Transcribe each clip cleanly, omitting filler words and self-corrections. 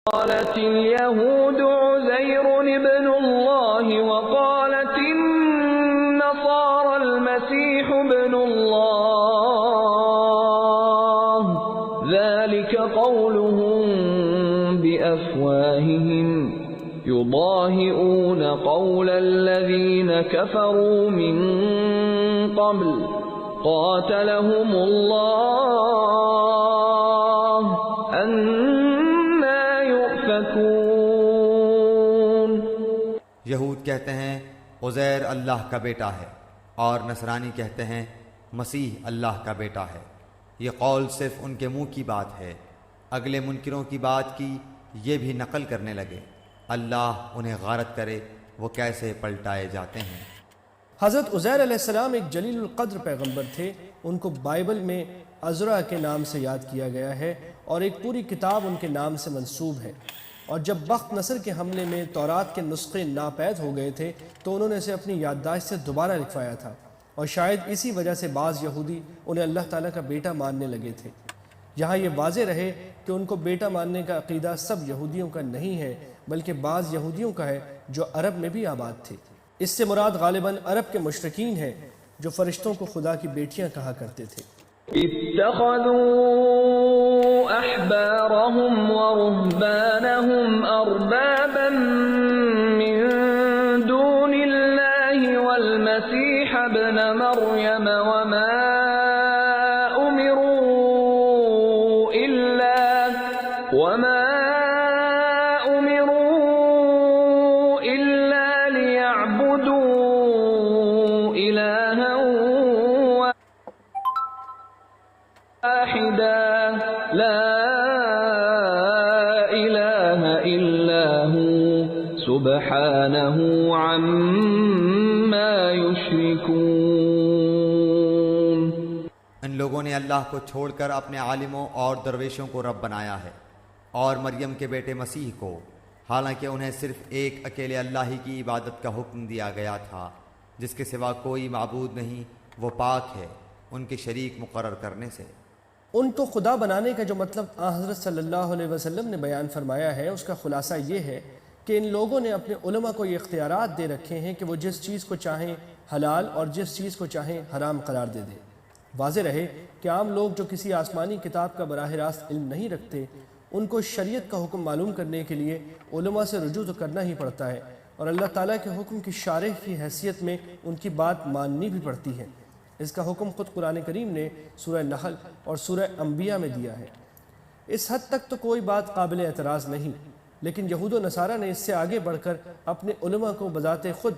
قالت اليهود عزير ابن الله وقالت النصارى المسيح ابن الله ذلك قولهم بأفواههم يضاهئون قول الذين كفروا من قبل قاتلهم الله أنا يؤفكون۔ یہود کہتے ہیں عزیر اللہ کا بیٹا ہے، اور نصرانی کہتے ہیں مسیح اللہ کا بیٹا ہے۔ یہ قول صرف ان کے منہ کی بات ہے، اگلے منکروں کی بات کی یہ بھی نقل کرنے لگے۔ اللہ انہیں غارت کرے وہ کیسے پلٹائے جاتے ہیں۔ حضرت عزیر علیہ السلام ایک جلیل القدر پیغمبر تھے۔ ان کو بائبل میں عزرا کے نام سے یاد کیا گیا ہے اور ایک پوری کتاب ان کے نام سے منسوب ہے۔ اور جب بخت نصر کے حملے میں تورات کے نسخے ناپید ہو گئے تھے تو انہوں نے اسے اپنی یادداشت سے دوبارہ لکھوایا تھا، اور شاید اسی وجہ سے بعض یہودی انہیں اللہ تعالیٰ کا بیٹا ماننے لگے تھے۔ یہاں یہ واضح رہے کہ ان کو بیٹا ماننے کا عقیدہ سب یہودیوں کا نہیں ہے، بلکہ بعض یہودیوں کا ہے جو عرب میں بھی آباد تھے۔ اس سے مراد غالباً عرب کے مشرکین ہیں جو فرشتوں کو خدا کی بیٹیاں کہا کرتے تھے۔ اتخذوا احبارهم ورهبانهم اربابا من دون الله والمسيح ابن مريم وما سبحانہ عما یشرکون۔ ان لوگوں نے اللہ کو چھوڑ کر اپنے عالموں اور درویشوں کو رب بنایا ہے، اور مریم کے بیٹے مسیح کو، حالانکہ انہیں صرف ایک اکیلے اللہ ہی کی عبادت کا حکم دیا گیا تھا، جس کے سوا کوئی معبود نہیں، وہ پاک ہے ان کے شریک مقرر کرنے سے۔ ان کو خدا بنانے کا جو مطلب حضرت صلی اللہ علیہ وسلم نے بیان فرمایا ہے، اس کا خلاصہ یہ ہے کہ ان لوگوں نے اپنے علماء کو یہ اختیارات دے رکھے ہیں کہ وہ جس چیز کو چاہیں حلال اور جس چیز کو چاہیں حرام قرار دے دیں۔ واضح رہے کہ عام لوگ جو کسی آسمانی کتاب کا براہ راست علم نہیں رکھتے، ان کو شریعت کا حکم معلوم کرنے کے لیے علماء سے رجوع تو کرنا ہی پڑتا ہے، اور اللہ تعالیٰ کے حکم کی شارح کی حیثیت میں ان کی بات ماننی بھی پڑتی ہے۔ اس کا حکم خود قرآن کریم نے سورہ نحل اور سورہ انبیاء میں دیا ہے۔ اس حد تک تو کوئی بات قابل اعتراض نہیں، لیکن یہود و نصارہ نے اس سے آگے بڑھ کر اپنے علماء کو بذات خود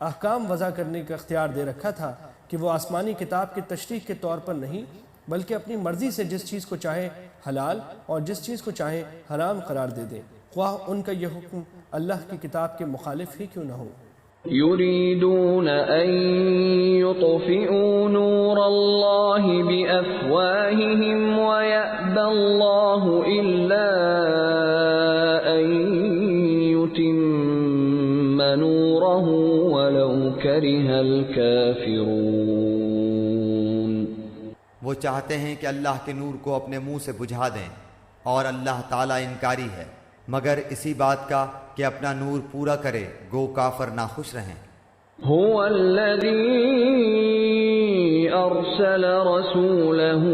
احکام وضع کرنے کا اختیار دے رکھا تھا کہ وہ آسمانی کتاب کی تشریح کے طور پر نہیں، بلکہ اپنی مرضی سے جس چیز کو چاہے حلال اور جس چیز کو چاہے حرام قرار دے دیں، خواہ ان کا یہ حکم اللہ کی کتاب کے مخالف ہی کیوں نہ ہو۔ يريدون أن يطفئوا نور الله بأفواههم ويأبى الله إلا أن يتم نوره ولو كره الكافرون۔ وہ چاہتے ہیں کہ اللہ کے نور کو اپنے منہ سے بجھا دیں، اور اللہ تعالیٰ انکاری ہے مگر اسی بات کا کہ اپنا نور پورا کرے، گو کافر ناخوش رہیں۔ هو الذي أرسل رسوله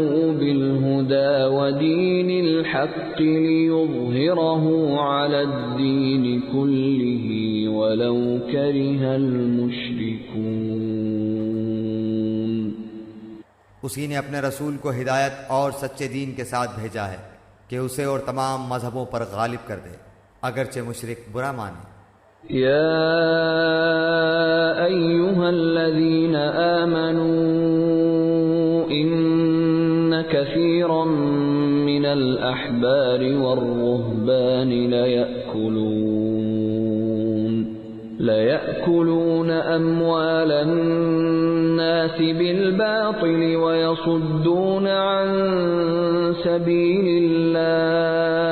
بالهدى ودين الحق ليظهره على الدين كله ولو كره المشركون۔ اسی نے اپنے رسول کو ہدایت اور سچے دین کے ساتھ بھیجا ہے کہ اسے اور تمام مذہبوں پر غالب کر دے، اگرچہ مشرک برا مانے۔ یا ایہا الذین آمنوا ان کثیرا من الاحبار والرہبان ليأكلون أموال الناس بالباطل ويصدون عن سبيل الله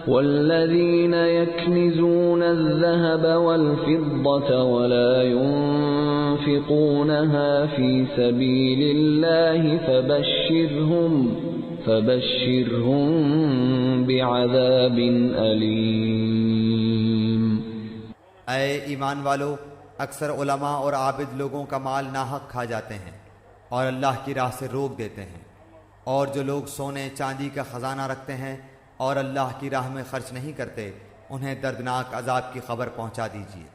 والذين يكنزون الذهب والفضة ولا ينفقونها في سبيل الله فبشرهم بعذاب أليم۔ اے ایمان والو، اکثر علماء اور عابد لوگوں کا مال ناحق کھا جاتے ہیں اور اللہ کی راہ سے روک دیتے ہیں، اور جو لوگ سونے چاندی کا خزانہ رکھتے ہیں اور اللہ کی راہ میں خرچ نہیں کرتے، انہیں دردناک عذاب کی خبر پہنچا دیجیے۔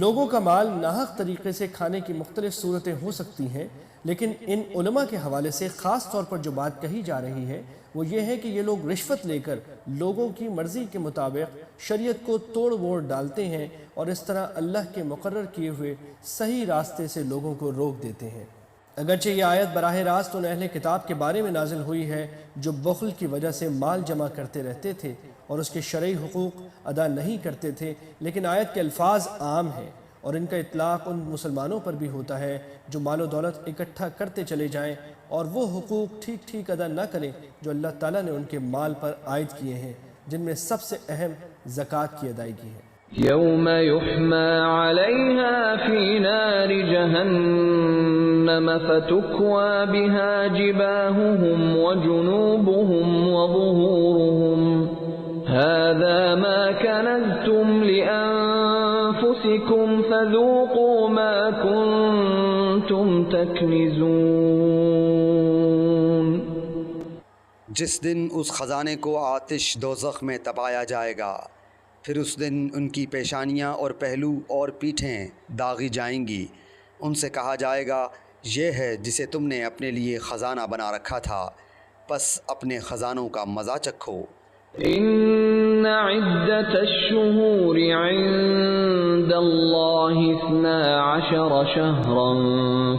لوگوں کا مال ناحق طریقے سے کھانے کی مختلف صورتیں ہو سکتی ہیں، لیکن ان علماء کے حوالے سے خاص طور پر جو بات کہی جا رہی ہے وہ یہ ہے کہ یہ لوگ رشوت لے کر لوگوں کی مرضی کے مطابق شریعت کو توڑ موڑ ڈالتے ہیں اور اس طرح اللہ کے مقرر کیے ہوئے صحیح راستے سے لوگوں کو روک دیتے ہیں۔ اگرچہ یہ آیت براہ راست ان اہل کتاب کے بارے میں نازل ہوئی ہے جو بخل کی وجہ سے مال جمع کرتے رہتے تھے اور اس کے شرعی حقوق ادا نہیں کرتے تھے، لیکن آیت کے الفاظ عام ہیں اور ان کا اطلاق ان مسلمانوں پر بھی ہوتا ہے جو مال و دولت اکٹھا کرتے چلے جائیں اور وہ حقوق ٹھیک ٹھیک ادا نہ کریں جو اللہ تعالیٰ نے ان کے مال پر عائد کیے ہیں، جن میں سب سے اہم زکوٰۃ کی ادائیگی ہے۔ يوم يحمى عليها في نار جهنم فتكوى بها جباههم وجنوبهم وظهورهم هذا ما كنزتم لأنفسكم فذوقوا ما كنتم تكنزون۔ جس دن اس خزانے کو آتش دوزخ میں تپایا جائے گا، پھر اس دن ان کی پیشانیاں اور پہلو اور پیٹھیں داغی جائیں گی۔ ان سے کہا جائے گا یہ ہے جسے تم نے اپنے لیے خزانہ بنا رکھا تھا، پس اپنے خزانوں کا مزہ چکھو۔ إن عدة الشهور عند الله 12 شهرا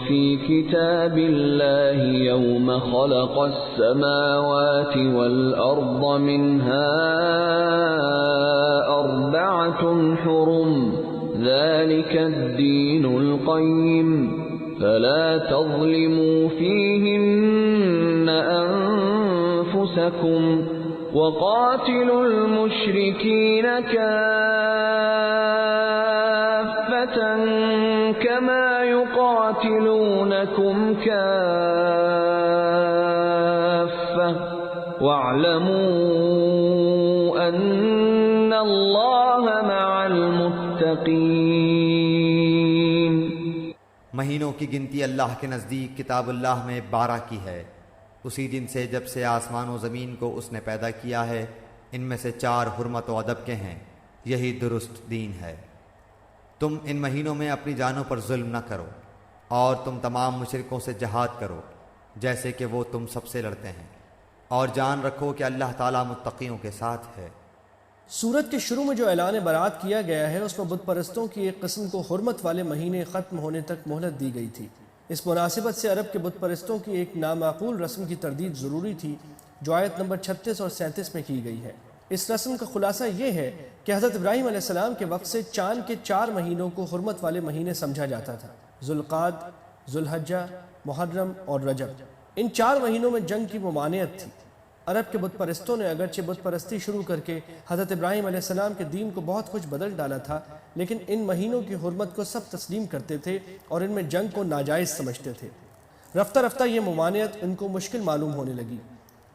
في كتاب الله يوم خلق السماوات والأرض منها 4 حرم ذلك الدين القيم فلا تظلموا فيهن أنفسكم وقاتلوا المشركين كافة كما يقاتلونكم كافة واعلموا أن الله مع المتقين۔ مہینوں کی گنتی اللہ کے نزدیک کتاب اللہ میں 12 کی ہے، اسی دن سے جب سے آسمان و زمین کو اس نے پیدا کیا ہے، ان میں سے 4 حرمت و ادب کے ہیں، یہی درست دین ہے۔ تم ان مہینوں میں اپنی جانوں پر ظلم نہ کرو اور تم تمام مشرکوں سے جہاد کرو جیسے کہ وہ تم سب سے لڑتے ہیں، اور جان رکھو کہ اللہ تعالیٰ متقیوں کے ساتھ ہے۔ سورت کے شروع میں جو اعلان برات کیا گیا ہے اس میں بت پرستوں کی ایک قسم کو حرمت والے مہینے ختم ہونے تک مہلت دی گئی تھی۔ اس مناسبت سے عرب کے بت پرستوں کی ایک نامعقول رسم کی تردید ضروری تھی جو آیت نمبر 36 اور 37 میں کی گئی ہے۔ اس رسم کا خلاصہ یہ ہے کہ حضرت ابراہیم علیہ السلام کے وقت سے چاند کے 4 مہینوں کو حرمت والے مہینے سمجھا جاتا تھا: ذوالقعدہ، ذوالحجہ، محرم اور رجب۔ ان 4 مہینوں میں جنگ کی ممانعت تھی۔ عرب کے بت پرستوں نے اگرچہ بت پرستی شروع کر کے حضرت ابراہیم علیہ السلام کے دین کو بہت کچھ بدل ڈالا تھا، لیکن ان مہینوں کی حرمت کو سب تسلیم کرتے تھے اور ان میں جنگ کو ناجائز سمجھتے تھے۔ رفتہ رفتہ یہ ممانعت ان کو مشکل معلوم ہونے لگی،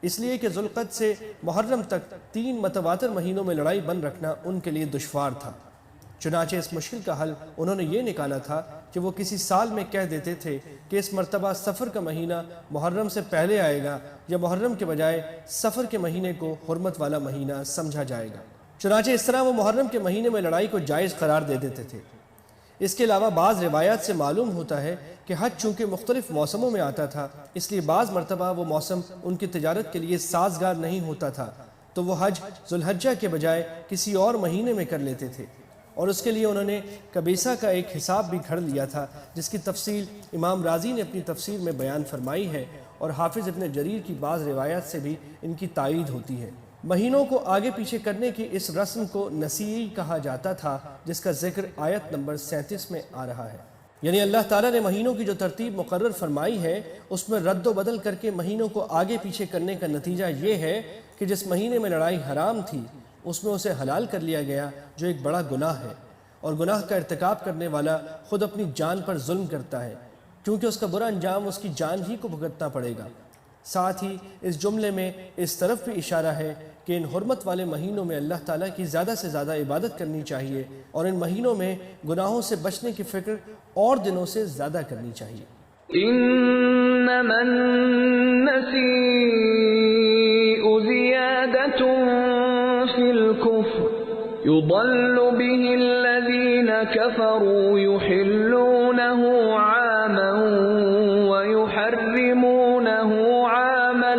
اس لیے کہ ذوالقعدہ سے محرم تک 3 متواتر مہینوں میں لڑائی بند رکھنا ان کے لیے دشوار تھا۔ چنانچہ اس مشکل کا حل انہوں نے یہ نکالا تھا کہ وہ کسی سال میں کہہ دیتے تھے کہ اس مرتبہ سفر کا مہینہ محرم سے پہلے آئے گا، یا محرم کے بجائے سفر کے مہینے کو حرمت والا مہینہ سمجھا جائے گا۔ چنانچہ اس طرح وہ محرم کے مہینے میں لڑائی کو جائز قرار دے دیتے تھے۔ اس کے علاوہ بعض روایات سے معلوم ہوتا ہے کہ حج چونکہ مختلف موسموں میں آتا تھا، اس لیے بعض مرتبہ وہ موسم ان کی تجارت کے لیے سازگار نہیں ہوتا تھا، تو وہ حج ذوالحجہ کے بجائے کسی اور مہینے میں کر لیتے تھے، اور اس کے لیے انہوں نے قبیصہ کا ایک حساب بھی گھڑ لیا تھا، جس کی تفصیل امام رازی نے اپنی تفسیر میں بیان فرمائی ہے، اور حافظ ابن جریر کی بعض روایات سے بھی ان کی تائید ہوتی ہے۔ مہینوں کو آگے پیچھے کرنے کی اس رسم کو نسیئی کہا جاتا تھا، جس کا ذکر آیت نمبر 37 میں آ رہا ہے۔ یعنی اللہ تعالیٰ نے مہینوں کی جو ترتیب مقرر فرمائی ہے اس میں رد و بدل کر کے مہینوں کو آگے پیچھے کرنے کا نتیجہ یہ ہے کہ جس مہینے میں لڑائی حرام تھی اس میں اسے حلال کر لیا گیا، جو ایک بڑا گناہ ہے، اور گناہ کا ارتکاب کرنے والا خود اپنی جان پر ظلم کرتا ہے، کیونکہ اس کا برا انجام اس کی جان ہی کو بھگتنا پڑے گا۔ ساتھ ہی اس جملے میں اس طرف بھی اشارہ ہے کہ ان حرمت والے مہینوں میں اللہ تعالیٰ کی زیادہ سے زیادہ عبادت کرنی چاہیے اور ان مہینوں میں گناہوں سے بچنے کی فکر اور دنوں سے زیادہ کرنی چاہیے۔ انما النسیء زیادۃ فی الکفر یضل به الذین کفروا یحلونہ عاما ویحرمونہ عاما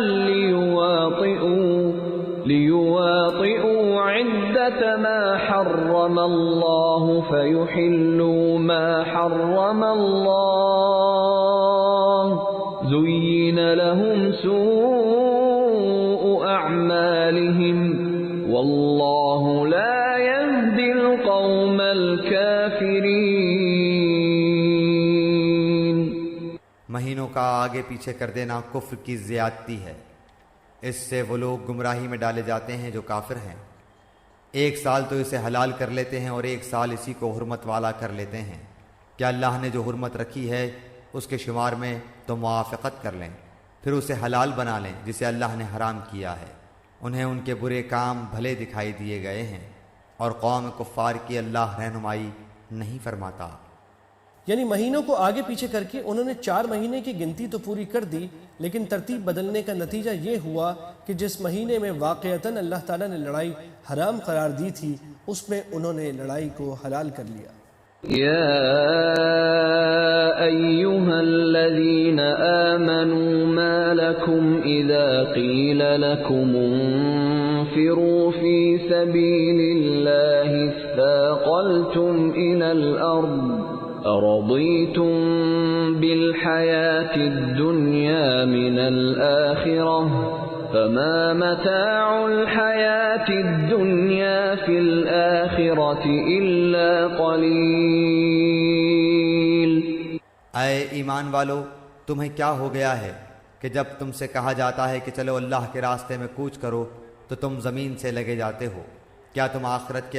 ليواطئوا عدة ما حرم الله فيحلوا ما حرم الله زين لهم سوء أعمالهم والله لا يهدي القوم الكافرين۔ مہینوں کا آگے پیچھے کر دینا کفر کی زیادتی ہے، اس سے وہ لوگ گمراہی میں ڈالے جاتے ہیں جو کافر ہیں۔ ایک سال تو اسے حلال کر لیتے ہیں اور ایک سال اسی کو حرمت والا کر لیتے ہیں۔ کیا اللہ نے جو حرمت رکھی ہے اس کے شمار میں تو موافقت کر لیں، پھر اسے حلال بنا لیں جسے اللہ نے حرام کیا ہے۔ انہیں ان کے برے کام بھلے دکھائی دیے گئے ہیں اور قوم کفار کی اللہ رہنمائی نہیں فرماتا۔ یعنی مہینوں کو آگے پیچھے کر کے انہوں نے 4 مہینے کی گنتی تو پوری کر دی، لیکن ترتیب بدلنے کا نتیجہ یہ ہوا کہ جس مہینے میں واقعتاً اللہ تعالیٰ نے لڑائی حرام قرار دی تھی اس میں انہوں نے لڑائی کو حلال کر لیا۔ یا ایہا الذین آمنوا ما لکم اذا قیل لکم انفروا فی سبیل اللہ اثاقلتم الى الارض أرضيتم بالحياة الدنيا من الآخرة فما متاع الحياة الدنيا في الآخرة إلا قليل۔ اے ایمان والو، تمہیں کیا ہو گیا ہے کہ جب تم سے کہا جاتا ہے کہ چلو اللہ کے راستے میں کوچ کرو تو تم زمین سے لگے جاتے ہو؟ کیا تم آخرت کے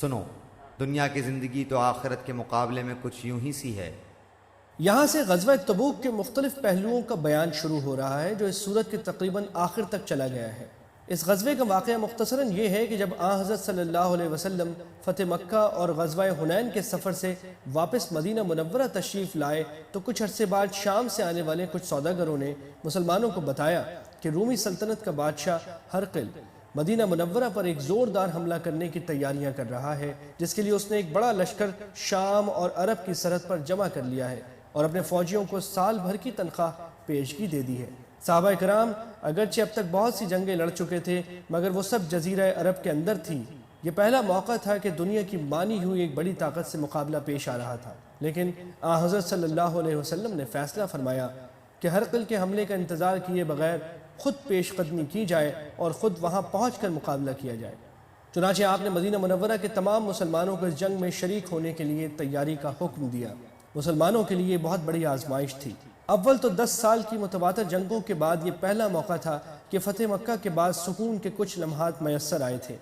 سنو، دنیا کی زندگی تو آخرت کے مقابلے میں کچھ یوں ہی سی ہے۔ یہاں سے غزوہ تبوک کے مختلف پہلوؤں کا بیان شروع ہو رہا ہے جو اس سورت کے تقریباً آخر تک چلا گیا ہے۔ اس غزوے کا واقعہ مختصراً یہ ہے کہ جب حضرت صلی اللہ علیہ وسلم فتح مکہ اور غزوہ حنین کے سفر سے واپس مدینہ منورہ تشریف لائے تو کچھ عرصے بعد شام سے آنے والے کچھ سوداگروں نے مسلمانوں کو بتایا کہ رومی سلطنت کا بادشاہ ہرقل مدینہ منورہ پر ایک زوردار حملہ کرنے کی تیاریاں کر رہا ہے، جس کے لیے اس نے ایک بڑا لشکر شام اور عرب کی سرحد پر جمع کر لیا ہے اور اپنے فوجیوں کو سال بھر کی تنخواہ پیشگی دے دی ہے۔ صحابہ کرام اگرچہ اب تک بہت سی جنگیں لڑ چکے تھے مگر وہ سب جزیرہ عرب کے اندر تھی۔ یہ پہلا موقع تھا کہ دنیا کی مانی ہوئی ایک بڑی طاقت سے مقابلہ پیش آ رہا تھا، لیکن حضرت صلی اللہ علیہ وسلم نے فیصلہ فرمایا کہ ہرقل کے حملے کا انتظار کیے بغیر خود پیش قدمی کی جائے اور خود وہاں پہنچ کر مقابلہ کیا جائے۔ چنانچہ آپ نے مدینہ منورہ کے تمام مسلمانوں کو اس جنگ میں شریک ہونے کے لیے تیاری کا حکم دیا۔ مسلمانوں کے لیے بہت بڑی آزمائش تھی۔ اول تو 10 سال کی متواتر جنگوں کے بعد یہ پہلا موقع تھا کہ فتح مکہ کے بعد سکون کے کچھ لمحات میسر آئے تھے۔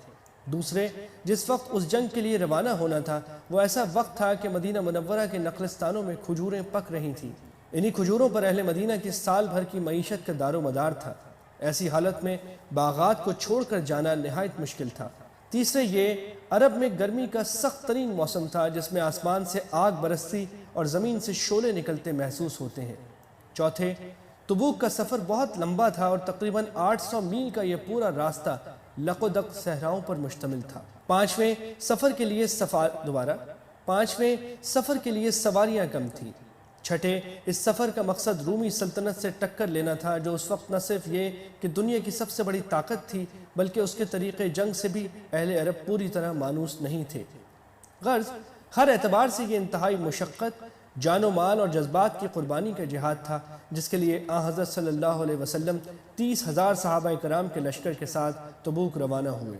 دوسرے، جس وقت اس جنگ کے لیے روانہ ہونا تھا وہ ایسا وقت تھا کہ مدینہ منورہ کے نخلستانوں میں کھجوریں پک رہی تھیں۔ انہی کھجوروں پر اہل مدینہ کی سال بھر کی معیشت کا دار و مدار تھا۔ ایسی حالت میں باغات کو چھوڑ کر جانا نہایت مشکل تھا۔ تیسرے، یہ عرب میں گرمی کا سخت ترین موسم تھا جس میں آسمان سے آگ برستی اور زمین سے شعلے نکلتے محسوس ہوتے ہیں۔ چوتھے، تبوک کا سفر بہت لمبا تھا اور تقریباً 800 میل کا یہ پورا راستہ لق و دق صحراؤں پر مشتمل تھا۔ پانچویں، سفر کے لیے سواریاں کم تھیں۔ چھٹے، اس سفر کا مقصد رومی سلطنت سے ٹکر لینا تھا جو اس وقت نہ صرف یہ کہ دنیا کی سب سے بڑی طاقت تھی بلکہ اس کے طریقے جنگ سے بھی اہل عرب پوری طرح مانوس نہیں تھے۔ غرض ہر اعتبار سے یہ انتہائی مشقت، جان و مال اور جذبات کی قربانی کا جہاد تھا جس کے لیے حضرت صلی اللہ علیہ وسلم 30,000 صحابہ کرام کے لشکر کے ساتھ تبوک روانہ ہوئے۔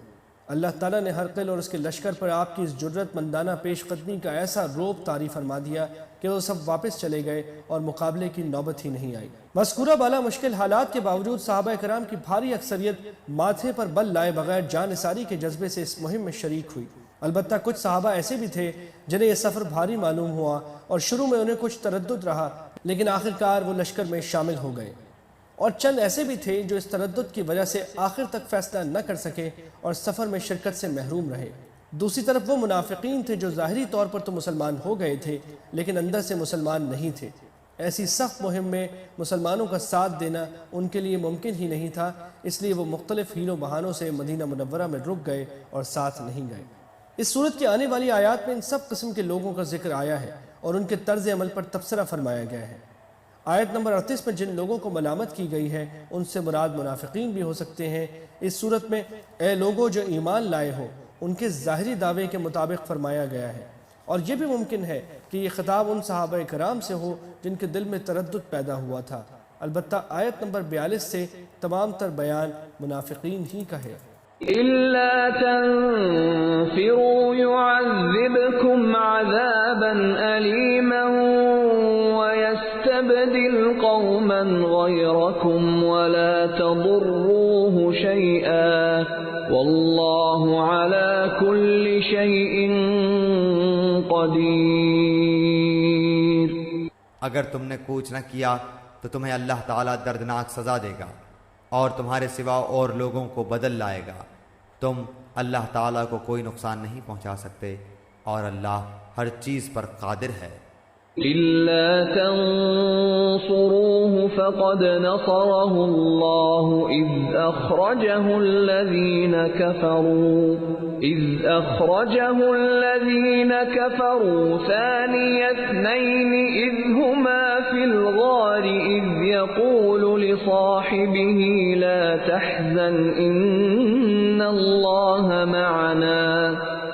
اللہ تعالیٰ نے ہرقل اور اس کے لشکر پر آپ کی اس جرت مندانہ پیش قدمی کا ایسا روب طاری فرما دیا کہ وہ سب واپس چلے گئے اور مقابلے کی نوبت ہی نہیں آئی۔ مذکورہ بالا مشکل حالات کے باوجود صحابہ کرام کی بھاری اکثریت ماتھے پر بل لائے بغیر جان نثاری کے جذبے سے اس مہم میں شریک ہوئی۔ البتہ کچھ صحابہ ایسے بھی تھے جنہیں یہ سفر بھاری معلوم ہوا اور شروع میں انہیں کچھ تردد رہا، لیکن آخرکار وہ لشکر میں شامل ہو گئے، اور چند ایسے بھی تھے جو اس تردد کی وجہ سے آخر تک فیصلہ نہ کر سکے اور سفر میں شرکت سے محروم رہے۔ دوسری طرف وہ منافقین تھے جو ظاہری طور پر تو مسلمان ہو گئے تھے لیکن اندر سے مسلمان نہیں تھے۔ ایسی سخت مہم میں مسلمانوں کا ساتھ دینا ان کے لیے ممکن ہی نہیں تھا، اس لیے وہ مختلف حیل و بہانوں سے مدینہ منورہ میں رک گئے اور ساتھ نہیں گئے۔ اس صورت کی آنے والی آیات میں ان سب قسم کے لوگوں کا ذکر آیا ہے اور ان کے طرز عمل پر تبصرہ فرمایا گیا ہے۔ آیت نمبر 38 میں جن لوگوں کو ملامت کی گئی ہے ان سے مراد منافقین بھی ہو سکتے ہیں۔ اس صورت میں اے لوگوں جو ایمان لائے ہو، ان کے ظاہری دعوے کے مطابق فرمایا گیا ہے، اور یہ بھی ممکن ہے کہ یہ خطاب ان صحابہ کرام سے ہو جن کے دل میں تردد پیدا ہوا تھا۔ البتہ آیت نمبر 42 سے تمام تر بیان منافقین ہی کا ہے۔ إِلَّا تَنفِرُوا يُعَذِّبْكُمْ عَذَابًا أَلِيمًا وَيَسْتَبْدِلْ قَوْمًا غَيْرَكُمْ وَلَا تَضُرُّوهُ شَيْئًا وَاللَّهُ عَلَى كُلِّ شَيْءٍ قَدِيرٌ۔ اگر تم نے کوچ نہ کیا تو تمہیں اللہ تعالیٰ دردناک سزا دے گا اور تمہارے سوا اور لوگوں کو بدل لائے گا۔ تم اللہ تعالیٰ کو کوئی نقصان نہیں پہنچا سکتے اور اللہ ہر چیز پر قادر ہے۔ إِلَّا تَنصُرُوهُ فَقَدْ نَصَرَهُ اللَّهُ إِذْ أَخْرَجَهُ الَّذِينَ كَفَرُوا ثَانِيَ اثْنَيْنِ إِذْ هُمَا فِي الْغَارِ إِذْ يَقُولُ لِصَاحِبِهِ لَا تَحْزَنْ إِنَّ اللَّهَ مَعَنَا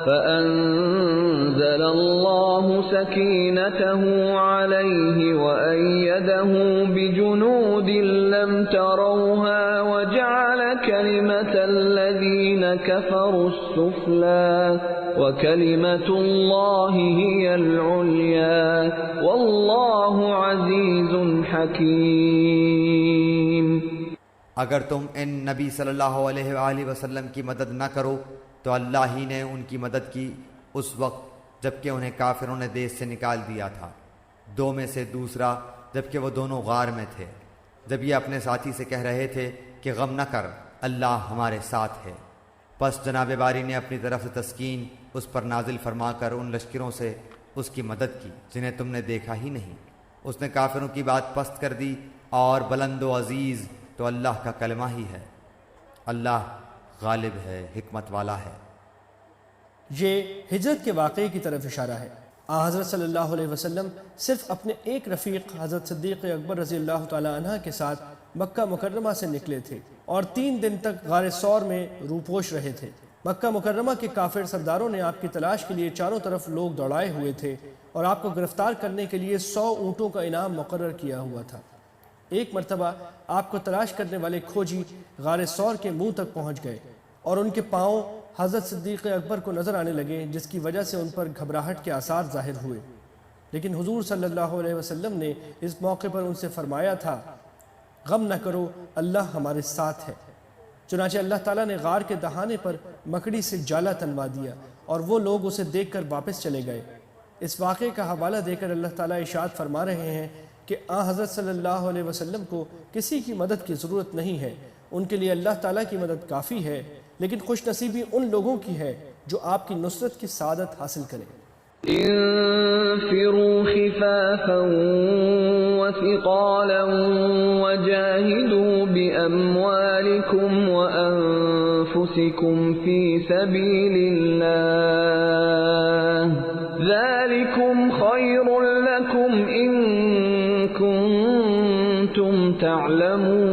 فَأَنزَلَ اللَّهُ سَكِينَتَهُ عَلَيْهِ وَأَيَّدَهُ بِجُنُودٍ لَّمْ تَرَوْهَا وَجَعَلَ كَلِمَةَ الَّذِينَ كَفَرُوا السُّفْلَى وَكَلِمَةُ اللَّهِ هِيَ الْعُلْيَا وَاللَّهُ عَزِيزٌ حَكِيمٌ۔ اگر تم ان نبی صلی اللہ علیہ وآلہ وسلم کی مدد نہ کرو تو اللہ ہی نے ان کی مدد کی اس وقت جبکہ انہیں کافروں نے دیس سے نکال دیا تھا، دو میں سے دوسرا جبکہ وہ دونوں غار میں تھے، جب یہ اپنے ساتھی سے کہہ رہے تھے کہ غم نہ کر، اللہ ہمارے ساتھ ہے۔ پس جناب باری نے اپنی طرف سے تسکین اس پر نازل فرما کر ان لشکروں سے اس کی مدد کی جنہیں تم نے دیکھا ہی نہیں۔ اس نے کافروں کی بات پست کر دی اور بلند و عزیز تو اللہ کا کلمہ ہی ہے۔ اللہ غالب ہے، حکمت والا ہے۔ یہ ہجرت کے واقعے کی طرف اشارہ ہے۔ حضرت صلی اللہ علیہ وسلم صرف اپنے ایک رفیق حضرت صدیق اکبر رضی اللہ تعالی عنہ کے ساتھ مکہ مکرمہ سے نکلے تھے اور 3 دن تک غار ثور میں روپوش رہے تھے۔ مکہ مکرمہ کے کافر سرداروں نے آپ کی تلاش کے لیے چاروں طرف لوگ دوڑائے ہوئے تھے اور آپ کو گرفتار کرنے کے لیے 100 اونٹوں کا انعام مقرر کیا ہوا تھا۔ ایک مرتبہ آپ کو تلاش کرنے والے کھوجی غار ثور کے منہ تک پہنچ گئے اور ان کے پاؤں حضرت صدیق اکبر کو نظر آنے لگے، جس کی وجہ سے ان پر گھبراہٹ کے آثار ظاہر ہوئے، لیکن حضور صلی اللہ علیہ وسلم نے اس موقع پر ان سے فرمایا تھا غم نہ کرو، اللہ ہمارے ساتھ ہے۔ چنانچہ اللہ تعالیٰ نے غار کے دہانے پر مکڑی سے جالا تنوا دیا اور وہ لوگ اسے دیکھ کر واپس چلے گئے۔ اس واقعے کا حوالہ دے کر اللہ تعالیٰ ارشاد فرما رہے ہیں کہ حضرت صلی اللہ علیہ وسلم کو کسی کی مدد کی ضرورت نہیں ہے، ان کے لیے اللہ تعالیٰ کی مدد کافی ہے، لیکن خوش نصیبی ان لوگوں کی ہے جو آپ کی نصرت کی سعادت حاصل کریں۔ انفروا خفافا وثقالا وجاهدوا بأموالكم وأنفسكم في سبيل الله ذلكم خير لكم إن كنتم تعلمون۔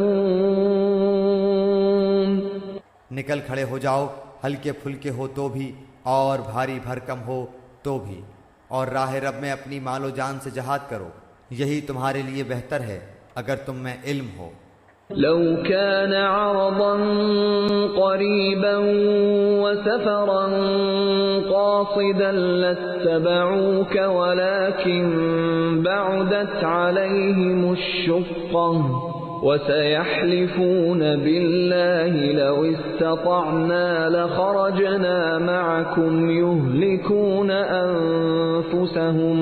نکل کھڑے ہو جاؤ، ہلکے پھلکے ہو تو بھی اور بھاری بھرکم ہو تو بھی، اور راہ رب میں اپنی مال و جان سے جہاد کرو، یہی تمہارے لیے بہتر ہے اگر تم میں علم ہو۔ لو كان عرضا قريبا وسفرا قاصدا لاتبعوك ولكن بعدت عليهم الشقة وسيحلفون بالله لو استطعنا لخرجنا معكم يهلكون أنفسهم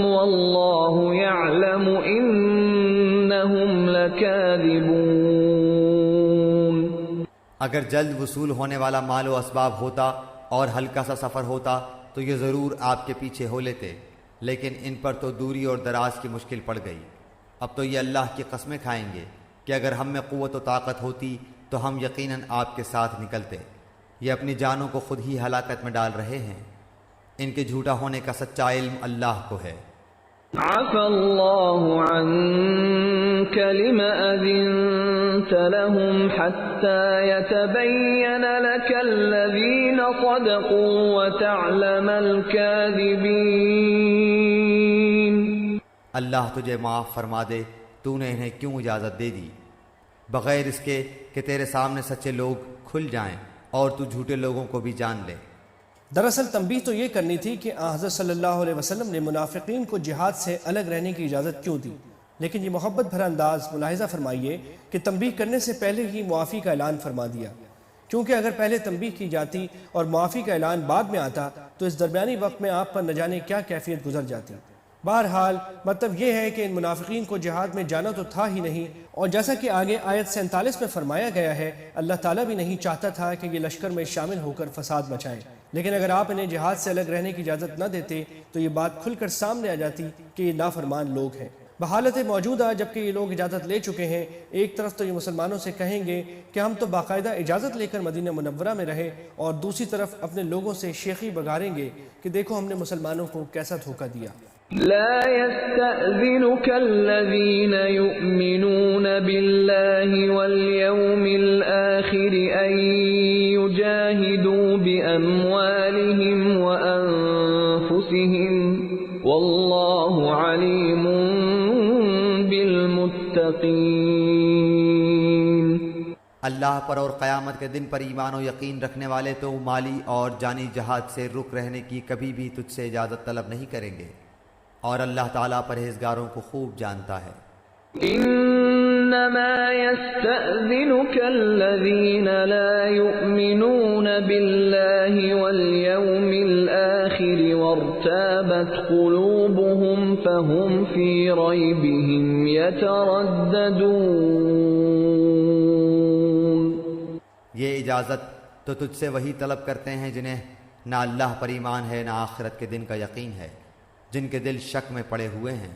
والله يعلم إنهم لكاذبون۔ اگر جلد وصول ہونے والا مال و اسباب ہوتا اور ہلکا سا سفر ہوتا تو یہ ضرور آپ کے پیچھے ہو لیتے، لیکن ان پر تو دوری اور دراز کی مشکل پڑ گئی۔ اب تو یہ اللہ کی قسمیں کھائیں گے کہ اگر ہم میں قوت و طاقت ہوتی تو ہم یقیناً آپ کے ساتھ نکلتے۔ یہ اپنی جانوں کو خود ہی ہلاکت میں ڈال رہے ہیں، ان کے جھوٹا ہونے کا سچا علم اللہ کو ہے۔ عفى الله عنك لما أذنت لهم حتى يتبين لك الذين صدقوا وتعلم الكاذبين۔ اللہ تجھے معاف فرما دے، تو نے انہیں کیوں اجازت دے دی بغیر اس کے کہ تیرے سامنے سچے لوگ کھل جائیں اور تو جھوٹے لوگوں کو بھی جان لے۔ دراصل تنبیہ تو یہ کرنی تھی کہ حضرت صلی اللہ علیہ وسلم نے منافقین کو جہاد سے الگ رہنے کی اجازت کیوں دی، لیکن یہ محبت بھرا انداز ملاحظہ فرمائیے کہ تنبیہ کرنے سے پہلے ہی معافی کا اعلان فرما دیا، کیونکہ اگر پہلے تنبیہ کی جاتی اور معافی کا اعلان بعد میں آتا تو اس درمیانی وقت میں آپ پر نہ جانے کیا کیفیت گزر جاتی۔ بہرحال مطلب یہ ہے کہ ان منافقین کو جہاد میں جانا تو تھا ہی نہیں، اور جیسا کہ آگے آیت 47 میں فرمایا گیا ہے، اللہ تعالیٰ بھی نہیں چاہتا تھا کہ یہ لشکر میں شامل ہو کر فساد مچائیں، لیکن اگر آپ انہیں جہاد سے الگ رہنے کی اجازت نہ دیتے تو یہ بات کھل کر سامنے آ جاتی کہ یہ نافرمان لوگ ہیں۔ بحالت موجودہ جبکہ یہ لوگ اجازت لے چکے ہیں، ایک طرف تو یہ مسلمانوں سے کہیں گے کہ ہم تو باقاعدہ اجازت لے کر مدینہ منورہ میں رہے، اور دوسری طرف اپنے لوگوں سے شیخی بگاریں گے کہ دیکھو ہم نے مسلمانوں کو کیسا دھوکہ دیا۔ لا يستأذنك الذين يؤمنون بالله واليوم الآخر أن يجاهدوا بأموالهم وأنفسهم والله عليم بالمتقين۔ اللہ پر اور قیامت کے دن پر ایمان و یقین رکھنے والے تو مالی اور جانی جہاد سے رک رہنے کی کبھی بھی تجھ سے اجازت طلب نہیں کریں گے، اور اللہ تعالیٰ پرہیزگاروں کو خوب جانتا ہے۔ انما يستأذنك الذين لا يؤمنون بالله واليوم الآخر وارتابت قلوبهم فهم في ريبهم يترددون۔ یہ اجازت تو تجھ سے وہی طلب کرتے ہیں جنہیں نہ اللہ پر ایمان ہے نہ آخرت کے دن کا یقین ہے، جن کے دل شک میں پڑے ہوئے ہیں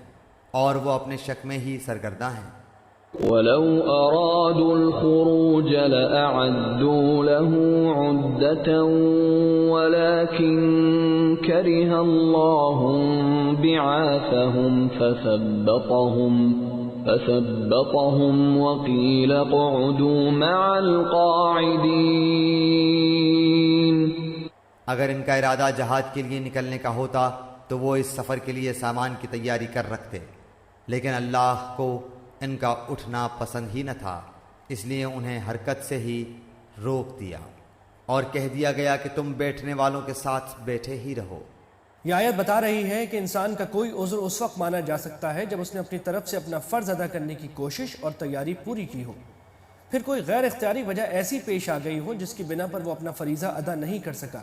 اور وہ اپنے شک میں ہی سرگرداں ہیں۔ وَلَوْ أَرَادُوا الْخُرُوجَ لَأَعَدُّوا لَهُ عُدَّةً وَلَكِنْ كَرِهَ اللَّهُ بِعَاثَهُمْ فَثَبَّطَهُمْ وَقِيلَ اقْعُدُوا مَعَ الْقَاعِدِينَ۔ اگر ان کا ارادہ جہاد کے لیے نکلنے کا ہوتا تو وہ اس سفر کے لیے سامان کی تیاری کر رکھتے، لیکن اللہ کو ان کا اٹھنا پسند ہی نہ تھا، اس لیے انہیں حرکت سے ہی روک دیا اور کہہ دیا گیا کہ تم بیٹھنے والوں کے ساتھ بیٹھے ہی رہو۔ یہ آیت بتا رہی ہے کہ انسان کا کوئی عذر اس وقت مانا جا سکتا ہے جب اس نے اپنی طرف سے اپنا فرض ادا کرنے کی کوشش اور تیاری پوری کی ہو، پھر کوئی غیر اختیاری وجہ ایسی پیش آ گئی ہو جس کی بنا پر وہ اپنا فریضہ ادا نہیں کر سکا،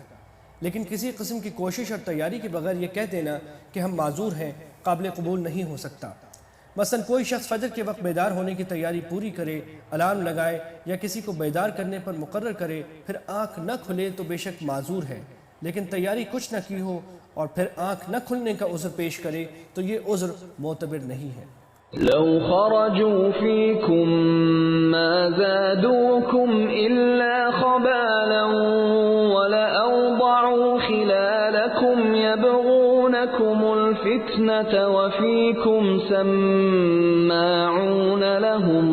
لیکن کسی قسم کی کوشش اور تیاری کے بغیر یہ کہہ دینا کہ ہم معذور ہیں قابل قبول نہیں ہو سکتا۔ مثلا کوئی شخص فجر کے وقت بیدار ہونے کی تیاری پوری کرے، الارم لگائے یا کسی کو بیدار کرنے پر مقرر کرے، پھر آنکھ نہ کھلے تو بے شک معذور ہے، لیکن تیاری کچھ نہ کی ہو اور پھر آنکھ نہ کھلنے کا عذر پیش کرے تو یہ عذر معتبر نہیں ہے۔ لو خرجوا فيكم ما زادوكم إلا خبالا ولأوضعوا خلالكم يبغونكم الفتنة وفيكم سماعون لهم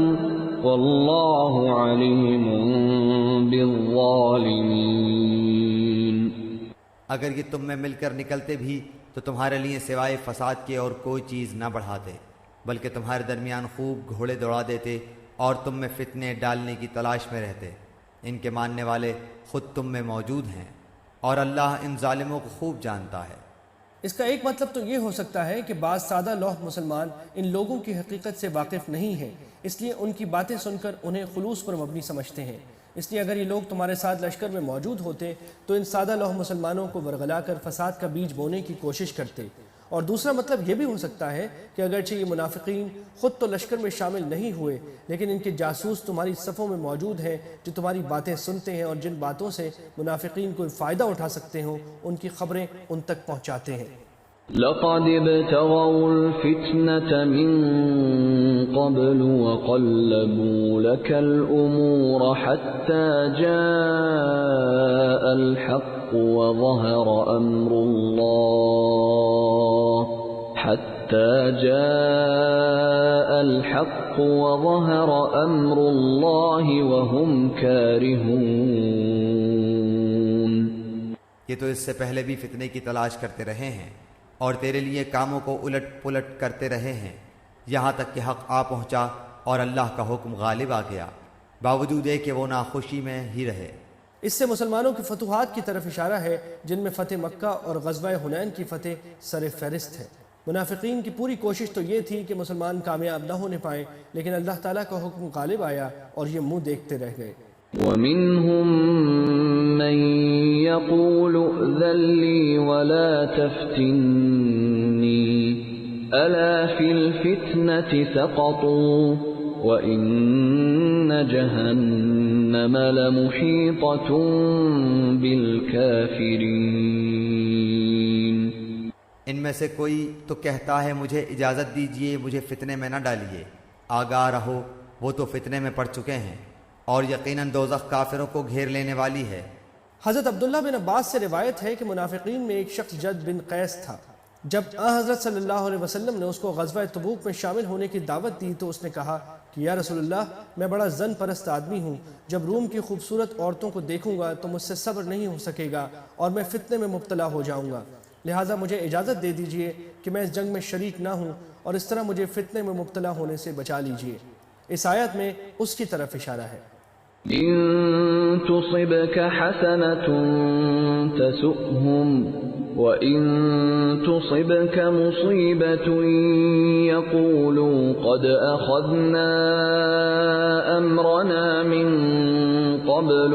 والله عليم بالظالمين۔ اگر یہ تم میں مل کر نکلتے بھی تو تمہارے لیے سوائے فساد کے اور کوئی چیز نہ بڑھاتے، بلکہ تمہارے درمیان خوب گھوڑے دوڑا دیتے اور تم میں فتنے ڈالنے کی تلاش میں رہتے۔ ان کے ماننے والے خود تم میں موجود ہیں اور اللہ ان ظالموں کو خوب جانتا ہے۔ اس کا ایک مطلب تو یہ ہو سکتا ہے کہ بعض سادہ لوح مسلمان ان لوگوں کی حقیقت سے واقف نہیں ہیں، اس لیے ان کی باتیں سن کر انہیں خلوص پر مبنی سمجھتے ہیں، اس لیے اگر یہ لوگ تمہارے ساتھ لشکر میں موجود ہوتے تو ان سادہ لوح مسلمانوں کو ورغلا کر فساد کا بیج بونے کی کوشش کرتے۔ اور دوسرا مطلب یہ بھی ہو سکتا ہے کہ اگرچہ یہ منافقین خود تو لشکر میں شامل نہیں ہوئے، لیکن ان کے جاسوس تمہاری صفوں میں موجود ہیں جو تمہاری باتیں سنتے ہیں اور جن باتوں سے منافقین کوئی فائدہ اٹھا سکتے ہوں ان کی خبریں ان تک پہنچاتے ہیں۔ لقد ابتغوا الفتنة من قبل وقلبوا لك الأمور حتى جاء الحق وظهر أمر الله وهم كارهون۔ یہ تو اس سے پہلے بھی فتنے کی تلاش کرتے رہے ہیں اور تیرے لیے کاموں کو الٹ پلٹ کرتے رہے ہیں، یہاں تک کہ حق آ پہنچا اور اللہ کا حکم غالب آ گیا، باوجود کہ وہ ناخوشی میں ہی رہے۔ اس سے مسلمانوں کی فتوحات کی طرف اشارہ ہے جن میں فتح مکہ اور غزوہ حنین کی فتح سر فہرست ہے۔ منافقین کی پوری کوشش تو یہ تھی کہ مسلمان کامیاب نہ ہونے پائیں، لیکن اللہ تعالیٰ کا حکم غالب آیا اور یہ منہ دیکھتے رہ گئے۔ وَمِنْهُمْ مَنْ يَقُولُ ائْذَنْ لِي وَلَا تَفْتِنِّي أَلَا فِي الْفِتْنَةِ سَقَطُوا وَإِنَّ جَهَنَّمَ لَمُحِيطَةٌ بِالْكَافِرِينَ۔ ان میں سے کوئی تو کہتا ہے مجھے اجازت دیجئے، مجھے فتنے میں نہ ڈالیے، آگاہ رہو وہ تو فتنے میں پڑ چکے ہیں اور یقیناً دوزخ کافروں کو گھیر لینے والی ہے۔ حضرت عبداللہ بن عباس سے روایت ہے کہ منافقین میں ایک شخص جد بن قیس تھا۔ جب حضرت صلی اللہ علیہ وسلم نے اس کو غزوہ تبوک میں شامل ہونے کی دعوت دی تو اس نے کہا کہ یا رسول اللہ، میں بڑا زن پرست آدمی ہوں، جب روم کی خوبصورت عورتوں کو دیکھوں گا تو مجھ سے صبر نہیں ہو سکے گا اور میں فتنے میں مبتلا ہو جاؤں گا، لہٰذا مجھے اجازت دے دیجئے کہ میں اس جنگ میں شریک نہ ہوں اور اس طرح مجھے فتنے میں مبتلا ہونے سے بچا لیجئے۔ اس آیت میں اس کی طرف اشارہ ہے۔ إن تصبك حسنة تسؤهم وإن تصبك مصيبة يقولوا قد أخذنا أمرنا من قبل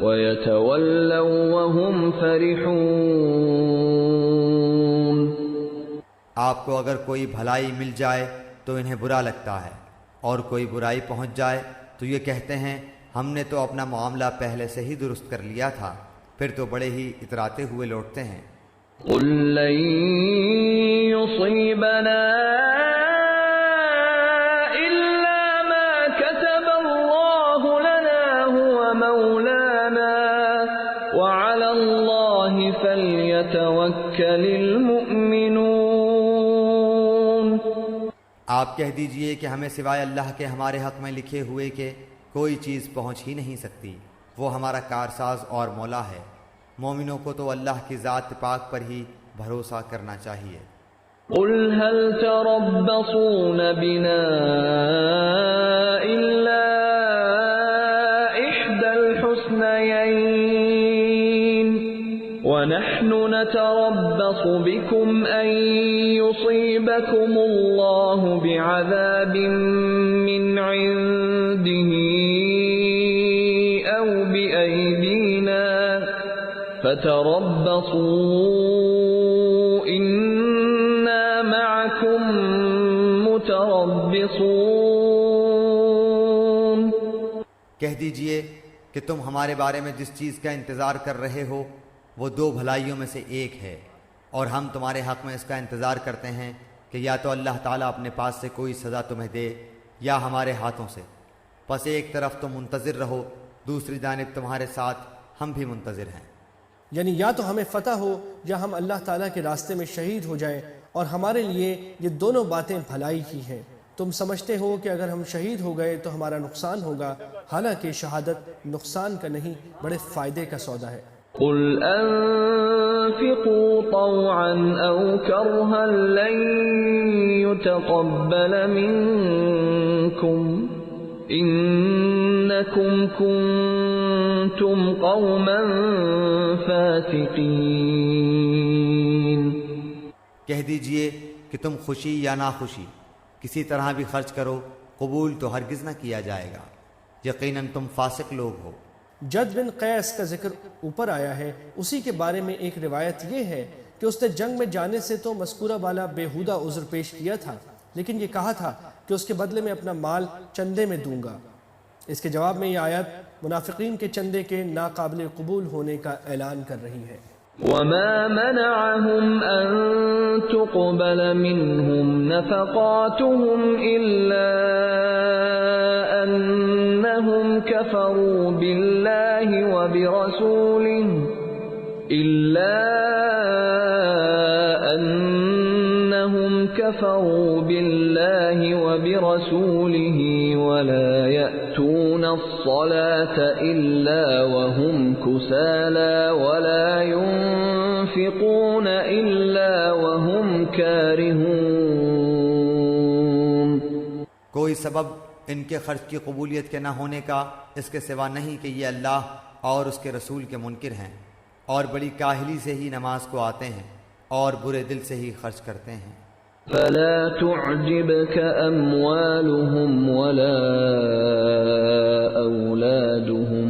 ويتولوا وهم فرحون۔ آپ کو اگر کوئی بھلائی مل جائے تو انہیں برا لگتا ہے، اور کوئی برائی پہنچ جائے تو یہ کہتے ہیں ہم نے تو اپنا معاملہ پہلے سے ہی درست کر لیا تھا، پھر تو بڑے ہی اتراتے ہوئے لوٹتے ہیں۔ قُل لَّن يُصِيبَنَا إِلَّا مَا كَتَبَ اللَّهُ لَنَا هُوَ مَوْلَانَا وَعَلَى اللَّهِ فَلْيَتَوَكَّلِ الْمُؤْمِنُونَ۔ آپ کہہ دیجئے کہ ہمیں سوائے اللہ کے ہمارے حق میں لکھے ہوئے کہ کوئی چیز پہنچ ہی نہیں سکتی، وہ ہمارا کارساز اور مولا ہے، مومنوں کو تو اللہ کی ذات پاک پر ہی بھروسہ کرنا چاہیے۔ قُلْ هَلْ تَرَبَّصُونَ بِنَا إِلَّا إِحْدَى الْحُسْنَيَيْنِ وَنَحْنُ نَتَرَبَّصُ بِكُمْ أَن يُصِيبَكُمُ اللَّهُ بِعَذَابٍ مِّنْ عِندِهِ أَوْ بِأَيْدِينَا فَتَرَبَّصُوا إِنَّا مَعَكُمْ مُتَرَبِّصُونَ۔ کہہ دیجئے کہ تم ہمارے بارے میں جس چیز کا انتظار کر رہے ہو وہ دو بھلائیوں میں سے ایک ہے، اور ہم تمہارے حق میں اس کا انتظار کرتے ہیں کہ یا تو اللہ تعالیٰ اپنے پاس سے کوئی سزا تمہیں دے یا ہمارے ہاتھوں سے، پس ایک طرف تم منتظر رہو، دوسری جانب تمہارے ساتھ ہم بھی منتظر ہیں۔ یعنی یا تو ہمیں فتح ہو یا ہم اللہ تعالیٰ کے راستے میں شہید ہو جائیں، اور ہمارے لیے یہ دونوں باتیں بھلائی کی ہیں۔ تم سمجھتے ہو کہ اگر ہم شہید ہو گئے تو ہمارا نقصان ہوگا، حالانکہ شہادت نقصان کا نہیں بڑے فائدے کا سودا ہے۔ قُلْ أَنفِقُوا طَوْعًا أَوْ كَرْهًا لَّن يُتَقَبَّلَ مِنكُمْ إِنَّكُمْ كُنتُمْ قَوْمًا فَاسِقِينَ۔ کہہ دیجئے کہ تم خوشی یا ناخوشی کسی طرح بھی خرچ کرو، قبول تو ہرگز نہ کیا جائے گا، یقیناً تم فاسق لوگ ہو۔ جد بن قیس کا ذکر اوپر آیا ہے، اسی کے بارے میں ایک روایت یہ ہے کہ اس نے جنگ میں جانے سے تو مذکورہ والا بیہودہ عذر پیش کیا تھا، لیکن یہ کہا تھا کہ اس کے بدلے میں اپنا مال چندے میں دوں گا۔ اس کے جواب میں یہ آیت منافقین کے چندے کے ناقابل قبول ہونے کا اعلان کر رہی ہے۔ وما منعهم أن تقبل منهم نفقاتهم إلا أنهم كفروا بالله وبرسوله ولا يأتون الصلاة إلا وهم كسالى ولا ينفقون إلا وهم كارهون۔ کوئی سبب ان کے خرچ کی قبولیت کے نہ ہونے کا اس کے سوا نہیں کہ یہ اللہ اور اس کے رسول کے منکر ہیں، اور بڑی کاہلی سے ہی نماز کو آتے ہیں اور برے دل سے ہی خرچ کرتے ہیں۔ فلا تعجبك أموالهم ولا أولادهم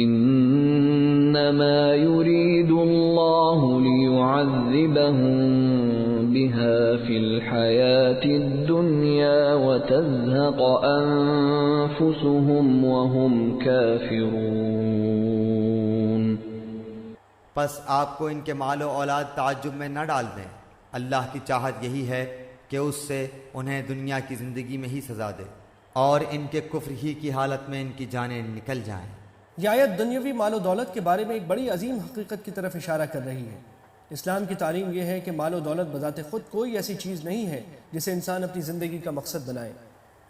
إنما يريد الله ليعذبهم بها في الحياة الدنيا وتزهق أنفسهم وهم كافرون۔ پس آپ کو ان کے مال و اولاد تعجب میں نہ ڈال دیں، اللہ کی چاہت یہی ہے کہ اس سے انہیں دنیا کی زندگی میں ہی سزا دے اور ان کے کفر ہی کی حالت میں ان کی جانیں نکل جائیں۔ یہ آیت دنیاوی مال و دولت کے بارے میں ایک بڑی عظیم حقیقت کی طرف اشارہ کر رہی ہے۔ اسلام کی تعلیم یہ ہے کہ مال و دولت بذات خود کوئی ایسی چیز نہیں ہے جسے انسان اپنی زندگی کا مقصد بنائے۔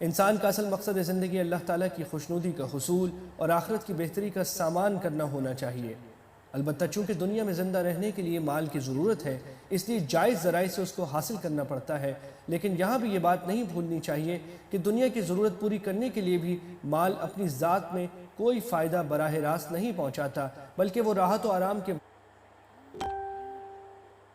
انسان کا اصل مقصد زندگی اللہ تعالیٰ کی خوشنودی کا حصول اور آخرت کی بہتری کا سامان کرنا ہونا چاہیے۔ البتہ چونکہ دنیا میں زندہ رہنے کے لیے مال کی ضرورت ہے، اس لیے جائز ذرائع سے اس کو حاصل کرنا پڑتا ہے، لیکن یہاں بھی یہ بات نہیں بھولنی چاہیے کہ دنیا کی ضرورت پوری کرنے کے لیے بھی مال اپنی ذات میں کوئی فائدہ براہ راست نہیں پہنچاتا، بلکہ وہ راحت و آرام کے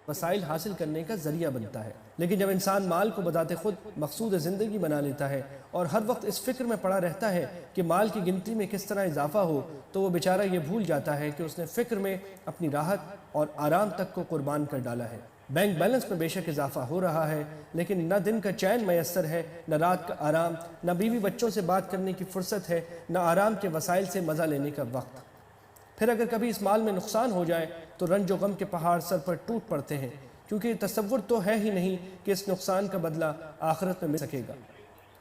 وسائل حاصل کرنے کا ذریعہ بنتا ہے۔ لیکن جب انسان مال کو بذات خود مقصود زندگی بنا لیتا ہے اور ہر وقت اس فکر میں پڑا رہتا ہے کہ مال کی گنتی میں کس طرح اضافہ ہو، تو وہ بیچارہ یہ بھول جاتا ہے کہ اس نے فکر میں اپنی راحت اور آرام تک کو قربان کر ڈالا ہے۔ بینک بیلنس میں بے شک اضافہ ہو رہا ہے، لیکن نہ دن کا چین میسر ہے، نہ رات کا آرام، نہ بیوی بچوں سے بات کرنے کی فرصت ہے، نہ آرام کے وسائل سے مزہ لینے کا وقت۔ پھر اگر کبھی اس مال میں نقصان ہو جائے تو رنج و غم کے پہاڑ سر پر ٹوٹ پڑتے ہیں، کیونکہ تصور تو ہے ہی نہیں کہ اس نقصان کا بدلہ آخرت میں مل سکے گا۔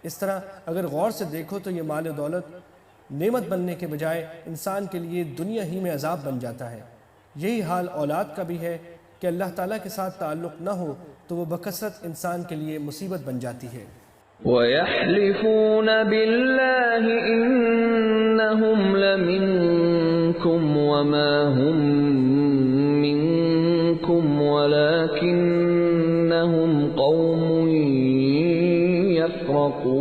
اس طرح اگر غور سے دیکھو تو یہ مال و دولت نعمت بننے کے بجائے انسان کے لیے دنیا ہی میں عذاب بن جاتا ہے۔ یہی حال اولاد کا بھی ہے کہ اللہ تعالیٰ کے ساتھ تعلق نہ ہو تو وہ بکثرت انسان کے لیے مصیبت بن جاتی ہے۔ وَيَحْلِفُونَ بِاللَّهِ إِنَّهُمْ لَمِنكُمْ وَمَا هُمْ مِنكُمْ وَلَكِنَّهُمْ قَوْمٌ يَفْرَقُونَ۔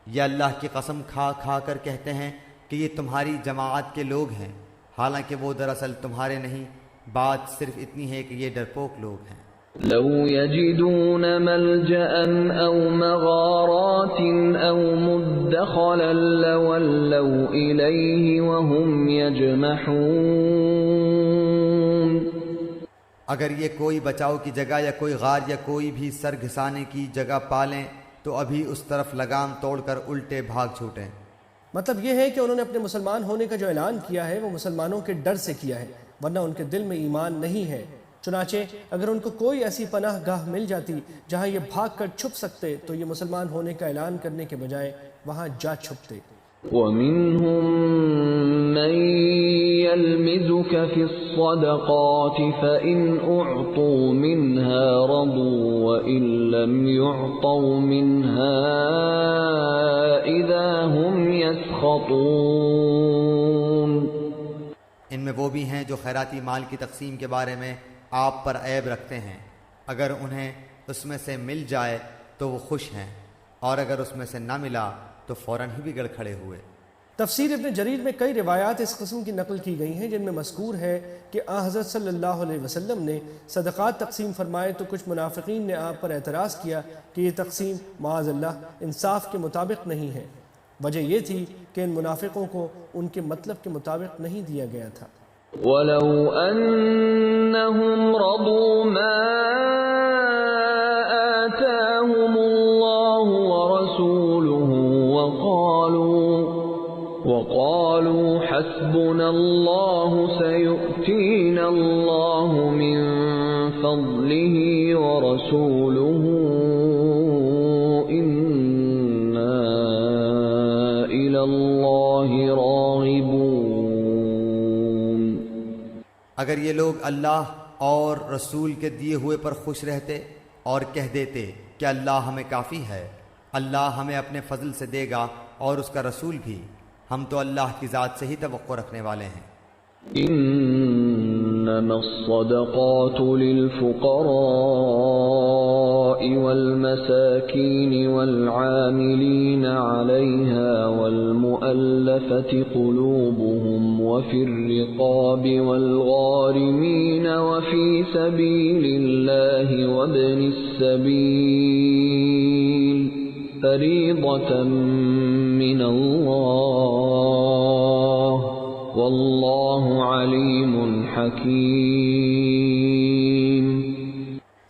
یہ اللہ کی قسم کھا کھا کر کہتے ہیں کہ یہ تمہاری جماعت کے لوگ ہیں، حالانکہ وہ دراصل تمہارے نہیں، بات صرف اتنی ہے کہ یہ ڈرپوک لوگ ہیں۔ لو يجدون ملجأ أو مغارات أو مدخلا لولوا إليه وهم يجمحون۔ اگر یہ کوئی بچاؤ کی جگہ یا کوئی غار یا کوئی بھی سر گھسانے کی جگہ پالیں تو ابھی اس طرف لگام توڑ کر الٹے بھاگ چھوٹیں۔ مطلب یہ ہے کہ انہوں نے اپنے مسلمان ہونے کا جو اعلان کیا ہے وہ مسلمانوں کے ڈر سے کیا ہے، ورنہ ان کے دل میں ایمان نہیں ہے۔ چنانچہ اگر ان کو کوئی ایسی پناہ گاہ مل جاتی جہاں یہ بھاگ کر چھپ سکتے تو یہ مسلمان ہونے کا اعلان کرنے کے بجائے وہاں جا چھپتے۔ وَمِنْهُمْ مَنْ يَلْمِزُكَ فِي الصَّدَقَاتِ فَإِنْ أُعْطُوا مِنْهَا رَضُوا وَإِنْ لَمْ يُعْطَوْا مِنْهَا إِذَا هُمْ يَسْخَطُونَ۔ ان میں وہ بھی ہیں جو خیراتی مال کی تقسیم کے بارے میں آپ پر عیب رکھتے ہیں، اگر انہیں اس میں سے مل جائے تو وہ خوش ہیں، اور اگر اس میں سے نہ ملا تو فوراً ہی بگڑ کھڑے ہوئے۔ تفسیر ابن جریر میں کئی روایات اس قسم کی نقل کی گئی ہیں جن میں مذکور ہے کہ حضرت صلی اللہ علیہ وسلم نے صدقات تقسیم فرمائے تو کچھ منافقین نے آپ پر اعتراض کیا کہ یہ تقسیم معاذ اللہ انصاف کے مطابق نہیں ہے۔ وجہ یہ تھی کہ ان منافقوں کو ان کے مطلب کے مطابق نہیں دیا گیا تھا۔ وَلَوْ أَنَّهُمْ رَضُوا مَا آتَاهُمُ اللَّهُ وَرَسُولُهُ وَقَالُوا حَسْبُنَا اللَّهُ سَيُؤْتِينَا اللَّهُ مِنْ فَضْلِهِ وَرَسُولُهُ إِنَّا إِلَى اللَّهِ رَاغِبُونَ۔ اگر یہ لوگ اللہ اور رسول کے دیے ہوئے پر خوش رہتے اور کہہ دیتے کہ اللہ ہمیں کافی ہے، اللہ ہمیں اپنے فضل سے دے گا اور اس کا رسول بھی، ہم تو اللہ کی ذات سے ہی توقع رکھنے والے ہیں۔ انما الصدقات للفقراء والمساكين والعاملين عليها والمؤلفة قلوبهم وفي الرقاب والغارمين وفي سبيل الله وابن السبيل فريضة من الله واللہ علیم حکیم۔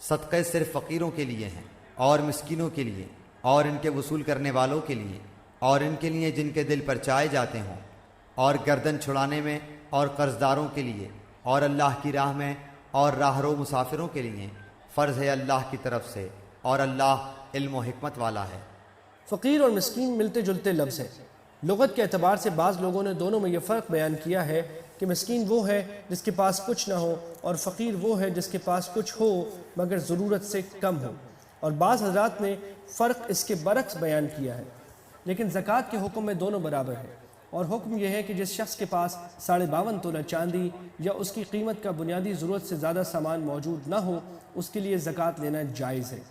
صدقے صرف فقیروں کے لیے ہیں اور مسکینوں کے لیے اور ان کے وصول کرنے والوں کے لیے اور ان کے لیے جن کے دل پر چائے جاتے ہوں، اور گردن چھڑانے میں اور قرض داروں کے لیے اور اللہ کی راہ میں اور راہرو مسافروں کے لیے فرض ہے اللہ کی طرف سے، اور اللہ علم و حکمت والا ہے۔ فقیر اور مسکین ملتے جلتے لفظ ہیں۔ لغت کے اعتبار سے بعض لوگوں نے دونوں میں یہ فرق بیان کیا ہے کہ مسکین وہ ہے جس کے پاس کچھ نہ ہو، اور فقیر وہ ہے جس کے پاس کچھ ہو مگر ضرورت سے کم ہو، اور بعض حضرات نے فرق اس کے برعکس بیان کیا ہے۔ لیکن زکوٰۃ کے حکم میں دونوں برابر ہیں، اور حکم یہ ہے کہ جس شخص کے پاس 52.5 تولہ چاندی یا اس کی قیمت کا بنیادی ضرورت سے زیادہ سامان موجود نہ ہو، اس کے لیے زکوٰۃ لینا جائز ہے۔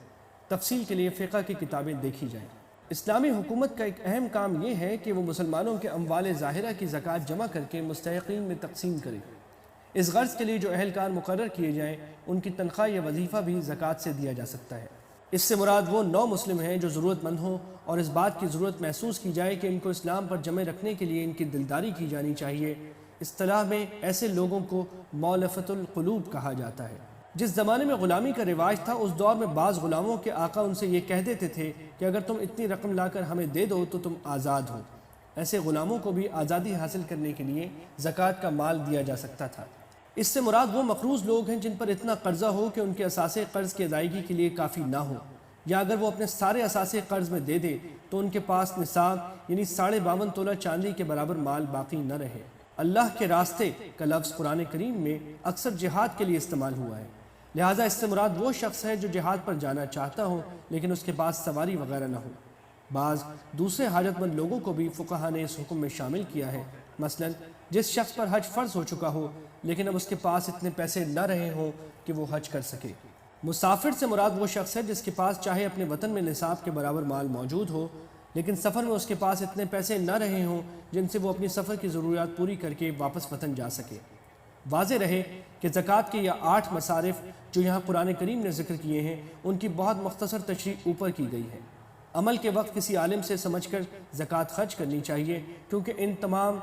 تفصیل کے لیے فقہ کی کتابیں دیکھی جائیں۔ اسلامی حکومت کا ایک اہم کام یہ ہے کہ وہ مسلمانوں کے اموال ظاہرہ کی زکوٰۃ جمع کر کے مستحقین میں تقسیم کرے۔ اس غرض کے لیے جو اہلکار مقرر کیے جائیں ان کی تنخواہ یا وظیفہ بھی زکوٰۃ سے دیا جا سکتا ہے۔ اس سے مراد وہ نو مسلم ہیں جو ضرورت مند ہوں اور اس بات کی ضرورت محسوس کی جائے کہ ان کو اسلام پر جمع رکھنے کے لیے ان کی دلداری کی جانی چاہیے۔ اصطلاح میں ایسے لوگوں کو مؤلفۃ القلوب کہا جاتا ہے۔ جس زمانے میں غلامی کا رواج تھا اس دور میں بعض غلاموں کے آقا ان سے یہ کہہ دیتے تھے کہ اگر تم اتنی رقم لا کر ہمیں دے دو تو تم آزاد ہو۔ ایسے غلاموں کو بھی آزادی حاصل کرنے کے لیے زکوٰۃ کا مال دیا جا سکتا تھا۔ اس سے مراد وہ مقروض لوگ ہیں جن پر اتنا قرضہ ہو کہ ان کے اثاثے قرض کی ادائیگی کے لیے کافی نہ ہو، یا اگر وہ اپنے سارے اثاثے قرض میں دے دے تو ان کے پاس نصاب یعنی 52.5 تولہ چاندی کے برابر مال باقی نہ رہے۔ اللہ کے راستے کا لفظ قرآن کریم میں اکثر جہاد کے لیے استعمال ہوا ہے، لہٰذا اس سے مراد وہ شخص ہے جو جہاد پر جانا چاہتا ہو لیکن اس کے پاس سواری وغیرہ نہ ہو۔ بعض دوسرے حاجت مند لوگوں کو بھی فقہا نے اس حکم میں شامل کیا ہے، مثلا جس شخص پر حج فرض ہو چکا ہو لیکن اب اس کے پاس اتنے پیسے نہ رہے ہوں کہ وہ حج کر سکے۔ مسافر سے مراد وہ شخص ہے جس کے پاس چاہے اپنے وطن میں نصاب کے برابر مال موجود ہو لیکن سفر میں اس کے پاس اتنے پیسے نہ رہے ہوں جن سے وہ اپنی سفر کی ضروریات پوری کر کے واپس وطن جا سکے۔ واضح رہے کہ زکوٰۃ کے یہ 8 مصارف جو یہاں قرآن کریم نے ذکر کیے ہیں ان کی بہت مختصر تشریح اوپر کی گئی ہے۔ عمل کے وقت کسی عالم سے سمجھ کر زکوٰۃ خرچ کرنی چاہیے، کیونکہ ان تمام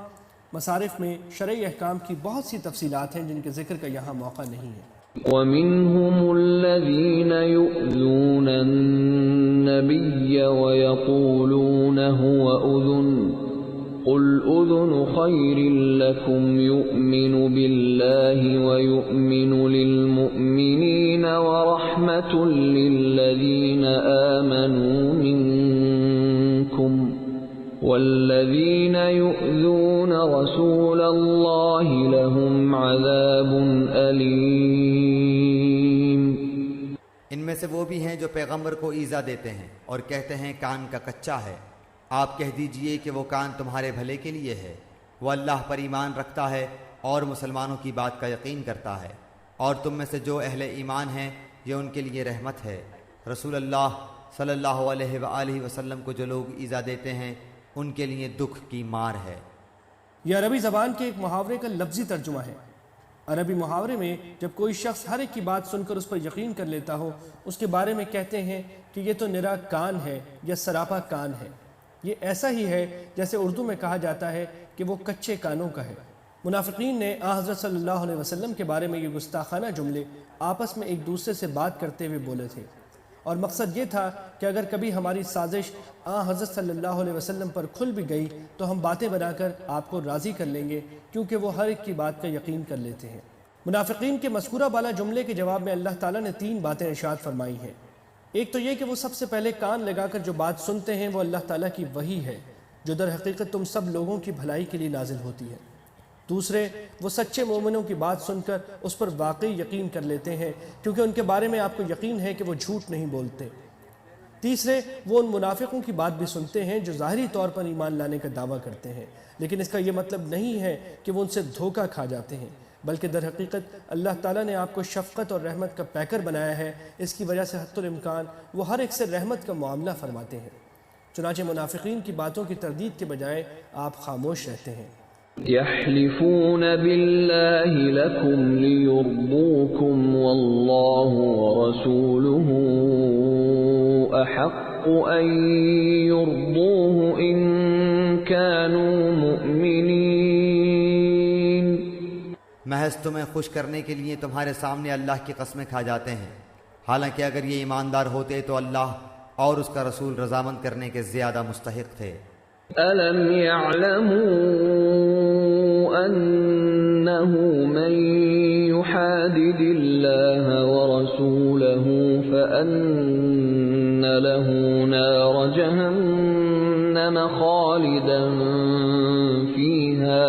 مصارف میں شرعی احکام کی بہت سی تفصیلات ہیں جن کے ذکر کا یہاں موقع نہیں ہے۔ وَمِنْهُمُ الَّذِينَ يُؤْذُونَ النَّبِيَّ وَيَقُولُونَ هُوَ أُذُنٌ قُلْ أُذُنُ خَيْرٍ لَكُمْ يُؤْمِنُ بِاللَّهِ وَيُؤْمِنُ لِلْمُؤْمِنِينَ وَرَحْمَةٌ لِلَّذِينَ آمَنُوا مِنْكُمْ وَالَّذِينَ يُؤْذُونَ رَسُولَ اللَّهِ لَهُمْ عَذَابٌ أَلِيمٌ۔ ان میں سے وہ بھی ہیں جو پیغمبر کو ایذا دیتے ہیں اور کہتے ہیں کان کا کچا ہے۔ آپ کہہ دیجئے کہ وہ کان تمہارے بھلے کے لیے ہے، وہ اللہ پر ایمان رکھتا ہے اور مسلمانوں کی بات کا یقین کرتا ہے، اور تم میں سے جو اہل ایمان ہیں یہ ان کے لیے رحمت ہے۔ رسول اللہ صلی اللہ علیہ وآلہ وسلم کو جو لوگ ایذا دیتے ہیں ان کے لیے دکھ کی مار ہے۔ یہ عربی زبان کے ایک محاورے کا لفظی ترجمہ ہے۔ عربی محاورے میں جب کوئی شخص ہر ایک کی بات سن کر اس پر یقین کر لیتا ہو، اس کے بارے میں کہتے ہیں کہ یہ تو نرا کان ہے یا سراپا کان ہے۔ یہ ایسا ہی ہے جیسے اردو میں کہا جاتا ہے کہ وہ کچے کانوں کا ہے۔ منافقین نے حضرت صلی اللہ علیہ وسلم کے بارے میں یہ گستاخانہ جملے آپس میں ایک دوسرے سے بات کرتے ہوئے بولے تھے، اور مقصد یہ تھا کہ اگر کبھی ہماری سازش حضرت صلی اللہ علیہ وسلم پر کھل بھی گئی تو ہم باتیں بنا کر آپ کو راضی کر لیں گے، کیونکہ وہ ہر ایک کی بات کا یقین کر لیتے ہیں۔ منافقین کے مذکورہ بالا جملے کے جواب میں اللہ تعالیٰ نے 3 باتیں ارشاد فرمائی ہیں۔ ایک تو یہ کہ وہ سب سے پہلے کان لگا کر جو بات سنتے ہیں وہ اللہ تعالیٰ کی وحی ہے، جو در حقیقت تم سب لوگوں کی بھلائی کے لیے نازل ہوتی ہے۔ دوسرے، وہ سچے مومنوں کی بات سن کر اس پر واقعی یقین کر لیتے ہیں، کیونکہ ان کے بارے میں آپ کو یقین ہے کہ وہ جھوٹ نہیں بولتے۔ تیسرے، وہ ان منافقوں کی بات بھی سنتے ہیں جو ظاہری طور پر ایمان لانے کا دعویٰ کرتے ہیں، لیکن اس کا یہ مطلب نہیں ہے کہ وہ ان سے دھوکہ کھا جاتے ہیں، بلکہ در حقیقت اللہ تعالیٰ نے آپ کو شفقت اور رحمت کا پیکر بنایا ہے، اس کی وجہ سے حتی الامکان وہ ہر ایک سے رحمت کا معاملہ فرماتے ہیں۔ چنانچہ منافقین کی باتوں کی تردید کے بجائے آپ خاموش رہتے ہیں۔ يحلفون بالله لكم ليرضوكم والله ورسوله أحق أن يرضوه إن كانوا مؤمنين۔ محض تمہیں خوش کرنے کے لیے تمہارے سامنے اللہ کی قسمیں کھا جاتے ہیں، حالانکہ اگر یہ ایماندار ہوتے تو اللہ اور اس کا رسول رضامند کرنے کے زیادہ مستحق تھے۔ أَلَمْ يَعْلَمُوا أَنَّهُ مَن يُحَادِدِ اللَّهَ وَرَسُولَهُ فَأَنَّ لَهُ نَارَ جَهَنَّمَ خَالِدًا فِيهَا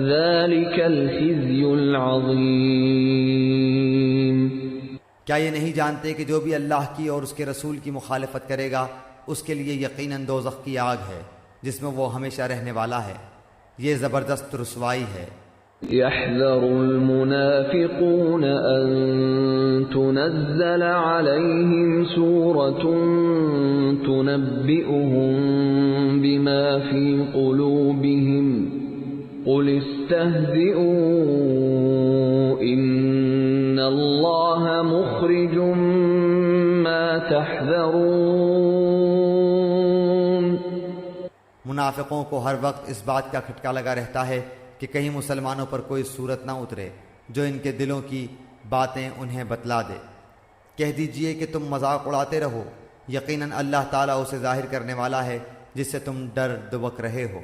ذَلِكَ الْخِزْيُ الْعَظِيمُ۔ کیا یہ نہیں جانتے کہ جو بھی اللہ کی اور اس کے رسول کی مخالفت کرے گا اس کے لیے یقیناً دوزخ کی آگ ہے جس میں وہ ہمیشہ رہنے والا ہے، یہ زبردست رسوائی ہے۔ يحذر المنافقون أن تنزل عليهم سورة تنبئهم بما في قلوبهم قل استهزئوا إن الله مخرج ما تحذرون۔ منافقوں کو ہر وقت اس بات کا کھٹکا لگا رہتا ہے کہ کہیں مسلمانوں پر کوئی صورت نہ اترے جو ان کے دلوں کی باتیں انہیں بتلا دے۔ کہہ دیجئے کہ تم مذاق اڑاتے رہو، یقیناً اللہ تعالیٰ اسے ظاہر کرنے والا ہے جس سے تم ڈر دبک رہے ہو۔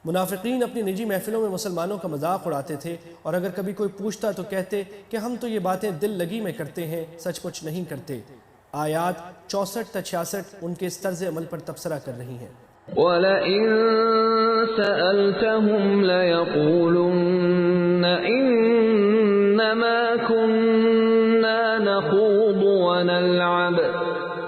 منافقین اپنی نجی محفلوں میں مسلمانوں کا مذاق اڑاتے تھے، اور اگر کبھی کوئی پوچھتا تو کہتے کہ ہم تو یہ باتیں دل لگی میں کرتے ہیں، سچ مچ نہیں کرتے۔ آیات 64 تا 66 ان کے اس طرز عمل پر تبصرہ کر رہی ہیں۔ وَلَئِن سَأَلْتَهُمْ لَيَقُولُنَّ إِنَّمَا كُنَّا نَخُوضُ وَنَلْعَبُ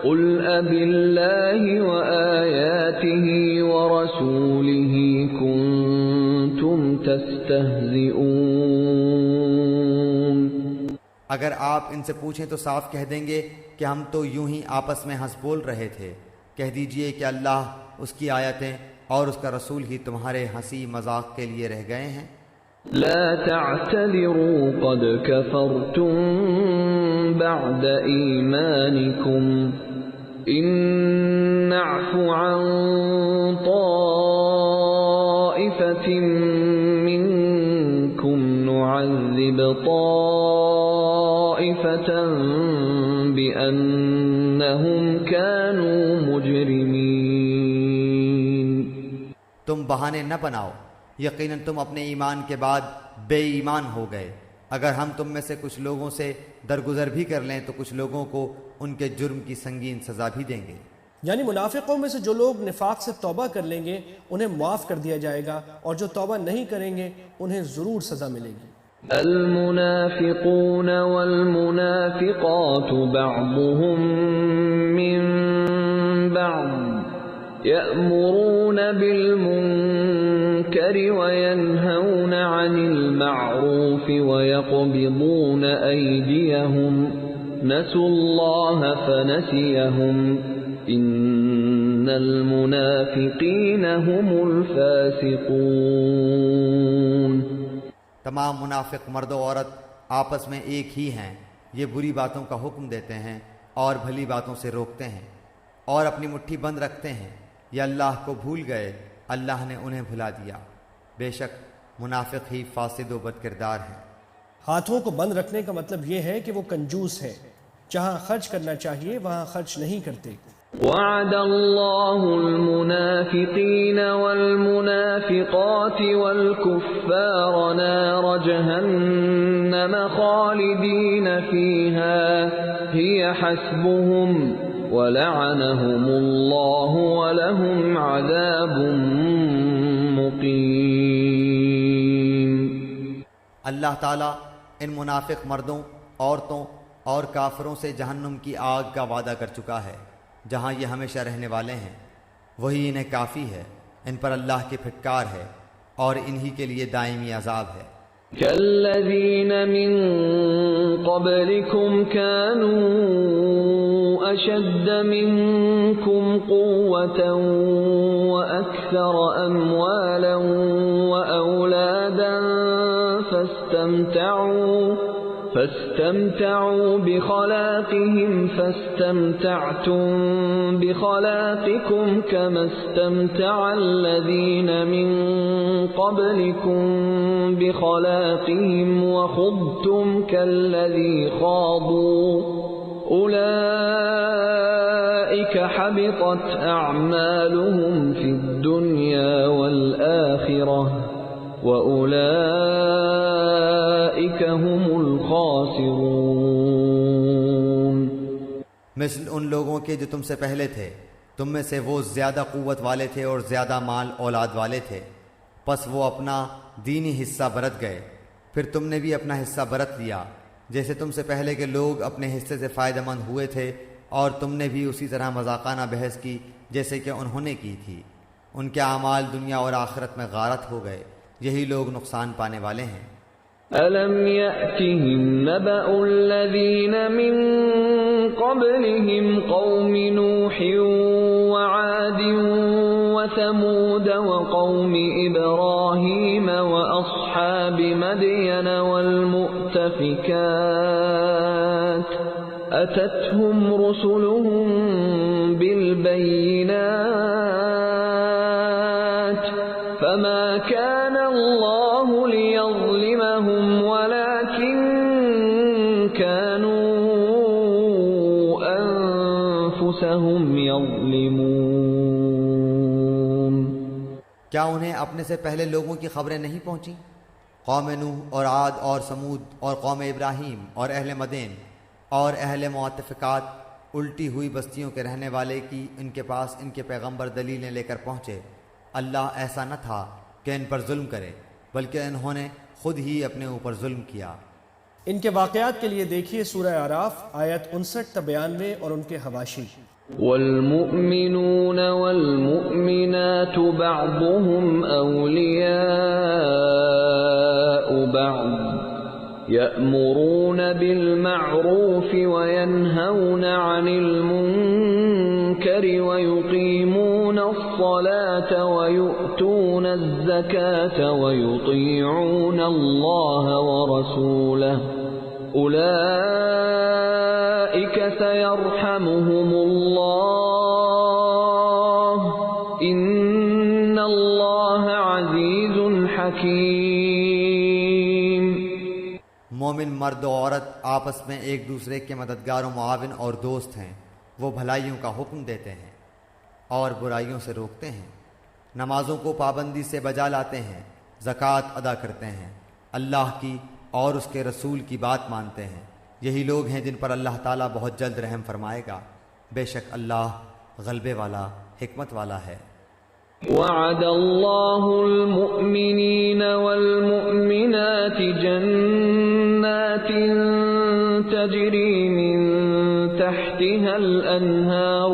قُلْ أَبِاللَّهِ وَآيَاتِهِ وَرَسُولِهِ كُنتُمْ تَسْتَهْزِئُونَ۔ اگر آپ ان سے پوچھیں تو صاف کہہ دیں گے کہ ہم تو یوں ہی آپس میں ہنس بول رہے تھے۔ کہہ دیجئے کہ اللہ، اس کی آیتیں اور اس کا رسول ہی تمہارے ہنسی مذاق کے لیے رہ گئے ہیں۔ لا تعتذروا قد كفرتم بعد إيمانكم إن نعف عن طائفة منكم نعذب طائفة بأنهم كانوا مجرمين۔ تم بہانے نہ بناؤ، یقیناً تم اپنے ایمان کے بعد بے ایمان ہو گئے۔ اگر ہم تم میں سے کچھ لوگوں سے درگزر بھی کر لیں تو کچھ لوگوں کو ان کے جرم کی سنگین سزا بھی دیں گے۔ یعنی منافقوں میں سے جو لوگ نفاق سے توبہ کر لیں گے انہیں معاف کر دیا جائے گا، اور جو توبہ نہیں کریں گے انہیں ضرور سزا ملے گی۔ المنافقون والمنافقات بعضهم من بعض يأمرون بالمنكر وينهون عن المعروف ويقبضون أيديهم نسوا الله فنسيهم إن المنافقین هم الفاسقون۔ تمام منافق مرد و عورت آپس میں ایک ہی ہیں، یہ بری باتوں کا حکم دیتے ہیں اور بھلی باتوں سے روکتے ہیں اور اپنی مٹھی بند رکھتے ہیں، یہ اللہ کو بھول گئے، اللہ نے انہیں بھلا دیا، بے شک منافق ہی فاسد و بد کردار ہیں۔ ہاتھوں کو بند رکھنے کا مطلب یہ ہے کہ وہ کنجوس ہیں، جہاں خرچ کرنا چاہیے وہاں خرچ نہیں کرتے۔ وعد اللہ المنافقین والمنافقات والکفار نار جہنم خالدین فیہا ہی حسبهم ولعنهم اللہ ولہم عذاب مقیم۔ اللہ تعالیٰ ان منافق مردوں، عورتوں اور کافروں سے جہنم کی آگ کا وعدہ کر چکا ہے جہاں یہ ہمیشہ رہنے والے ہیں، وہی انہیں کافی ہے، ان پر اللہ کی پھٹکار ہے اور انہی کے لیے دائمی عذاب ہے۔ كالذين من قبلكم كانوا أشد منكم قوة وأكثر أموالا وأولادا فاستمتعوا بخلاقهم فاستمتعتم بخلاقكم كما استمتع الذين من قبلكم بخلاقهم وخضتم كالذي خاضوا أولئك حبطت أعمالهم في الدنيا والآخرة وَأُولَئِكَ هُمُ الْخَاسِرُونَ۔ مثل ان لوگوں کے جو تم سے پہلے تھے، تم میں سے وہ زیادہ قوت والے تھے اور زیادہ مال اولاد والے تھے، پس وہ اپنا دینی حصہ برت گئے، پھر تم نے بھی اپنا حصہ برت لیا، جیسے تم سے پہلے کے لوگ اپنے حصے سے فائدہ مند ہوئے تھے، اور تم نے بھی اسی طرح مذاقانہ بحث کی جیسے کہ انہوں نے کی تھی، ان کے اعمال دنیا اور آخرت میں غارت ہو گئے، یہی لوگ نقصان پانے والے ہیں۔ أَلَمْ يَأْتِهِمْ نَبَأُ الَّذِينَ مِنْ قَبْلِهِمْ قَوْمِ نُوحٍ وَعَادٍ وَثَمُودَ وَقَوْمِ إِبْرَاهِيمَ وَأَصْحَابِ مَدْيَنَ وَالْمُؤْتَفِكَاتِ أَتَتْهُمْ رُسُلُهُم بِالْبَيِّنَاتِ فَمَا كَانَ اللَّهُ لِيَظْلِمَهُمْ وَلَكِنْ كَانُوا أَنفُسَهُمْ يَظْلِمُونَ۔ کیا انہیں اپنے سے پہلے لوگوں کی خبریں نہیں پہنچیں؟ قوم نوح اور عاد اور سمود اور قوم ابراہیم اور اہل مدین اور اہل معتفقات، الٹی ہوئی بستیوں کے رہنے والے کی ان کے پاس ان کے پیغمبر دلیلیں لے کر پہنچے، اللہ ایسا نہ تھا کہ ان پر ظلم کرے، بلکہ انہوں نے خود ہی اپنے اوپر ظلم کیا۔ ان کے واقعات کے لیے دیکھیے سورہ اعراف آیت 59 تا 92 اور ان کے حواشی۔ والمؤمنون والمؤمنات بعضهم أولياء بعض يأمرون بالمعروف وينهون عن المنكر ويقيمون الصلاة ويؤتون الزكاة ويطيعون الله ورسوله أولئك سيرحمهم الله إن الله عزيز حكيم۔ مومن مرد و عورت آپس میں ایک دوسرے کے مددگار و معاون اور دوست ہیں، وہ بھلائیوں کا حکم دیتے ہیں اور برائیوں سے روکتے ہیں، نمازوں کو پابندی سے بجا لاتے ہیں، زکوٰۃ ادا کرتے ہیں، اللہ کی اور اس کے رسول کی بات مانتے ہیں، یہی لوگ ہیں جن پر اللہ تعالیٰ بہت جلد رحم فرمائے گا، بے شک اللہ غلبے والا حکمت والا ہے۔ وعد اللہ المؤمنین والمؤمنات جنات تجری من تحتها الانہار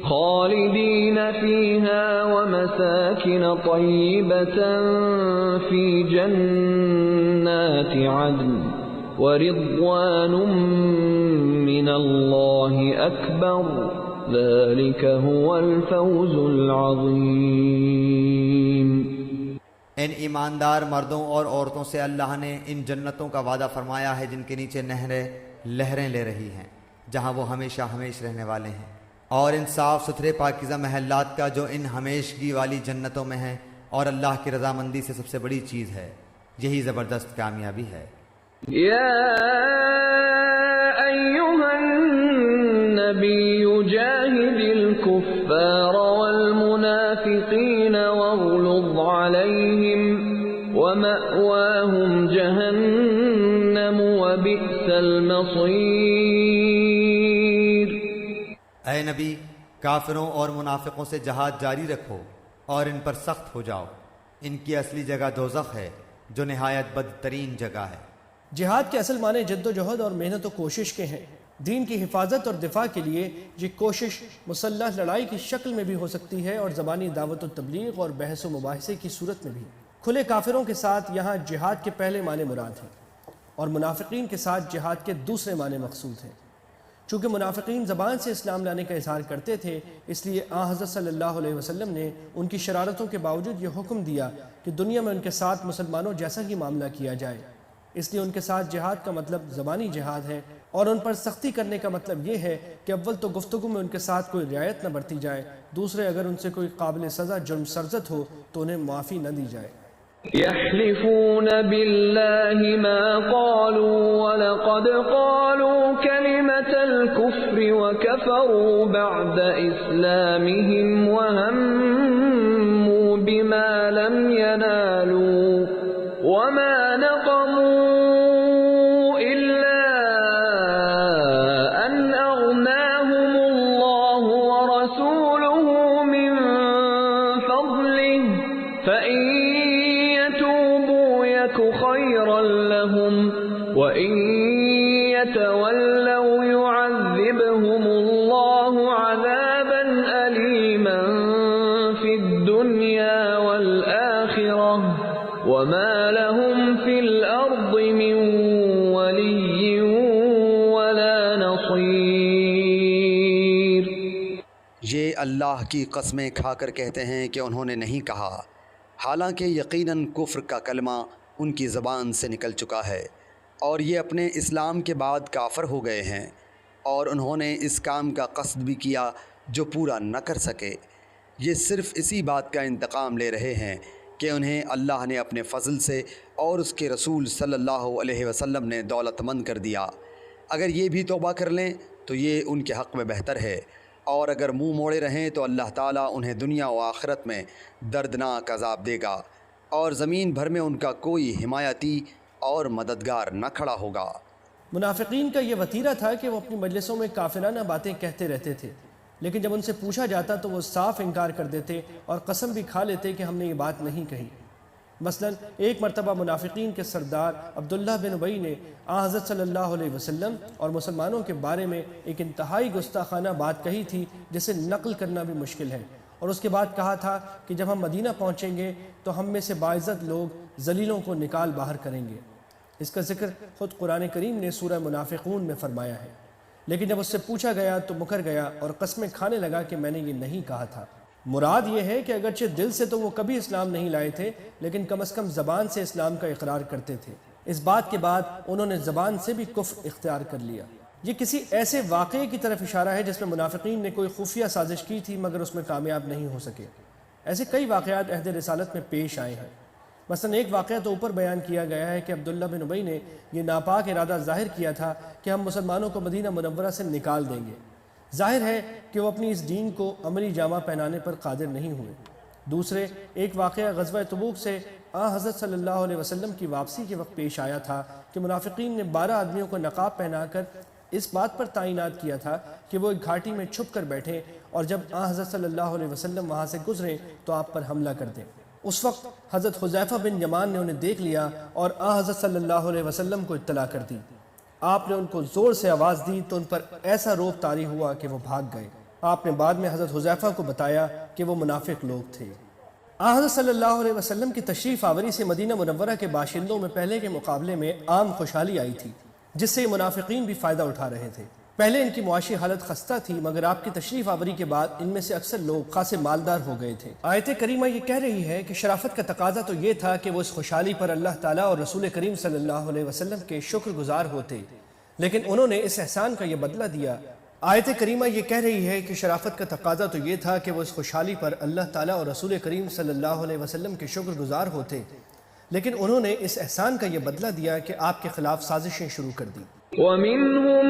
خالدین فیہا ومساکن طیبة فی جنات عدن ورضوان من اللہ اکبر ذلک هو الفوز العظیم۔ ان ایماندار مردوں اور عورتوں سے اللہ نے ان جنتوں کا وعدہ فرمایا ہے جن کے نیچے نہریں لہریں لے رہی ہیں، جہاں وہ ہمیشہ ہمیش رہنے والے ہیں، اور ان صاف ستھرے پاکیزہ محلات کا جو ان ہمیشگی والی جنتوں میں ہیں، اور اللہ کی رضامندی سے سب سے بڑی چیز ہے، یہی زبردست کامیابی ہے۔ یا ایھا النبی جاہد الکفار والمنافقین واغلظ علیہم ومأواہم جہنم وبئس المصیر۔ اے نبی، کافروں اور منافقوں سے جہاد جاری رکھو اور ان پر سخت ہو جاؤ، ان کی اصلی جگہ دوزخ ہے جو نہایت بدترین جگہ ہے۔ جہاد کے اصل معنی جد و جہد اور محنت و کوشش کے ہیں۔ دین کی حفاظت اور دفاع کے لیے یہ کوشش مسلح لڑائی کی شکل میں بھی ہو سکتی ہے اور زبانی دعوت و تبلیغ اور بحث و مباحثے کی صورت میں بھی۔ کھلے کافروں کے ساتھ یہاں جہاد کے پہلے معنی مراد ہیں اور منافقین کے ساتھ جہاد کے دوسرے معنی مقصود ہیں۔ چونکہ منافقین زبان سے اسلام لانے کا اظہار کرتے تھے، اس لیے حضرت صلی اللہ علیہ وسلم نے ان کی شرارتوں کے باوجود یہ حکم دیا کہ دنیا میں ان کے ساتھ مسلمانوں جیسا ہی معاملہ کیا جائے۔ اس لیے ان کے ساتھ جہاد کا مطلب زبانی جہاد ہے، اور ان پر سختی کرنے کا مطلب یہ ہے کہ اول تو گفتگو میں ان کے ساتھ کوئی رعایت نہ برتی جائے، دوسرے اگر ان سے کوئی قابل سزا جرم سرزد ہو تو انہیں معافی نہ دی جائے۔ يحلفون بالله ما قالوا ولقد قالوا كلمة الكفر وكفروا بعد إسلامهم وهموا بما لم ينالوا وما نقموا إلا أن أغناهم الله ورسوله من فضله فإن خيرا لهم وإن يتولوا يعذبهم الله عذابا أليما في الدنيا والآخرة وما لهم في الأرض من ولي ولا نصير۔ یہ اللہ کی قسمیں کھا کر کہتے ہیں کہ انہوں نے نہیں کہا، حالانکہ یقیناً کفر کا کلمہ ان کی زبان سے نکل چکا ہے اور یہ اپنے اسلام کے بعد کافر ہو گئے ہیں، اور انہوں نے اس کام کا قصد بھی کیا جو پورا نہ کر سکے۔ یہ صرف اسی بات کا انتقام لے رہے ہیں کہ انہیں اللہ نے اپنے فضل سے اور اس کے رسول صلی اللہ علیہ وسلم نے دولت مند کر دیا۔ اگر یہ بھی توبہ کر لیں تو یہ ان کے حق میں بہتر ہے، اور اگر منہ موڑے رہیں تو اللہ تعالیٰ انہیں دنیا و آخرت میں دردناک عذاب دے گا، اور زمین بھر میں ان کا کوئی حمایتی اور مددگار نہ کھڑا ہوگا۔ منافقین کا یہ وتیرہ تھا کہ وہ اپنی مجلسوں میں کافرانہ باتیں کہتے رہتے تھے، لیکن جب ان سے پوچھا جاتا تو وہ صاف انکار کر دیتے اور قسم بھی کھا لیتے کہ ہم نے یہ بات نہیں کہی۔ مثلا ایک مرتبہ منافقین کے سردار عبداللہ بن ابی نے حضرت صلی اللہ علیہ وسلم اور مسلمانوں کے بارے میں ایک انتہائی گستاخانہ بات کہی تھی جسے نقل کرنا بھی مشکل ہے، اور اس کے بعد کہا تھا کہ جب ہم مدینہ پہنچیں گے تو ہم میں سے باعزت لوگ ذلیلوں کو نکال باہر کریں گے۔ اس کا ذکر خود قرآن کریم نے سورہ منافقون میں فرمایا ہے، لیکن جب اس سے پوچھا گیا تو مکر گیا اور قسمیں کھانے لگا کہ میں نے یہ نہیں کہا تھا۔ مراد یہ ہے کہ اگرچہ دل سے تو وہ کبھی اسلام نہیں لائے تھے، لیکن کم از کم زبان سے اسلام کا اقرار کرتے تھے۔ اس بات کے بعد انہوں نے زبان سے بھی کفر اختیار کر لیا۔ یہ کسی ایسے واقعے کی طرف اشارہ ہے جس میں منافقین نے کوئی خفیہ سازش کی تھی مگر اس میں کامیاب نہیں ہو سکے۔ ایسے کئی واقعات عہد رسالت میں پیش آئے ہیں۔ مثلا ایک واقعہ تو اوپر بیان کیا گیا ہے کہ عبداللہ بن ابی نے یہ ناپاک ارادہ ظاہر کیا تھا کہ ہم مسلمانوں کو مدینہ منورہ سے نکال دیں گے۔ ظاہر ہے کہ وہ اپنی اس دین کو عملی جامہ پہنانے پر قادر نہیں ہوئے۔ دوسرے ایک واقعہ غزوہ تبوک سے حضرت صلی اللہ علیہ وسلم کی واپسی کے وقت پیش آیا تھا کہ منافقین نے 12 آدمیوں کو نقاب پہنا کر اس بات پر تعینات کیا تھا کہ وہ ایک گھاٹی میں چھپ کر بیٹھیں اور جب حضرت صلی اللہ علیہ وسلم وہاں سے گزریں تو آپ پر حملہ کر دیں۔ اس وقت حضرت حذیفہ بن یمان نے انہیں دیکھ لیا اور حضرت صلی اللہ علیہ وسلم کو اطلاع کر دی۔ آپ نے ان کو زور سے آواز دی تو ان پر ایسا روب طاری ہوا کہ وہ بھاگ گئے۔ آپ نے بعد میں حضرت حذیفہ کو بتایا کہ وہ منافق لوگ تھے۔ حضرت صلی اللہ علیہ وسلم کی تشریف آوری سے مدینہ منورہ کے باشندوں میں پہلے کے مقابلے میں عام خوشحالی آئی تھی۔ جس سے یہ منافقین بھی فائدہ اٹھا رہے تھے۔ پہلے ان کی معاشی حالت خستہ تھی، مگر آپ کی تشریف آوری کے بعد ان میں سے اکثر لوگ خاصے مالدار ہو گئے تھے۔ آیت کریمہ یہ کہہ رہی ہے کہ شرافت کا تقاضا تو یہ تھا کہ وہ اس خوشحالی پر اللہ تعالیٰ اور رسول کریم صلی اللہ علیہ وسلم کے شکر گزار ہوتے، لیکن انہوں نے اس احسان کا یہ بدلہ دیا۔ آیت کریمہ یہ کہہ رہی ہے کہ شرافت کا تقاضا تو یہ تھا کہ وہ اس خوشحالی پر اللہ تعالیٰ اور رسول کریم صلی اللہ علیہ وسلم کے شکر گزار ہوتے، لیکن انہوں نے اس احسان کا یہ بدلہ دیا کہ آپ کے خلاف سازشیں شروع کر دی۔ وَمِنْهُمْ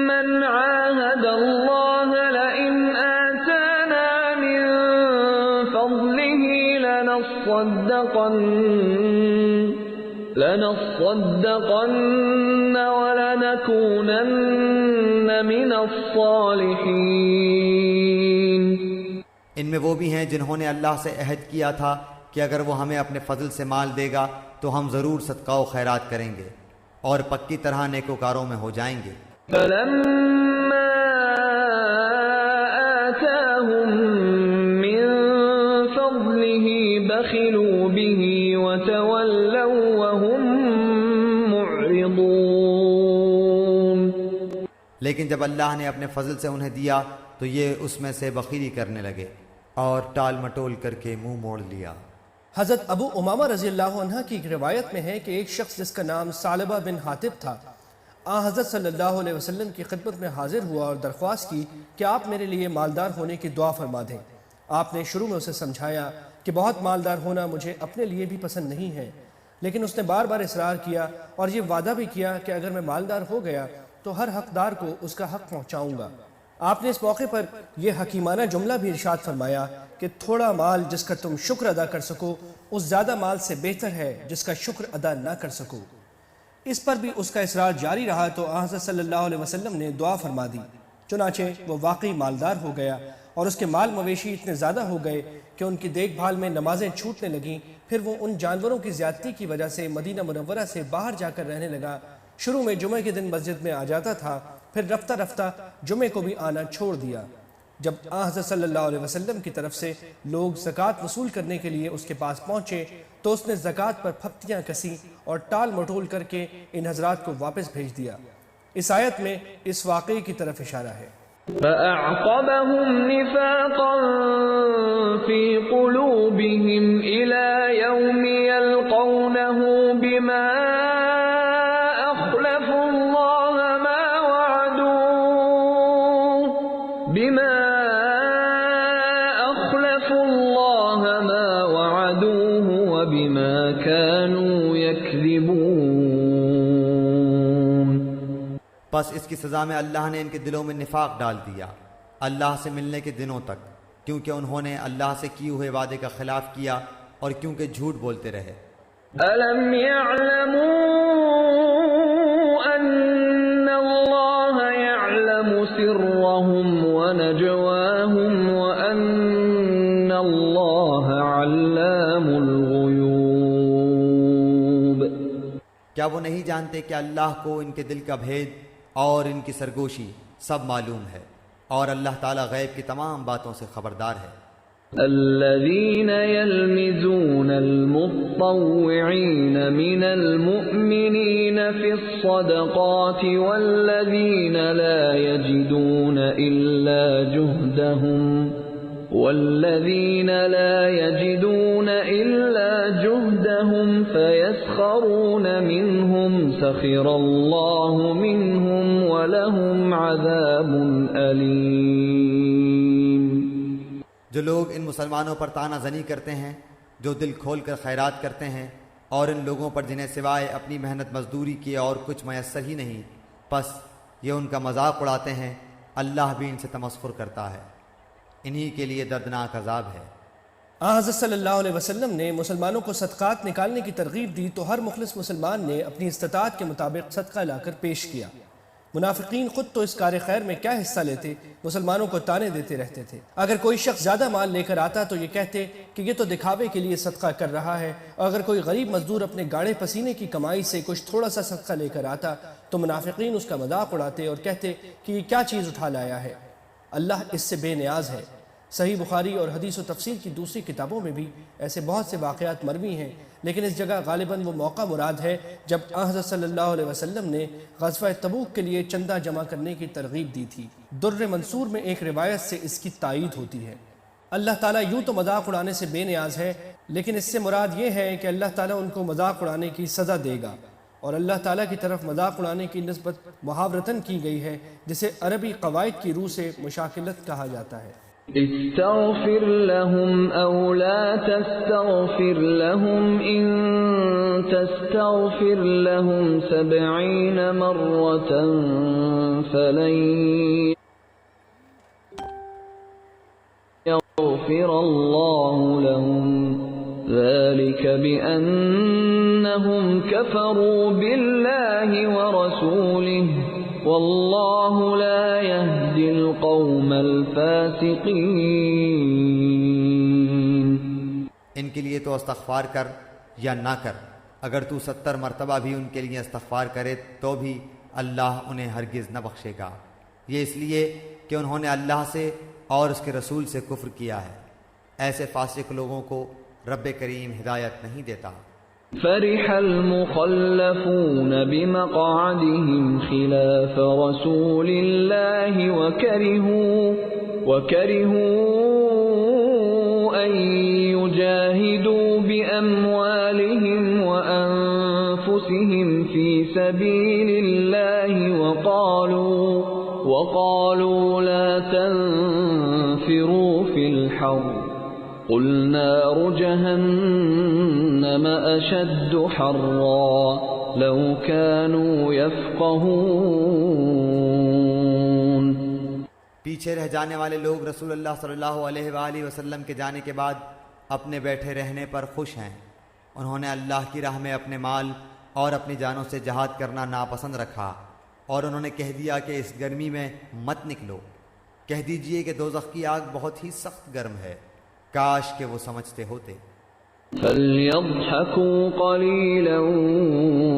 مَنْ عَاهَدَ اللَّهَ لَئِنْ آتَانَا مِنْ فَضْلِهِ لَنَصَّدَّقَنَّ وَلَنَكُونَنَّ مِنَ الصَّالِحِينَ۔ ان میں وہ بھی ہیں جنہوں نے اللہ سے عہد کیا تھا کہ اگر وہ ہمیں اپنے فضل سے مال دے گا تو ہم ضرور صدقہ و خیرات کریں گے اور پکی طرح نیکوکاروں میں ہو جائیں گے۔ فَلَمَّا آتَاهُم مِّن فَضْلِهِ بَخِلُوا بِهِ وَتَوَلَّوْا وَهُم مُّعْرِضُونَ۔ لیکن جب اللہ نے اپنے فضل سے انہیں دیا تو یہ اس میں سے بخیلی کرنے لگے اور ٹال مٹول کر کے منہ موڑ لیا۔ حضرت ابو امامہ رضی اللہ عنہ کی ایک روایت میں ہے کہ ایک شخص جس کا نام ثعلبہ بن حاطب تھا، حضرت صلی اللہ علیہ وسلم کی خدمت میں حاضر ہوا اور درخواست کی کہ آپ میرے لیے مالدار ہونے کی دعا فرما دیں۔ آپ نے شروع میں اسے سمجھایا کہ بہت مالدار ہونا مجھے اپنے لیے بھی پسند نہیں ہے، لیکن اس نے بار بار اصرار کیا اور یہ وعدہ بھی کیا کہ اگر میں مالدار ہو گیا تو ہر حقدار کو اس کا حق پہنچاؤں گا۔ آپ نے اس موقع پر یہ حکیمانہ جملہ بھی ارشاد فرمایا کہ تھوڑا مال جس کا تم شکر ادا کر سکو اس زیادہ مال سے بہتر ہے جس کا شکر ادا نہ کر سکو۔ اس پر بھی اس کا اصرار جاری رہا تو حضرت صلی اللہ علیہ وسلم نے دعا فرما دی، چنانچہ وہ واقعی مالدار ہو گیا اور اس کے مال مویشی اتنے زیادہ ہو گئے کہ ان کی دیکھ بھال میں نمازیں چھوٹنے لگیں۔ پھر وہ ان جانوروں کی زیادتی کی وجہ سے مدینہ منورہ سے باہر جا کر رہنے لگا۔ شروع میں جمعہ کے دن مسجد میں آ جاتا تھا، پھر رفتہ رفتہ جمعے کو بھی آنا چھوڑ دیا۔ جب حضرت صلی اللہ علیہ وسلم کی طرف سے لوگ زکوٰۃ وصول کرنے کے لیے اس کے پاس پہنچے تو اس نے زکوٰۃ پر پھپتیاں کسی اور ٹال مٹول کر کے ان حضرات کو واپس بھیج دیا۔ اس آیت میں اس واقعے کی طرف اشارہ ہے۔ فَأَعْقَبَهُمْ نِفَاقًا فِي قُلُوبِهِمْ إِلَى يَوْمِ يَلْقَوْنَهُ بِمَا أَخْلَفُوا اللَّهَ مَا وَعَدُوهُ وَبِمَا كَانُوا يَكْذِبُونَ۔ پس اس کی سزا میں اللہ نے ان کے دلوں میں نفاق ڈال دیا اللہ سے ملنے کے دنوں تک، کیونکہ انہوں نے اللہ سے کیے ہوئے وعدے کا خلاف کیا اور کیونکہ جھوٹ بولتے رہے۔ أَلَمْ يَعْلَمُوا أَنَّ اللَّهَ يَعْلَمُ سِرَّهُمْ وَنَجْوَاهُمْ وَأَنَّ اللَّهَ عَلَّامُ الْغُيُوبِ۔ کیا وہ نہیں جانتے کہ اللہ کو ان کے دل کا بھید اور ان کی سرگوشی سب معلوم ہے، اور اللہ تعالیٰ غیب کی تمام باتوں سے خبردار ہے۔ الذين يلمزون المطوعين من المؤمنين في الصدقات والذين لا يجدون إلا جهدهم فيسخرون منهم سخر الله منهم ولهم عذاب أليم۔ جو لوگ ان مسلمانوں پر طعنہ زنی کرتے ہیں جو دل کھول کر خیرات کرتے ہیں، اور ان لوگوں پر جنہیں سوائے اپنی محنت مزدوری کے اور کچھ میسر ہی نہیں، پس یہ ان کا مذاق اڑاتے ہیں، اللہ بھی ان سے تمسخر کرتا ہے، انہی کے لیے دردناک عذاب ہے۔ حضرت صلی اللہ علیہ وسلم نے مسلمانوں کو صدقات نکالنے کی ترغیب دی تو ہر مخلص مسلمان نے اپنی استطاعت کے مطابق صدقہ لا کر پیش کیا۔ منافقین خود تو اس کار خیر میں کیا حصہ لیتے، مسلمانوں کو طعنے دیتے رہتے تھے۔ اگر کوئی شخص زیادہ مال لے کر آتا تو یہ کہتے کہ یہ تو دکھاوے کے لیے صدقہ کر رہا ہے، اور اگر کوئی غریب مزدور اپنے گاڑے پسینے کی کمائی سے کچھ تھوڑا سا صدقہ لے کر آتا تو منافقین اس کا مذاق اڑاتے اور کہتے کہ یہ کیا چیز اٹھا لایا ہے، اللہ اس سے بے نیاز ہے۔ صحیح بخاری اور حدیث و تفسیر کی دوسری کتابوں میں بھی ایسے بہت سے واقعات مروی ہیں، لیکن اس جگہ غالباً وہ موقع مراد ہے جب حضرت صلی اللہ علیہ وسلم نے غزوہ تبوک کے لیے چندہ جمع کرنے کی ترغیب دی تھی۔ در منصور میں ایک روایت سے اس کی تائید ہوتی ہے۔ اللہ تعالیٰ یوں تو مذاق اڑانے سے بے نیاز ہے، لیکن اس سے مراد یہ ہے کہ اللہ تعالیٰ ان کو مذاق اڑانے کی سزا دے گا، اور اللہ تعالیٰ کی طرف مذاق اڑانے کی نسبت محاورتاً کی گئی ہے، جسے عربی قواعد کی روح سے مشاکلت کہا جاتا ہے۔ استغفر لهم أو لا تستغفر لهم إن تستغفر لهم 70 مرة فلن يغفر الله لهم ذلك بأنهم كفروا بالله ورسوله واللہ لا يهدي القوم الفاسقین۔ ان کے لیے تو استغفار کر یا نہ کر، اگر تو 70 مرتبہ بھی ان کے لیے استغفار کرے تو بھی اللہ انہیں ہرگز نہ بخشے گا، یہ اس لیے کہ انہوں نے اللہ سے اور اس کے رسول سے کفر کیا ہے۔ ایسے فاسق لوگوں کو رب کریم ہدایت نہیں دیتا۔ فرح المخلفون بمقعدهم خلاف رسول الله وكرهوا أن يجاهدوا بأموالهم وأنفسهم في سبيل الله وقالوا لا تنفروا في الحر قل نار جهنم أشد حرا لو كانوا يفقهون۔ پیچھے رہ جانے والے لوگ رسول اللہ صلی اللہ علیہ وآلہ وسلم کے جانے کے بعد اپنے بیٹھے رہنے پر خوش ہیں۔ انہوں نے اللہ کی راہ میں اپنے مال اور اپنی جانوں سے جہاد کرنا ناپسند رکھا، اور انہوں نے کہہ دیا کہ اس گرمی میں مت نکلو۔ کہہ دیجئے کہ دوزخ کی آگ بہت ہی سخت گرم ہے، کاش کہ وہ سمجھتے ہوتے۔ فَلْيَضْحَكُوا قَلِيلًا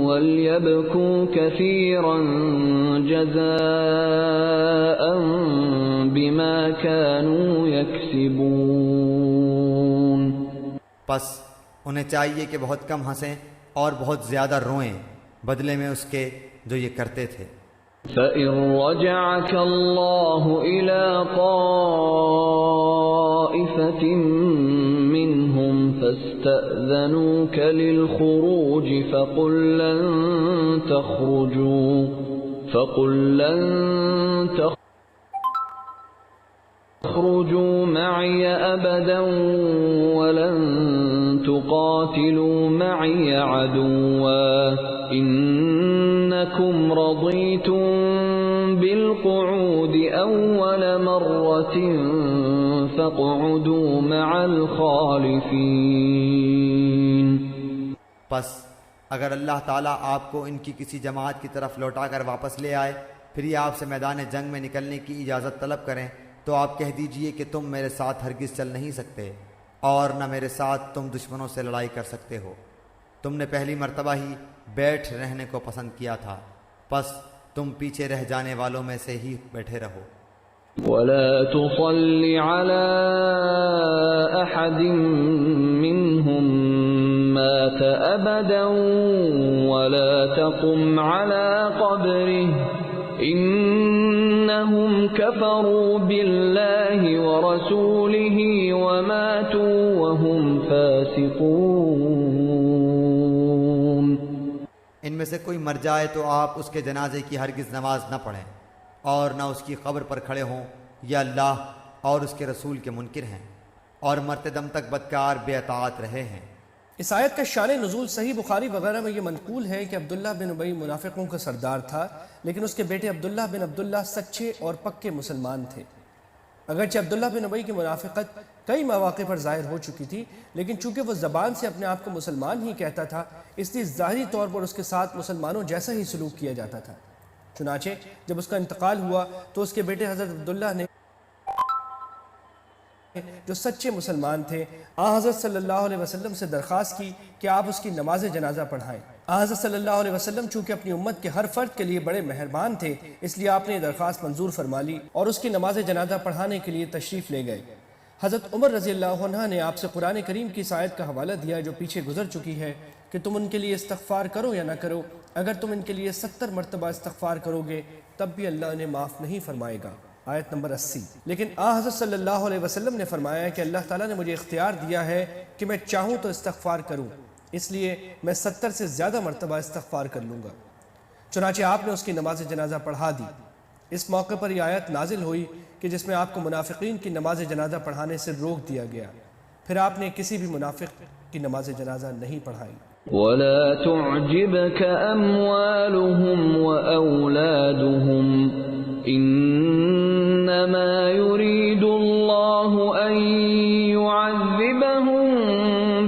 وَلْيَبْكُوا كَثِيرًا جَزَاءً بِمَا كَانُوا يَكْسِبُونَ۔ پس انہیں چاہیے کہ بہت کم ہنسیں اور بہت زیادہ روئیں بدلے میں اس کے جو یہ کرتے تھے۔ فَإِن رَّجَعَكَ اللَّهُ إِلَىٰ طَائِفَةٍ مِّنْهُمْ فَاسْتَأْذَنُوكَ لِلْخُرُوجِ فَقُل لَّن تخرجوا معي أبدا ولن تقاتلوا معي عدوا إنكم رضيتم بالقعود أول مرة فاقعدوا مع الخالفين۔ پس اگر اللہ تعالیٰ آپ کو ان کی کسی جماعت کی طرف لوٹا کر واپس لے آئے، پھر یہ آپ سے میدان جنگ میں نکلنے کی اجازت طلب کریں، تو آپ کہہ دیجئے کہ تم میرے ساتھ ہرگز چل نہیں سکتے، اور نہ میرے ساتھ تم دشمنوں سے لڑائی کر سکتے ہو۔ تم نے پہلی مرتبہ ہی بیٹھ رہنے کو پسند کیا تھا، پس تم پیچھے رہ جانے والوں میں سے ہی بیٹھے رہو۔ ولا تصل على أحد منهم مات أبدا ولا تقم على قبره إنهم كفروا بالله ورسوله وماتوا وهم فاسقون۔ ان میں سے کوئی مر جائے تو آپ اس کے جنازے کی ہرگز نماز نہ پڑھیں اور نہ اس کی قبر پر کھڑے ہوں، یہ اللہ اور اس کے رسول کے منکر ہیں اور مرتے دم تک بدکار بے اطاعت رہے ہیں۔ اس آیت کا شان نزول صحیح بخاری وغیرہ میں یہ منقول ہے کہ عبداللہ بن ابی منافقوں کا سردار تھا، لیکن اس کے بیٹے عبداللہ بن عبداللہ سچے اور پکے مسلمان تھے۔ اگرچہ عبداللہ بن ابی کی منافقت کئی مواقع پر ظاہر ہو چکی تھی، لیکن چونکہ وہ زبان سے اپنے آپ کو مسلمان ہی کہتا تھا، اس لیے ظاہری طور پر اس کے ساتھ مسلمانوں جیسا ہی سلوک کیا جاتا تھا۔ چنانچہ جب اس کا انتقال ہوا تو اس کے بیٹے حضرت عبداللہ نے جو سچے مسلمان تھے حضرت صلی اللہ علیہ وسلم سے درخواست کی کہ آپ اس کی نماز جنازہ پڑھائیں۔ حضرت صلی اللہ علیہ وسلم چونکہ اپنی امت کے ہر فرد کے لیے بڑے مہربان تھے، اس لیے آپ نے درخواست منظور فرما لی اور اس کی نماز جنازہ پڑھانے کے لیے تشریف لے گئے۔ حضرت عمر رضی اللہ عنہ نے آپ سے قرآن کریم کی اس آیت کا حوالہ دیا جو پیچھے گزر چکی ہے کہ تم ان کے لیے استغفار کرو یا نہ کرو، اگر تم ان کے لیے 70 مرتبہ استغفار کرو گے تب بھی اللہ انہیں معاف نہیں فرمائے گا، آیت نمبر 80۔ لیکن حضرت صلی اللہ علیہ وسلم نے فرمایا کہ اللہ تعالیٰ نے مجھے اختیار دیا ہے کہ میں چاہوں تو استغفار کروں، اس لیے میں 70 سے زیادہ مرتبہ استغفار کر لوں گا۔ چنانچہ آپ نے اس کی نماز جنازہ پڑھا دی۔ اس موقع پر یہ آیت نازل ہوئی کہ جس میں آپ کو منافقین کی نماز جنازہ پڑھانے سے روک دیا گیا، پھر آپ نے کسی بھی منافق کی نماز جنازہ نہیں پڑھائی۔ ولا تعجبك أموالهم وأولادهم إنما يريد الله أن يعذبهم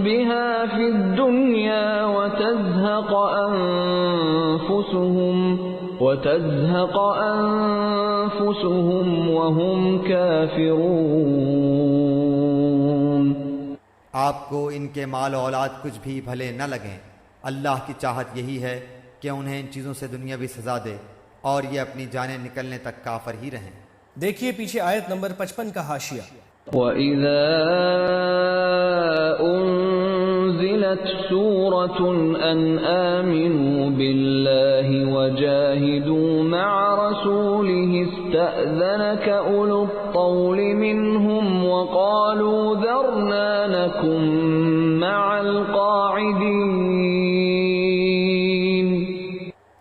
بها في الدنيا وتزهق أنفسهم وهم كافرون۔ آپ کو ان کے مال و اولاد کچھ بھی بھلے نہ لگیں، اللہ کی چاہت یہی ہے کہ انہیں ان چیزوں سے دنیاوی سزا دے اور یہ اپنی جانیں نکلنے تک کافر ہی رہیں۔ دیکھیے پیچھے آیت نمبر 55 کا حاشیہ۔ وَإِذَا أُنزِلَتْ سُورَةٌ أَنْ آمِنُوا بِاللَّهِ وَجَاهِدُوا مَعَ رَسُولِهِ اسْتَأْذَنَكَ أُولُو الطَّوْلِ مِنْهُمْ وَقَالُوا ذَرْنَا نَكُن مَّعَ الْقَاعِدِينَ۔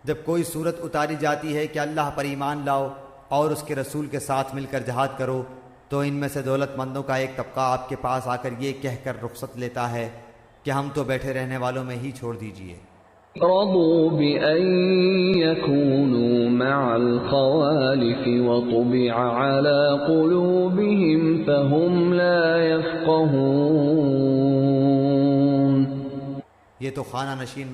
جب کوئی صورت اتاری جاتی ہے کہ اللہ پر ایمان لاؤ اور اس کے رسول کے ساتھ مل کر جہاد کرو، تو ان میں سے دولت مندوں کا ایک طبقہ آپ کے پاس آ کر یہ کہہ کر رخصت لیتا ہے کہ ہم تو بیٹھے رہنے والوں میں ہی چھوڑ دیجئے۔ رضوا بأن يكونوا مع الخوالف وطبع على قلوبهم فهم لا يفقهون۔ یہ تو خانہ نشین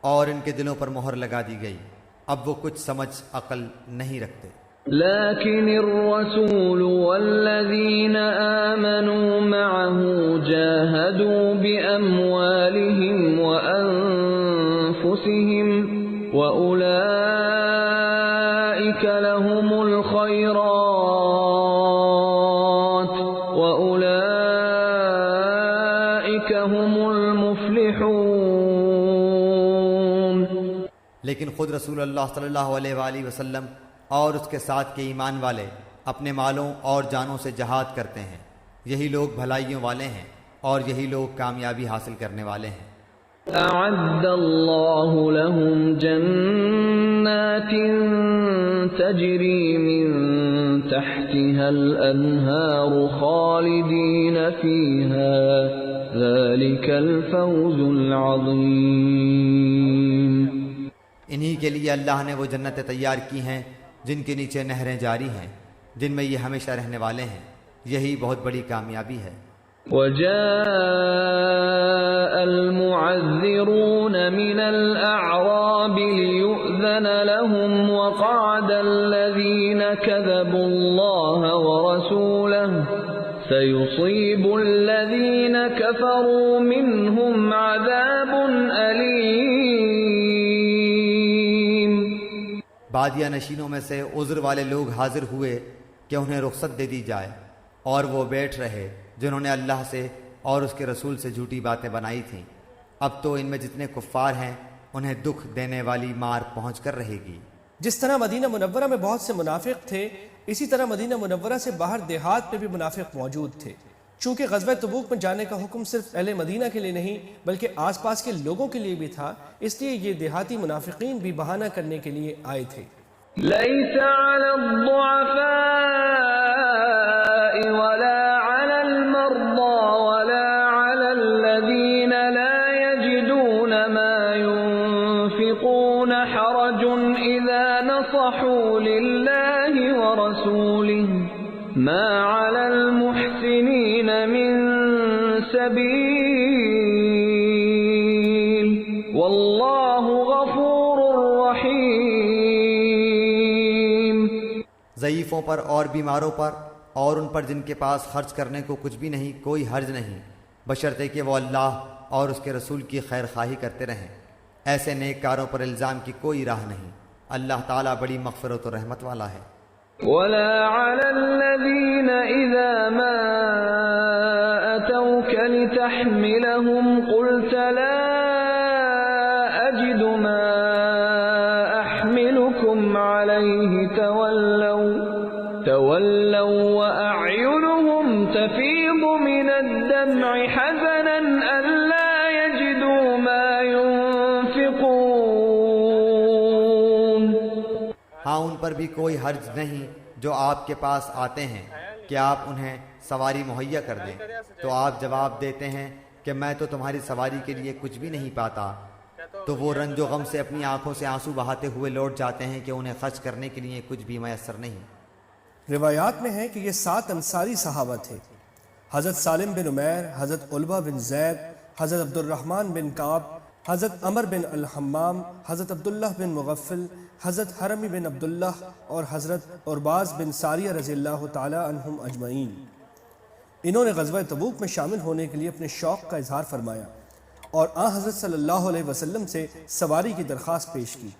اور ان کے دلوں پر مہر لگا دی گئی، اب وہ کچھ سمجھ عقل نہیں رکھتے۔ لكن الرسول والذين آمنوا معه جاهدوا بأموالهم وأنفسهم وأولئك لهم الخيرات وأولئك هم المفلحون۔ لیکن خود رسول اللہ صلی اللہ علیہ وآلہ وسلم اور اس کے ساتھ کے ایمان والے اپنے مالوں اور جانوں سے جہاد کرتے ہیں، یہی لوگ بھلائیوں والے ہیں اور یہی لوگ کامیابی حاصل کرنے والے ہیں۔ أعد الله لهم جنات تجري من تحتها الأنهار خالدين فيها ذلك الفوز العظيم۔ انہی کے لیے اللہ نے وہ جنتیں تیار کی ہیں جن کے نیچے نہریں جاری ہیں، جن میں یہ ہمیشہ رہنے والے ہیں، یہی بہت بڑی کامیابی ہے۔ وجاء المعذرون من الأعراب ليؤذن لهم وقعد الذين كذبوا الله ورسوله سيصيب الذين كفروا منهم عذاب أليم۔ بادیہ نشینوں میں سے عذر والے لوگ حاضر ہوئے کہ انہیں رخصت دے دی جائے، اور وہ بیٹھ رہے جنہوں نے اللہ سے اور اس کے رسول سے جھوٹی باتیں بنائی تھیں۔ اب تو ان میں جتنے کفار ہیں انہیں دکھ دینے والی مار پہنچ کر رہے گی۔ جس طرح مدینہ منورہ میں بہت سے منافق تھے، اسی طرح مدینہ منورہ سے باہر دیہات میں بھی منافق موجود تھے۔ چونکہ غزوہ تبوک میں جانے کا حکم صرف اہل مدینہ کے لیے نہیں بلکہ آس پاس کے لوگوں کے لیے بھی تھا، اس لیے یہ دیہاتی منافقین بھی بہانہ کرنے کے لیے آئے تھے۔ ليس على الضعفاء ولا على المرضى ولا على الذين لا يجدون ما ينفقون حرج إذا نصحوا لله ورسوله ما على المحسنين من سبيل والله غفور رحيم۔ ضعیفوں پر اور بیماروں پر اور ان پر جن کے پاس خرچ کرنے کو کچھ بھی نہیں کوئی حرج نہیں، بشرطے کہ وہ اللہ اور اس کے رسول کی خیر خواہی کرتے رہیں۔ ایسے نیک کاروں پر الزام کی کوئی راہ نہیں، اللہ تعالیٰ بڑی مغفرت و رحمت والا ہے۔ ولا على الذين إذا ما أتوك لتحملهم قلت لا أجد ما أحملكم عليه تولوا وأعينهم تفيض من الدمع حزنا ألا يجدوا ما ينفقون. ہاں ان پر بھی کوئی حرج نہیں جو آپ کے پاس آتے ہیں کہ آپ انہیں سواری مہیا کر دیں، تو آپ جواب دیتے ہیں کہ میں تو تمہاری سواری کے لیے کچھ بھی نہیں پاتا، تو وہ رنج و غم سے اپنی آنکھوں سے آنسو بہاتے ہوئے لوٹ جاتے ہیں کہ انہیں خرچ کرنے کے لیے کچھ بھی میسر نہیں. روایات میں ہے کہ یہ 7 انصاری صحابہ تھے: حضرت سالم بن عمیر، حضرت علبہ بن زید، حضرت عبد الرحمن بن کعب، حضرت عمر بن الحمام، حضرت عبداللہ بن مغفل، حضرت حرمی بن عبداللہ اور حضرت عرباز بن ساریہ رضی اللہ تعالی عنہم اجمعین. انہوں نے غزوہ تبوک میں شامل ہونے کے لیے اپنے شوق کا اظہار فرمایا اور آن حضرت صلی اللہ علیہ وسلم سے سواری کی درخواست پیش کی.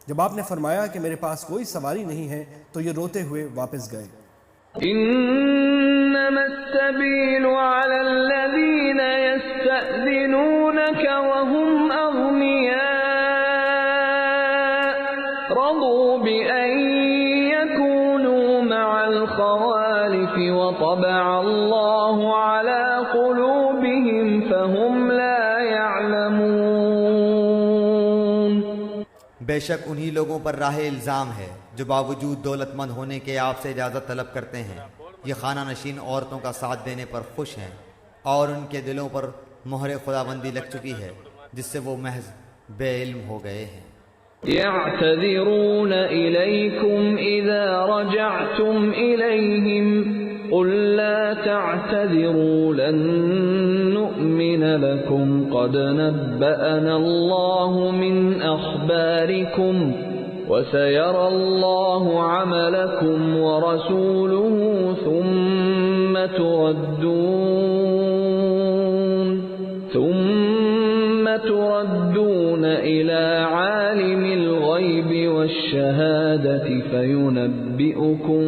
جب آپ نے فرمایا کہ میرے پاس کوئی سواری نہیں ہے تو یہ روتے ہوئے واپس گئے. انما السبيل على الذين يستأذنونك وهم أغنياء رضوا بأن يكونوا مع الخوالف وطبع الله على قلوبهم فهم لا يعلمون. بے شک انہی لوگوں پر راہ الزام ہے جو باوجود دولت مند ہونے کے آپ سے اجازت طلب کرتے ہیں، یہ خانہ نشین عورتوں کا ساتھ دینے پر خوش ہیں، اور ان کے دلوں پر مہر خداوندی لگ چکی ہے جس سے وہ محض بے علم ہو گئے ہیں. يعتذرون إليكم إذا رجعتم إليهم قل لا تعتذروا لن نؤمن لكم قد نبأنا الله من أخباركم وسيرى الله عملكم ورسوله ثم تردون إلى عالم الغيب والشهادة فينبئكم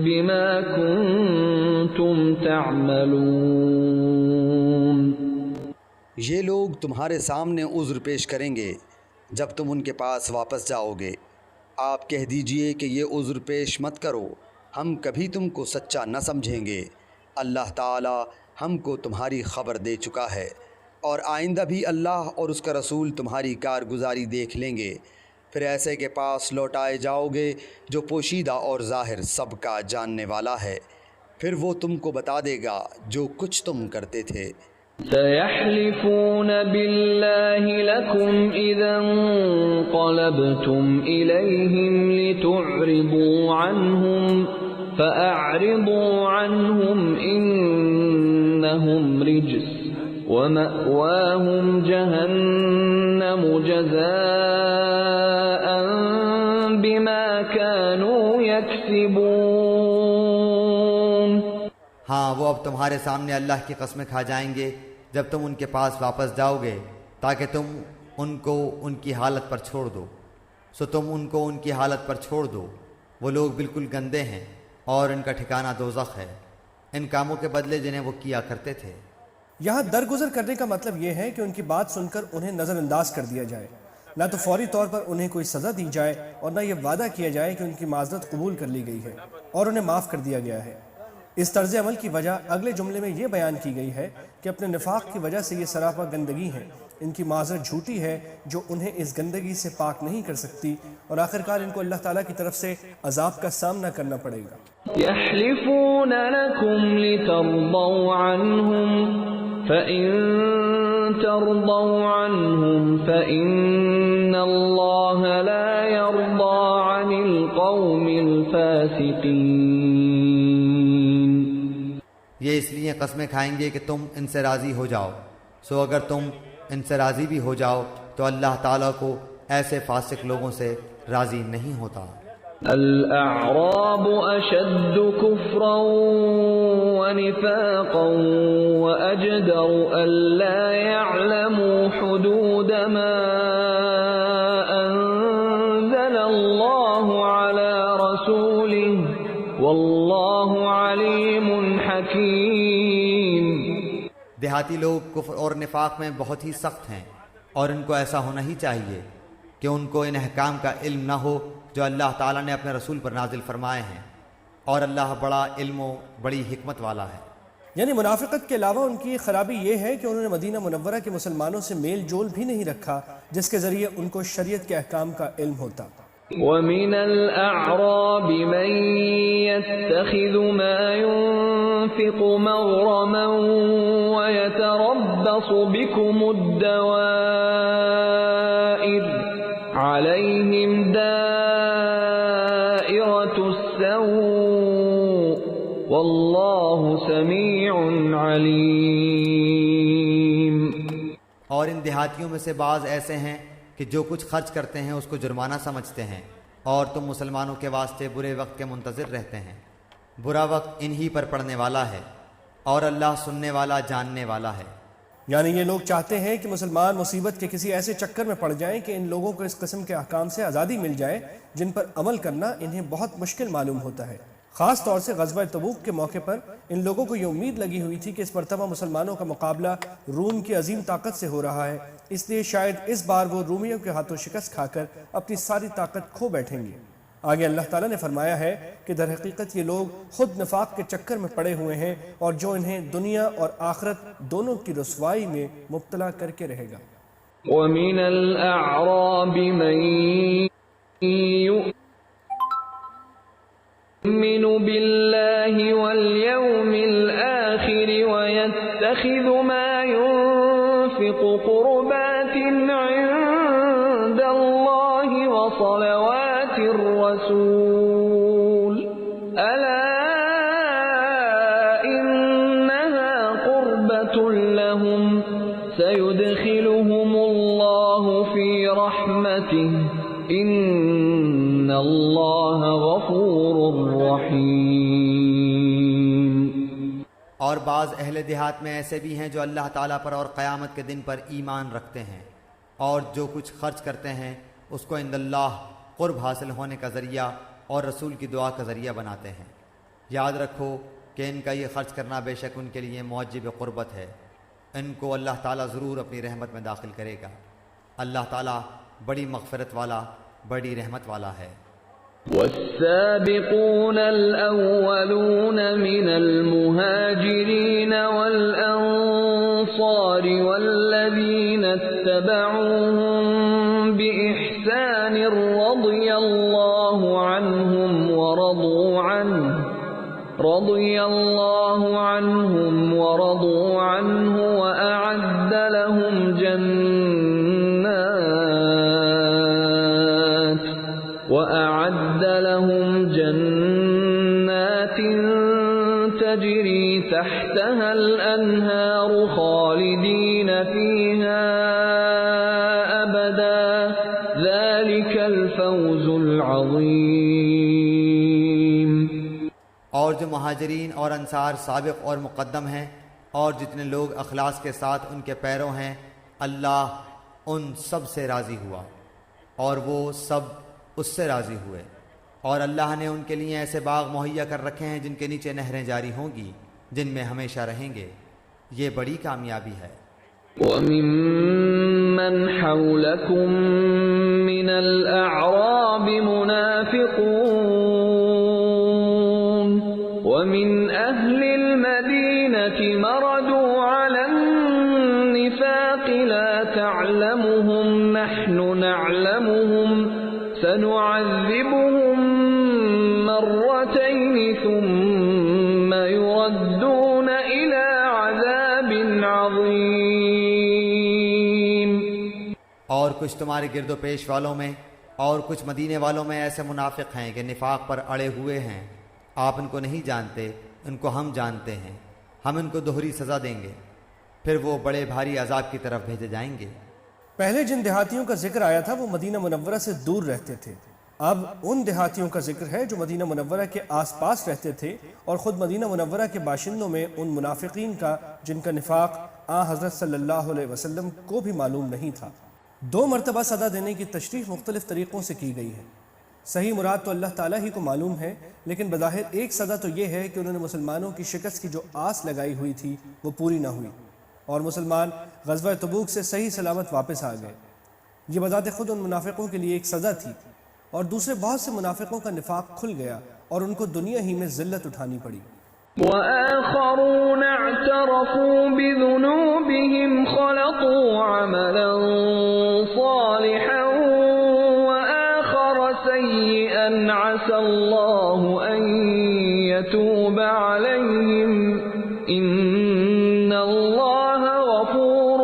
بما كنتم تعملون. یہ لوگ تمہارے سامنے عذر پیش کریں گے جب تم ان کے پاس واپس جاؤ گے. آپ کہہ دیجئے کہ یہ عذر پیش مت کرو، ہم کبھی تم کو سچا نہ سمجھیں گے. اللہ تعالی ہم کو تمہاری خبر دے چکا ہے، اور آئندہ بھی اللہ اور اس کا رسول تمہاری کارگزاری دیکھ لیں گے. پھر ایسے کے پاس لوٹائے جاؤ گے جو پوشیدہ اور ظاہر سب کا جاننے والا ہے، پھر وہ تم کو بتا دے گا جو کچھ تم کرتے تھے. سيحلفون بالله لكم إذا انقلبتم إليهم لتعرضوا عنهم فأعرضوا عنهم إنهم رجس ومأواهم جهنم جزاء بما كانوا يكسبون. ہاں وہ اب تمہارے سامنے اللہ کی قسمیں کھا جائیں گے جب تم ان کے پاس واپس جاؤ گے تاکہ تم ان کو ان کی حالت پر چھوڑ دو. سو تم ان کو ان کی حالت پر چھوڑ دو. وہ لوگ بالکل گندے ہیں اور ان کا ٹھکانہ دوزخ ہے، ان کاموں کے بدلے جنہیں وہ کیا کرتے تھے. یہاں درگزر کرنے کا مطلب یہ ہے کہ ان کی بات سن کر انہیں نظر انداز کر دیا جائے، نہ تو فوری طور پر انہیں کوئی سزا دی جائے اور نہ یہ وعدہ کیا جائے کہ ان کی معذرت قبول کر لی گئی ہے اور انہیں معاف کر دیا گیا ہے. اس طرز عمل کی وجہ اگلے جملے میں یہ بیان کی گئی ہے کہ اپنے نفاق کی وجہ سے یہ سراپا گندگی ہے، ان کی معذرت جھوٹی ہے جو انہیں اس گندگی سے پاک نہیں کر سکتی، اور آخرکار ان کو اللہ تعالیٰ کی طرف سے عذاب کا سامنا کرنا پڑے گا. يحلفون لكم لترضوا عنهم فإن ترضوا عنهم فإن الله لا يرضى عن القوم الفاسقين. یہ اس لیے قسمیں کھائیں گے کہ تم ان سے راضی ہو جاؤ. سو اگر تم ان سے راضی بھی ہو جاؤ تو اللہ تعالیٰ کو ایسے فاسق لوگوں سے راضی نہیں ہوتا. الأعراب أشد كفرا ونفاقا وأجدر ألا يعلموا حدود ما أنزل الله على رسوله دیہاتی لوگ کفر اور نفاق میں بہت ہی سخت ہیں، اور ان کو ایسا ہونا ہی چاہیے کہ ان کو ان احکام کا علم نہ ہو جو اللہ تعالیٰ نے اپنے رسول پر نازل فرمائے ہیں، اور اللہ بڑا علم و بڑی حکمت والا ہے۔ یعنی منافقت کے علاوہ ان کی خرابی یہ ہے کہ انہوں نے مدینہ منورہ کے مسلمانوں سے میل جول بھی نہیں رکھا جس کے ذریعے ان کو شریعت کے احکام کا علم ہوتا۔ وَمِنَ الْأَعْرَابِ مَن يَتَّخِذُ مَا يُنفِقُ مَغْرَمًا وَيَتَرَبَّصُ بِكُمُ الدَّوَائِرَ عَلَيْهِمْ دَائِرَةُ السَّوْءِ وَاللَّهُ سَمِيعٌ عَلِيمٌ۔ اور ان دیہاتیوں میں سے بعض ایسے ہیں کہ جو کچھ خرچ کرتے ہیں اس کو جرمانہ سمجھتے ہیں، اور تم مسلمانوں کے واسطے برے وقت کے منتظر رہتے ہیں۔ برا وقت انہی پر پڑنے والا ہے، اور اللہ سننے والا جاننے والا ہے۔ یعنی یہ لوگ چاہتے ہیں کہ مسلمان مصیبت کے کسی ایسے چکر میں پڑ جائیں کہ ان لوگوں کو اس قسم کے احکام سے آزادی مل جائے جن پر عمل کرنا انہیں بہت مشکل معلوم ہوتا ہے۔ خاص طور سے غزوہ تبوک کے موقع پر ان لوگوں کو یہ امید لگی ہوئی تھی کہ اس مرتبہ مسلمانوں کا مقابلہ روم کی عظیم طاقت سے ہو رہا ہے، اس لیے شاید اس بار وہ رومیوں کے ہاتھوں شکست کھا کر اپنی ساری طاقت کھو بیٹھیں گے۔ آگے اللہ تعالیٰ نے فرمایا ہے کہ در حقیقت یہ لوگ خود نفاق کے چکر میں پڑے ہوئے ہیں اور جو انہیں دنیا اور آخرت دونوں کی رسوائی میں مبتلا کر کے رہے گا۔ وَمِنَ الْأَعْرَابِ مَن يُؤْمِنُ بِاللَّهِ وَالْيَوْمِ الْآخِرِ وَيَتَّخِذُ مَا يُنفِقُ قُرُبَاتٍ عِندَ اللَّهِ وَصَلَوَاتِ الرَّسُولِ أَلَا إِنَّهَا قُرْبَةٌ لَهُمْ سَيُدْخِلُهُمُ اللَّهُ فِي رَحْمَتِهِ إِنَّ اللَّهَ غَفُورٌ رَحِيمٌ۔ اور بعض اہل دیہات میں ایسے بھی ہیں جو اللہ تعالیٰ پر اور قیامت کے دن پر ایمان رکھتے ہیں، اور جو کچھ خرچ کرتے ہیں اس کو عند اللہ قرب حاصل ہونے کا ذریعہ اور رسول کی دعا کا ذریعہ بناتے ہیں۔ یاد رکھو کہ ان کا یہ خرچ کرنا بے شک ان کے لیے موجب قربت ہے، ان کو اللہ تعالیٰ ضرور اپنی رحمت میں داخل کرے گا۔ اللہ تعالیٰ بڑی مغفرت والا، بڑی رحمت والا ہے۔ والسابقون الأولون من المهاجرين والأنصار والذين اتبعوهم بإحسان رضي الله عنهم ورضوا عنه وأعد لهم جنات تجري تحتها الأنهار خالدين فيها أبدا ذلك الفوز العظيم۔ اور جو مہاجرین اور انصار سابق اور مقدم ہیں، اور جتنے لوگ اخلاص کے ساتھ ان کے پیرو ہیں، اللہ ان سب سے راضی ہوا اور وہ سب اس سے راضی ہوئے، اور اللہ نے ان کے لیے ایسے باغ مہیا کر رکھے ہیں جن کے نیچے نہریں جاری ہوں گی، جن میں ہمیشہ رہیں گے۔ یہ بڑی کامیابی ہے۔ وَمِمَّنْ حَوْلَكُمْ مِنَ الْأَعْرَابِ مُنَافِقُونَ وَمِنْ أَهْلِ الْمَدِينَةِ مَرَدُوا عَلَى النِّفَاقِ لَا تَعْلَمُهُمْ نَحْنُ نَعْلَمُهُمْ سَنُعَذِّبُهُمْ مرتين ثم يردون إلى عذاب عظيم۔ اور کچھ تمہارے گرد و پیش والوں میں اور کچھ مدینے والوں میں ایسے منافق ہیں کہ نفاق پر اڑے ہوئے ہیں، آپ ان کو نہیں جانتے، ان کو ہم جانتے ہیں، ہم ان کو دوہری سزا دیں گے، پھر وہ بڑے بھاری عذاب کی طرف بھیجے جائیں گے۔ پہلے جن دیہاتیوں کا ذکر آیا تھا وہ مدینہ منورہ سے دور رہتے تھے، اب ان دیہاتیوں کا ذکر ہے جو مدینہ منورہ کے آس پاس رہتے تھے، اور خود مدینہ منورہ کے باشندوں میں ان منافقین کا جن کا نفاق حضرت صلی اللہ علیہ وسلم کو بھی معلوم نہیں تھا۔ 2 مرتبہ سزا دینے کی تشریح مختلف طریقوں سے کی گئی ہے۔ صحیح مراد تو اللہ تعالیٰ ہی کو معلوم ہے، لیکن بظاہر ایک سزا تو یہ ہے کہ انہوں نے مسلمانوں کی شکست کی جو آس لگائی ہوئی تھی وہ پوری نہ ہوئی۔ اور مسلمان غزوہ تبوک سے صحیح سلامت واپس آ گئے۔ یہ بذات خود ان منافقوں کے لیے ایک سزا تھی، اور دوسرے بہت سے منافقوں کا نفاق کھل گیا اور ان کو دنیا ہی میں ذلت اٹھانی پڑی۔ وآخرون اعترفوا بذنوبهم خلطوا عملا صالحا وآخر سيئا عسى الله أن يتوب عليهم إن الله غفور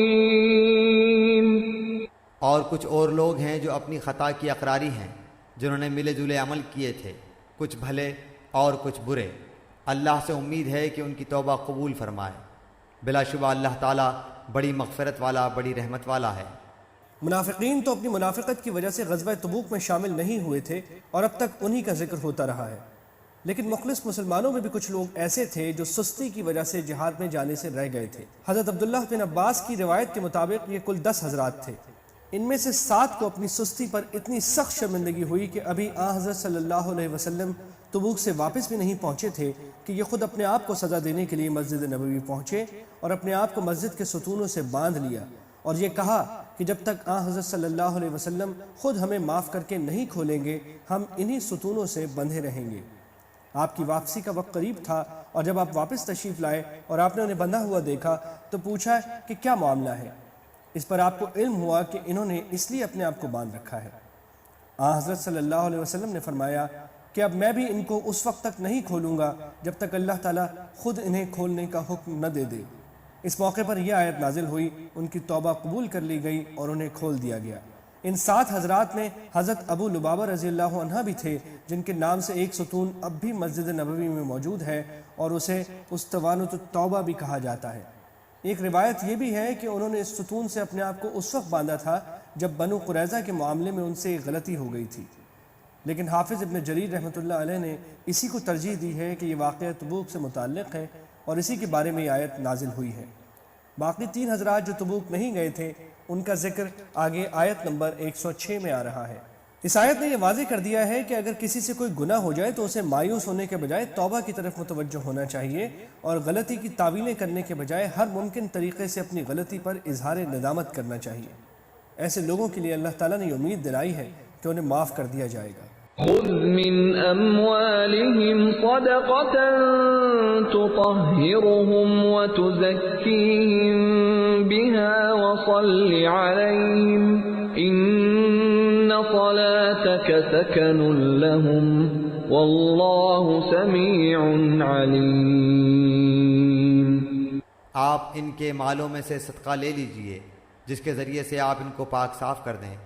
رحيم۔ اور کچھ اور لوگ ہیں جو اپنی خطا کی اقراری ہیں، جنہوں نے ملے جلے عمل کیے تھے، کچھ بھلے اور کچھ برے۔ اللہ سے امید ہے کہ ان کی توبہ قبول فرمائے، بلا شبہ اللہ تعالیٰ بڑی مغفرت والا، بڑی رحمت والا ہے۔ منافقین تو اپنی منافقت کی وجہ سے غزوہ تبوک میں شامل نہیں ہوئے تھے اور اب تک انہی کا ذکر ہوتا رہا ہے، لیکن مخلص مسلمانوں میں بھی کچھ لوگ ایسے تھے جو سستی کی وجہ سے جہاد میں جانے سے رہ گئے تھے۔ حضرت عبداللہ بن عباس کی روایت کے مطابق یہ کل 10 حضرات تھے۔ ان میں سے 7 کو اپنی سستی پر اتنی سخت شرمندگی ہوئی کہ ابھی حضرت صلی اللہ علیہ وسلم تبوک سے واپس بھی نہیں پہنچے تھے کہ یہ خود اپنے آپ کو سزا دینے کے لیے مسجد نبوی پہنچے اور اپنے آپ کو مسجد کے ستونوں سے باندھ لیا اور یہ کہا کہ جب تک حضرت صلی اللہ علیہ وسلم خود ہمیں معاف کر کے نہیں کھولیں گے ہم انہی ستونوں سے بندھے رہیں گے۔ آپ کی واپسی کا وقت قریب تھا اور جب آپ واپس تشریف لائے اور آپ نے انہیں بندھا ہوا دیکھا تو پوچھا کہ کیا معاملہ ہے۔ اس پر آپ کو علم ہوا کہ انہوں نے اس لیے اپنے آپ کو باندھ رکھا ہے۔ حضرت صلی اللہ علیہ وسلم نے فرمایا کہ اب میں بھی ان کو اس وقت تک نہیں کھولوں گا جب تک اللہ تعالیٰ خود انہیں کھولنے کا حکم نہ دے دے۔ اس موقع پر یہ آیت نازل ہوئی، ان کی توبہ قبول کر لی گئی اور انہیں کھول دیا گیا۔ ان 7 حضرات میں حضرت ابو لبابہ رضی اللہ عنہ بھی تھے، جن کے نام سے ایک ستون اب بھی مسجد نبوی میں موجود ہے اور اسے اسطوانۃ التوبہ بھی کہا جاتا ہے۔ ایک روایت یہ بھی ہے کہ انہوں نے اس ستون سے اپنے آپ کو اس وقت باندھا تھا جب بنو قریظہ کے معاملے میں ان سے ایک غلطی ہو گئی تھی، لیکن حافظ ابن جریر رحمۃ اللہ علیہ نے اسی کو ترجیح دی ہے کہ یہ واقعہ تبوک سے متعلق ہے اور اسی کے بارے میں یہ آیت نازل ہوئی ہے۔ باقی 3 حضرات جو تبوک نہیں گئے تھے ان کا ذکر آگے آیت نمبر 106 میں آ رہا ہے۔ اس آیت نے یہ واضح کر دیا ہے کہ اگر کسی سے کوئی گناہ ہو جائے تو اسے مایوس ہونے کے بجائے توبہ کی طرف متوجہ ہونا چاہیے اور غلطی کی تعویلیں کرنے کے بجائے ہر ممکن طریقے سے اپنی غلطی پر اظہار ندامت کرنا چاہیے۔ ایسے لوگوں کے لیے اللہ تعالیٰ نے یہ امید دلائی ہے کہ انہیں معاف کر دیا جائے گا۔ خذ من أموالهم صدقة تطهرهم وتزكيهم بها وصل عليهم إن صلاتك سكن لهم والله سميع عليم۔ آپ ان کے مالوں میں سے صدقہ لے لیجئے جس کے ذریعے سے آپ ان کو پاک صاف کر دیں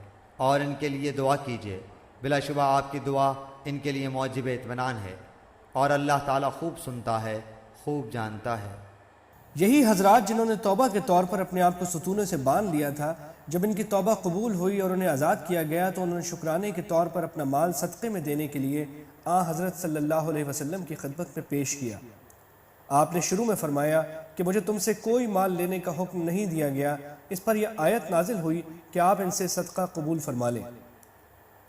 اور ان کے لیے دعا کیجئے، بلا شبہ آپ کی دعا ان کے لیے موجب اطمینان ہے اور اللہ تعالیٰ خوب سنتا ہے، خوب جانتا ہے۔ یہی حضرات جنہوں نے توبہ کے طور پر اپنے آپ کو ستونے سے باندھ لیا تھا، جب ان کی توبہ قبول ہوئی اور انہیں آزاد کیا گیا تو انہوں نے شکرانے کے طور پر اپنا مال صدقے میں دینے کے لیے حضرت صلی اللہ علیہ وسلم کی خدمت میں پیش کیا۔ آپ نے شروع میں فرمایا کہ مجھے تم سے کوئی مال لینے کا حکم نہیں دیا گیا۔ اس پر یہ آیت نازل ہوئی کہ آپ ان سے صدقہ قبول فرما لیں۔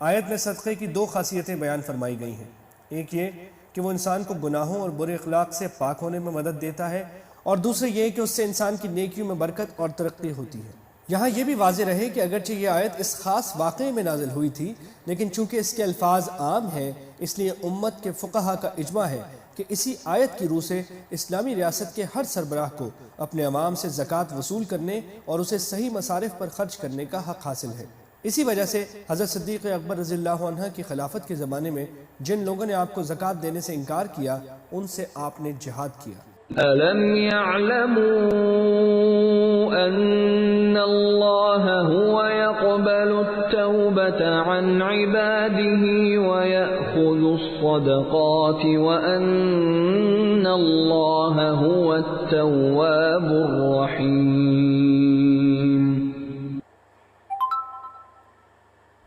آیت میں صدقے کی 2 خاصیتیں بیان فرمائی گئی ہیں۔ ایک یہ کہ وہ انسان کو گناہوں اور برے اخلاق سے پاک ہونے میں مدد دیتا ہے، اور دوسرے یہ کہ اس سے انسان کی نیکیوں میں برکت اور ترقی ہوتی ہے۔ یہاں یہ بھی واضح رہے کہ اگرچہ یہ آیت اس خاص واقعے میں نازل ہوئی تھی، لیکن چونکہ اس کے الفاظ عام ہیں اس لیے امت کے فقہا کا اجماع ہے کہ اسی آیت کی روح سے اسلامی ریاست کے ہر سربراہ کو اپنے عوام سے زکوٰۃ وصول کرنے اور اسے صحیح مصارف پر خرچ کرنے کا حق حاصل ہے۔ اسی وجہ سے حضرت صدیق اکبر رضی اللہ عنہ کی خلافت کے زمانے میں جن لوگوں نے آپ کو زکوٰۃ دینے سے انکار کیا ان سے آپ نے جہاد کیا۔ أَلَمْ يَعْلَمُوا أَنَّ اللَّهَ هُوَ يَقْبَلُ التَّوْبَةَ عَنْ عِبَادِهِ وَيَأْخُذُ الصَّدَقَاتِ وَأَنَّ اللَّهَ هُوَ التَّوَّابُ الرَّحِيمُ۔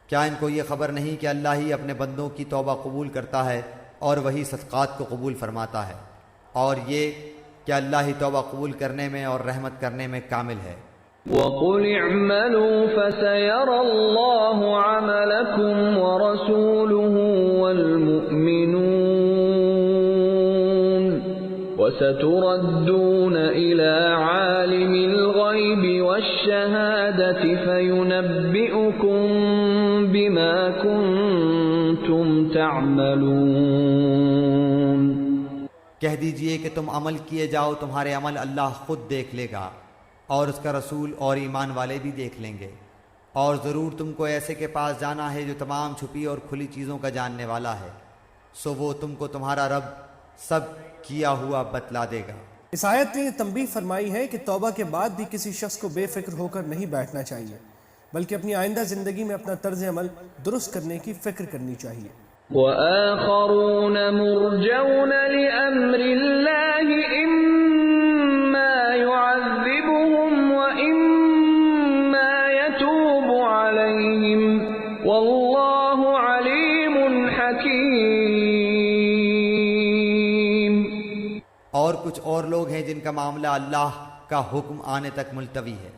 کیا ان کو یہ خبر نہیں کہ اللہ ہی اپنے بندوں کی توبہ قبول کرتا ہے اور وہی صدقات کو قبول فرماتا ہے، اور یہ کہ اللہ ہی توبہ قبول کرنے میں اور رحمت کرنے میں کامل ہے۔ وَقُلِ اعْمَلُوا فَسَيَرَى اللَّهُ عَمَلَكُمْ وَرَسُولُهُ وَالْمُؤْمِنُونَ وستردون إلى عالم الغيب والشهادة فينبئكم بما كنتم تعملون۔ کہہ دیجئے کہ تم عمل کیے جاؤ، تمہارے عمل اللہ خود دیکھ لے گا، اور اس کا رسول اور ایمان والے بھی دیکھ لیں گے، اور ضرور تم کو ایسے کے پاس جانا ہے جو تمام چھپی اور کھلی چیزوں کا جاننے والا ہے، سو وہ تم کو تمہارا رب سب کیا ہوا بتلا دے گا۔ اس آیت نے تنبیہ فرمائی ہے کہ توبہ کے بعد بھی کسی شخص کو بے فکر ہو کر نہیں بیٹھنا چاہیے، بلکہ اپنی آئندہ زندگی میں اپنا طرز عمل درست کرنے کی فکر کرنی چاہیے۔ وآخرون مرجون لأمر الله إما يعذبهم وإما يتوب عليهم والله عليم حكيم۔ اور کچھ اور لوگ ہیں جن کا معاملہ اللہ کا حکم آنے تک ملتوی ہے،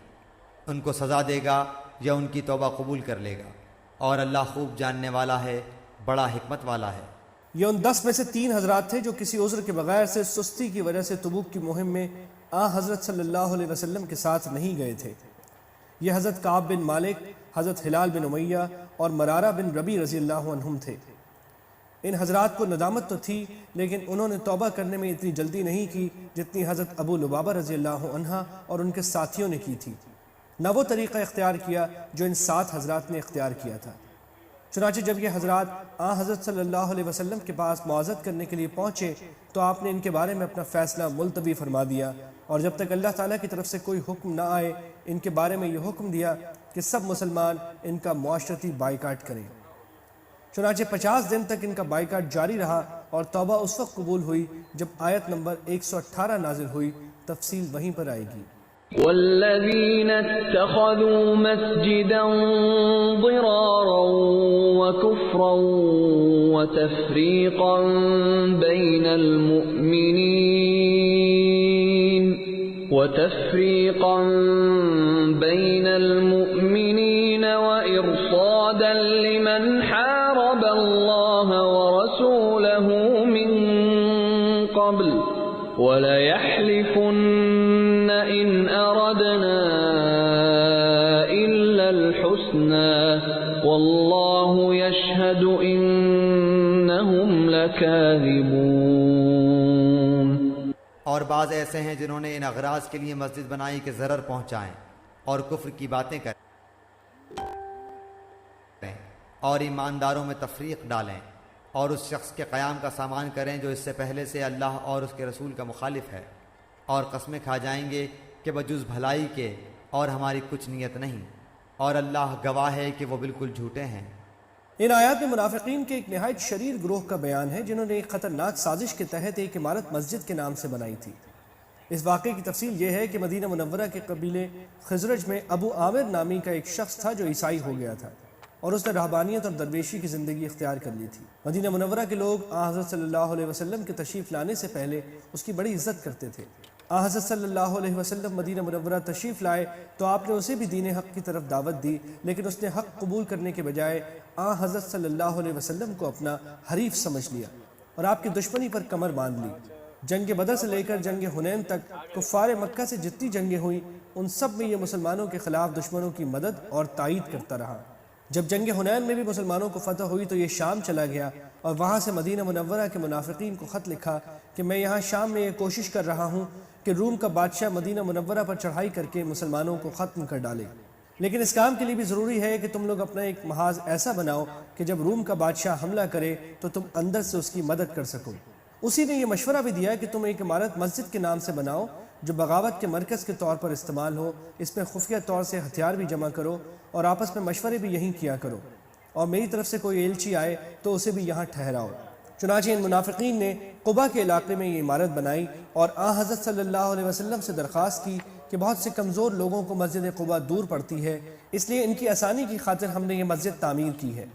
ان کو سزا دے گا یا ان کی توبہ قبول کر لے گا، اور اللہ خوب جاننے والا ہے، بڑا حکمت والا ہے۔ یہ ان 10 میں سے 3 حضرات تھے جو کسی عذر کے بغیر سے سستی کی وجہ سے تبوک کی مہم میں حضرت صلی اللہ علیہ وسلم کے ساتھ نہیں گئے تھے۔ یہ حضرت کعب بن مالک، حضرت ہلال بن امیہ اور مرارہ بن ربی رضی اللہ عنہم تھے۔ ان حضرات کو ندامت تو تھی، لیکن انہوں نے توبہ کرنے میں اتنی جلدی نہیں کی جتنی حضرت ابو لبابہ رضی اللہ عنہ اور ان کے ساتھیوں نے کی تھی، نہ وہ طریقہ اختیار کیا جو ان 7 حضرات نے اختیار کیا تھا۔ چنانچہ جب یہ حضرات حضرت صلی اللہ علیہ وسلم کے پاس معاذت کرنے کے لیے پہنچے تو آپ نے ان کے بارے میں اپنا فیصلہ ملتوی فرما دیا، اور جب تک اللہ تعالیٰ کی طرف سے کوئی حکم نہ آئے ان کے بارے میں یہ حکم دیا کہ سب مسلمان ان کا معاشرتی بائیکاٹ کریں۔ چنانچہ 50 دن تک ان کا بائیکاٹ جاری رہا، اور توبہ اس وقت قبول ہوئی جب آیت نمبر 118 نازل ہوئی۔ تفصیل وہیں پر آئے گی۔ والذين اتخذوا مسجدا ضرارا وكفرا وتفريقا بين المؤمنين وإرصادا لمن حارب الله ورسوله من قبل وَلَيَحْلِفُنَّ إِنْ أَرَدْنَا إِلَّا الْحُسْنَى وَاللَّهُ يَشْهَدُ إِنَّهُمْ لَكَاذِبُونَ۔ اور بعض ایسے ہیں جنہوں نے ان اغراض کے لیے مسجد بنائی کہ ضرر پہنچائیں اور کفر کی باتیں کریں اور ایمانداروں میں تفریق ڈالیں، اور اس شخص کے قیام کا سامان کریں جو اس سے پہلے سے اللہ اور اس کے رسول کا مخالف ہے، اور قسمیں کھا جائیں گے کہ بجز بھلائی کے اور ہماری کچھ نیت نہیں، اور اللہ گواہ ہے کہ وہ بالکل جھوٹے ہیں۔ ان آیات میں منافقین کے ایک نہایت شریر گروہ کا بیان ہے جنہوں نے ایک خطرناک سازش کے تحت ایک عمارت مسجد کے نام سے بنائی تھی۔ اس واقعے کی تفصیل یہ ہے کہ مدینہ منورہ کے قبیلے خزرج میں ابو عامر نامی کا ایک شخص تھا جو عیسائی ہو گیا تھا، اور اس نے رہبانیت اور درویشی کی زندگی اختیار کر لی تھی۔ مدینہ منورہ کے لوگ حضرت صلی اللہ علیہ وسلم کے تشریف لانے سے پہلے اس کی بڑی عزت کرتے تھے۔ حضرت صلی اللہ علیہ وسلم مدینہ منورہ تشریف لائے تو آپ نے اسے بھی دین حق کی طرف دعوت دی، لیکن اس نے حق قبول کرنے کے بجائے حضرت صلی اللہ علیہ وسلم کو اپنا حریف سمجھ لیا اور آپ کی دشمنی پر کمر باندھ لی۔ جنگ بدر سے لے کر جنگ حنین تک کفار مکہ سے جتنی جنگیں ہوئیں ان سب میں یہ مسلمانوں کے خلاف دشمنوں کی مدد اور تائید کرتا رہا۔ جب جنگ حنین میں بھی مسلمانوں کو فتح ہوئی تو یہ شام چلا گیا اور وہاں سے مدینہ منورہ کے منافقین کو خط لکھا کہ میں یہاں شام میں یہ کوشش کر رہا ہوں کہ روم کا بادشاہ مدینہ منورہ پر چڑھائی کر کے مسلمانوں کو ختم کر ڈالے، لیکن اس کام کے لیے بھی ضروری ہے کہ تم لوگ اپنا ایک محاذ ایسا بناؤ کہ جب روم کا بادشاہ حملہ کرے تو تم اندر سے اس کی مدد کر سکو۔ اسی نے یہ مشورہ بھی دیا کہ تم ایک عمارت مسجد کے نام سے بناؤ جو بغاوت کے مرکز کے طور پر استعمال ہو، اس میں خفیہ طور سے ہتھیار بھی جمع کرو اور آپس میں مشورے بھی یہیں کیا کرو، اور میری طرف سے کوئی ایلچی آئے تو اسے بھی یہاں ٹھہراؤ۔ چنانچہ ان منافقین نے قبا کے علاقے میں یہ عمارت بنائی اور حضرت صلی اللہ علیہ وسلم سے درخواست کی کہ بہت سے کمزور لوگوں کو مسجد قبا دور پڑتی ہے، اس لیے ان کی آسانی کی خاطر ہم نے یہ مسجد تعمیر کی ہے،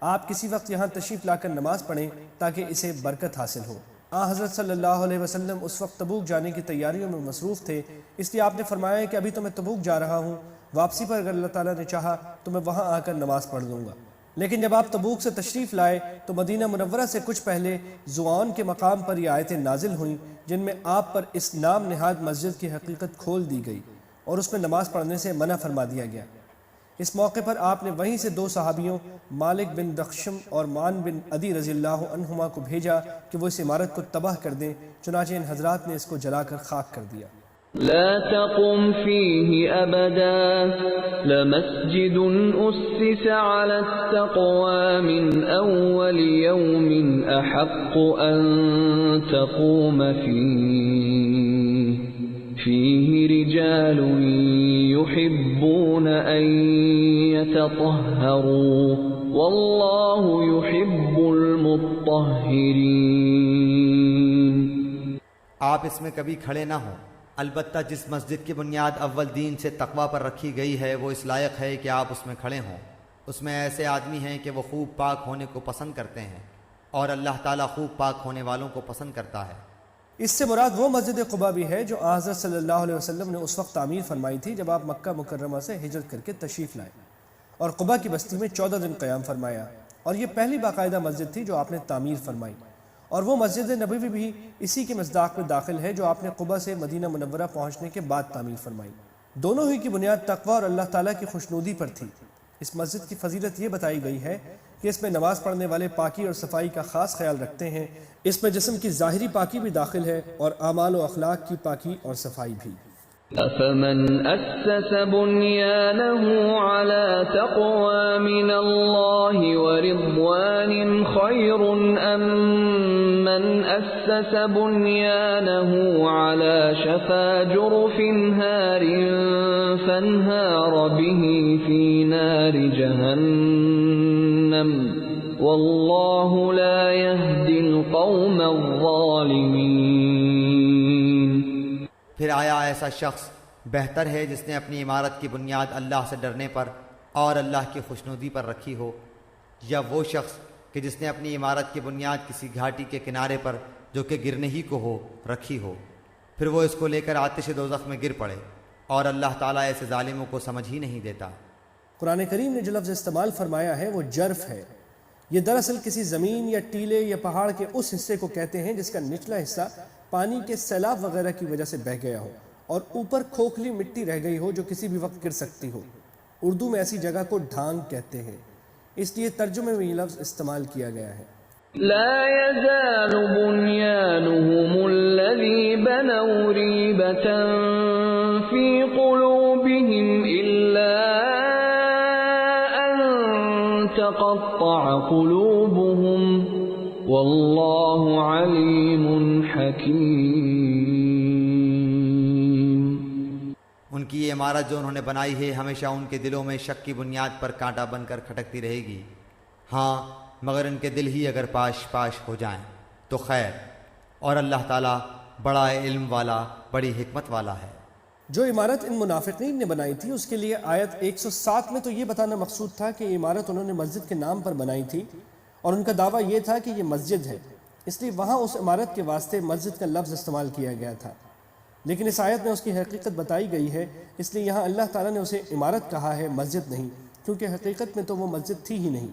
آپ کسی وقت یہاں تشریف لا کر نماز پڑھیں تاکہ اسے برکت حاصل ہو۔ حضرت صلی اللہ علیہ وسلم اس وقت تبوک جانے کی تیاریوں میں مصروف تھے، اس لیے آپ نے فرمایا کہ ابھی تو میں تبوک جا رہا ہوں، واپسی پر اگر اللہ تعالیٰ نے چاہا تو میں وہاں آ کر نماز پڑھ لوں گا۔ لیکن جب آپ تبوک سے تشریف لائے تو مدینہ منورہ سے کچھ پہلے زوان کے مقام پر یہ آیتیں نازل ہوئیں جن میں آپ پر اس نام نہاد مسجد کی حقیقت کھول دی گئی اور اس میں نماز پڑھنے سے منع فرما دیا گیا۔ اس موقع پر آپ نے وہیں سے 2 صحابیوں مالک بن دخشم اور مان بن عدی رضی اللہ عنہما کو بھیجا کہ وہ اس عمارت کو تباہ کر دیں، چنانچہ ان حضرات نے اس کو جلا کر خاک کر دیا۔ لا تقم فيه أبدا لمسجد أسس على التقوى من أول يوم أحق أن تقوم فيه رجال يحبون أن يتطهروا والله يحب المطهرين۔ آپ اس میں کبھی کھڑے نہ ہوں، البتہ جس مسجد کی بنیاد اول دین سے تقوی پر رکھی گئی ہے وہ اس لائق ہے کہ آپ اس میں کھڑے ہوں۔ اس میں ایسے آدمی ہیں کہ وہ خوب پاک ہونے کو پسند کرتے ہیں اور اللہ تعالیٰ خوب پاک ہونے والوں کو پسند کرتا ہے۔ اس سے مراد وہ مسجد قباء بھی ہے جو حضرت صلی اللہ علیہ وسلم نے اس وقت تعمیر فرمائی تھی جب آپ مکہ مکرمہ سے ہجرت کر کے تشریف لائے اور قباء کی بستی میں 14 دن قیام فرمایا، اور یہ پہلی باقاعدہ مسجد تھی جو آپ نے تعمیر فرمائی، اور وہ مسجد نبوی بھی اسی کے مصداق میں داخل ہے جو آپ نے قباء سے مدینہ منورہ پہنچنے کے بعد تعمیر فرمائی۔ دونوں ہی کی بنیاد تقوی اور اللہ تعالیٰ کی خوشنودی پر تھی۔ اس مسجد کی فضیلت یہ بتائی گئی ہے کہ اس میں نماز پڑھنے والے پاکی اور صفائی کا خاص خیال رکھتے ہیں، اس میں جسم کی ظاہری پاکی بھی داخل ہے اور اعمال و اخلاق کی پاکی اور صفائی بھی۔ أفمن أسس بنيانه على تقوى من الله ورضوان خير أم من أسس بنيانه على شفا جرف هار فانهار به في نار جهنم والله لا يهدي القوم الظالمين۔ پھر آیا ایسا شخص بہتر ہے جس نے اپنی عمارت کی بنیاد اللہ سے ڈرنے پر اور اللہ کی خوشنودی پر رکھی ہو، یا وہ شخص کہ جس نے اپنی عمارت کی بنیاد کسی گھاٹی کے کنارے پر جو کہ گرنے ہی کو ہو رکھی ہو، پھر وہ اس کو لے کر آتش دوزخ میں گر پڑے، اور اللہ تعالیٰ ایسے ظالموں کو سمجھ ہی نہیں دیتا۔ قرآن کریم نے جو لفظ استعمال فرمایا ہے وہ جرف ہے۔ یہ دراصل کسی زمین یا ٹیلے یا پہاڑ کے اس حصے کو کہتے ہیں جس کا نچلا حصہ پانی کے سیلاب وغیرہ کی وجہ سے بہہ گیا ہو اور اوپر کھوکھلی مٹی رہ گئی ہو جو کسی بھی وقت گر سکتی ہو۔ اردو میں ایسی جگہ کو ڈھانگ کہتے ہیں، اس لیے ترجمے میں یہ لفظ استعمال کیا گیا ہے۔ لا يزال بنيانهم الذي بنوا ريبة في قلوبهم إلا أن تقطع قلوبهم والله عليم حكيم۔ ان کی یہ عمارت جو انہوں نے بنائی ہے ہمیشہ ان کے دلوں میں شک کی بنیاد پر کانٹا بن کر کھٹکتی رہے گی، ہاں مگر ان کے دل ہی اگر پاش پاش ہو جائیں تو خیر، اور اللہ تعالیٰ بڑا علم والا بڑی حکمت والا ہے۔ جو عمارت ان منافقین نے بنائی تھی اس کے لیے آیت 107 میں تو یہ بتانا مقصود تھا کہ یہ عمارت انہوں نے مسجد کے نام پر بنائی تھی، اور ان کا دعویٰ یہ تھا کہ یہ مسجد ہے، اس لیے وہاں اس عمارت کے واسطے مسجد کا لفظ استعمال کیا گیا تھا، لیکن اس آیت میں اس کی حقیقت بتائی گئی ہے، اس لیے یہاں اللہ تعالیٰ نے اسے عمارت کہا ہے، مسجد نہیں، کیونکہ حقیقت میں تو وہ مسجد تھی ہی نہیں۔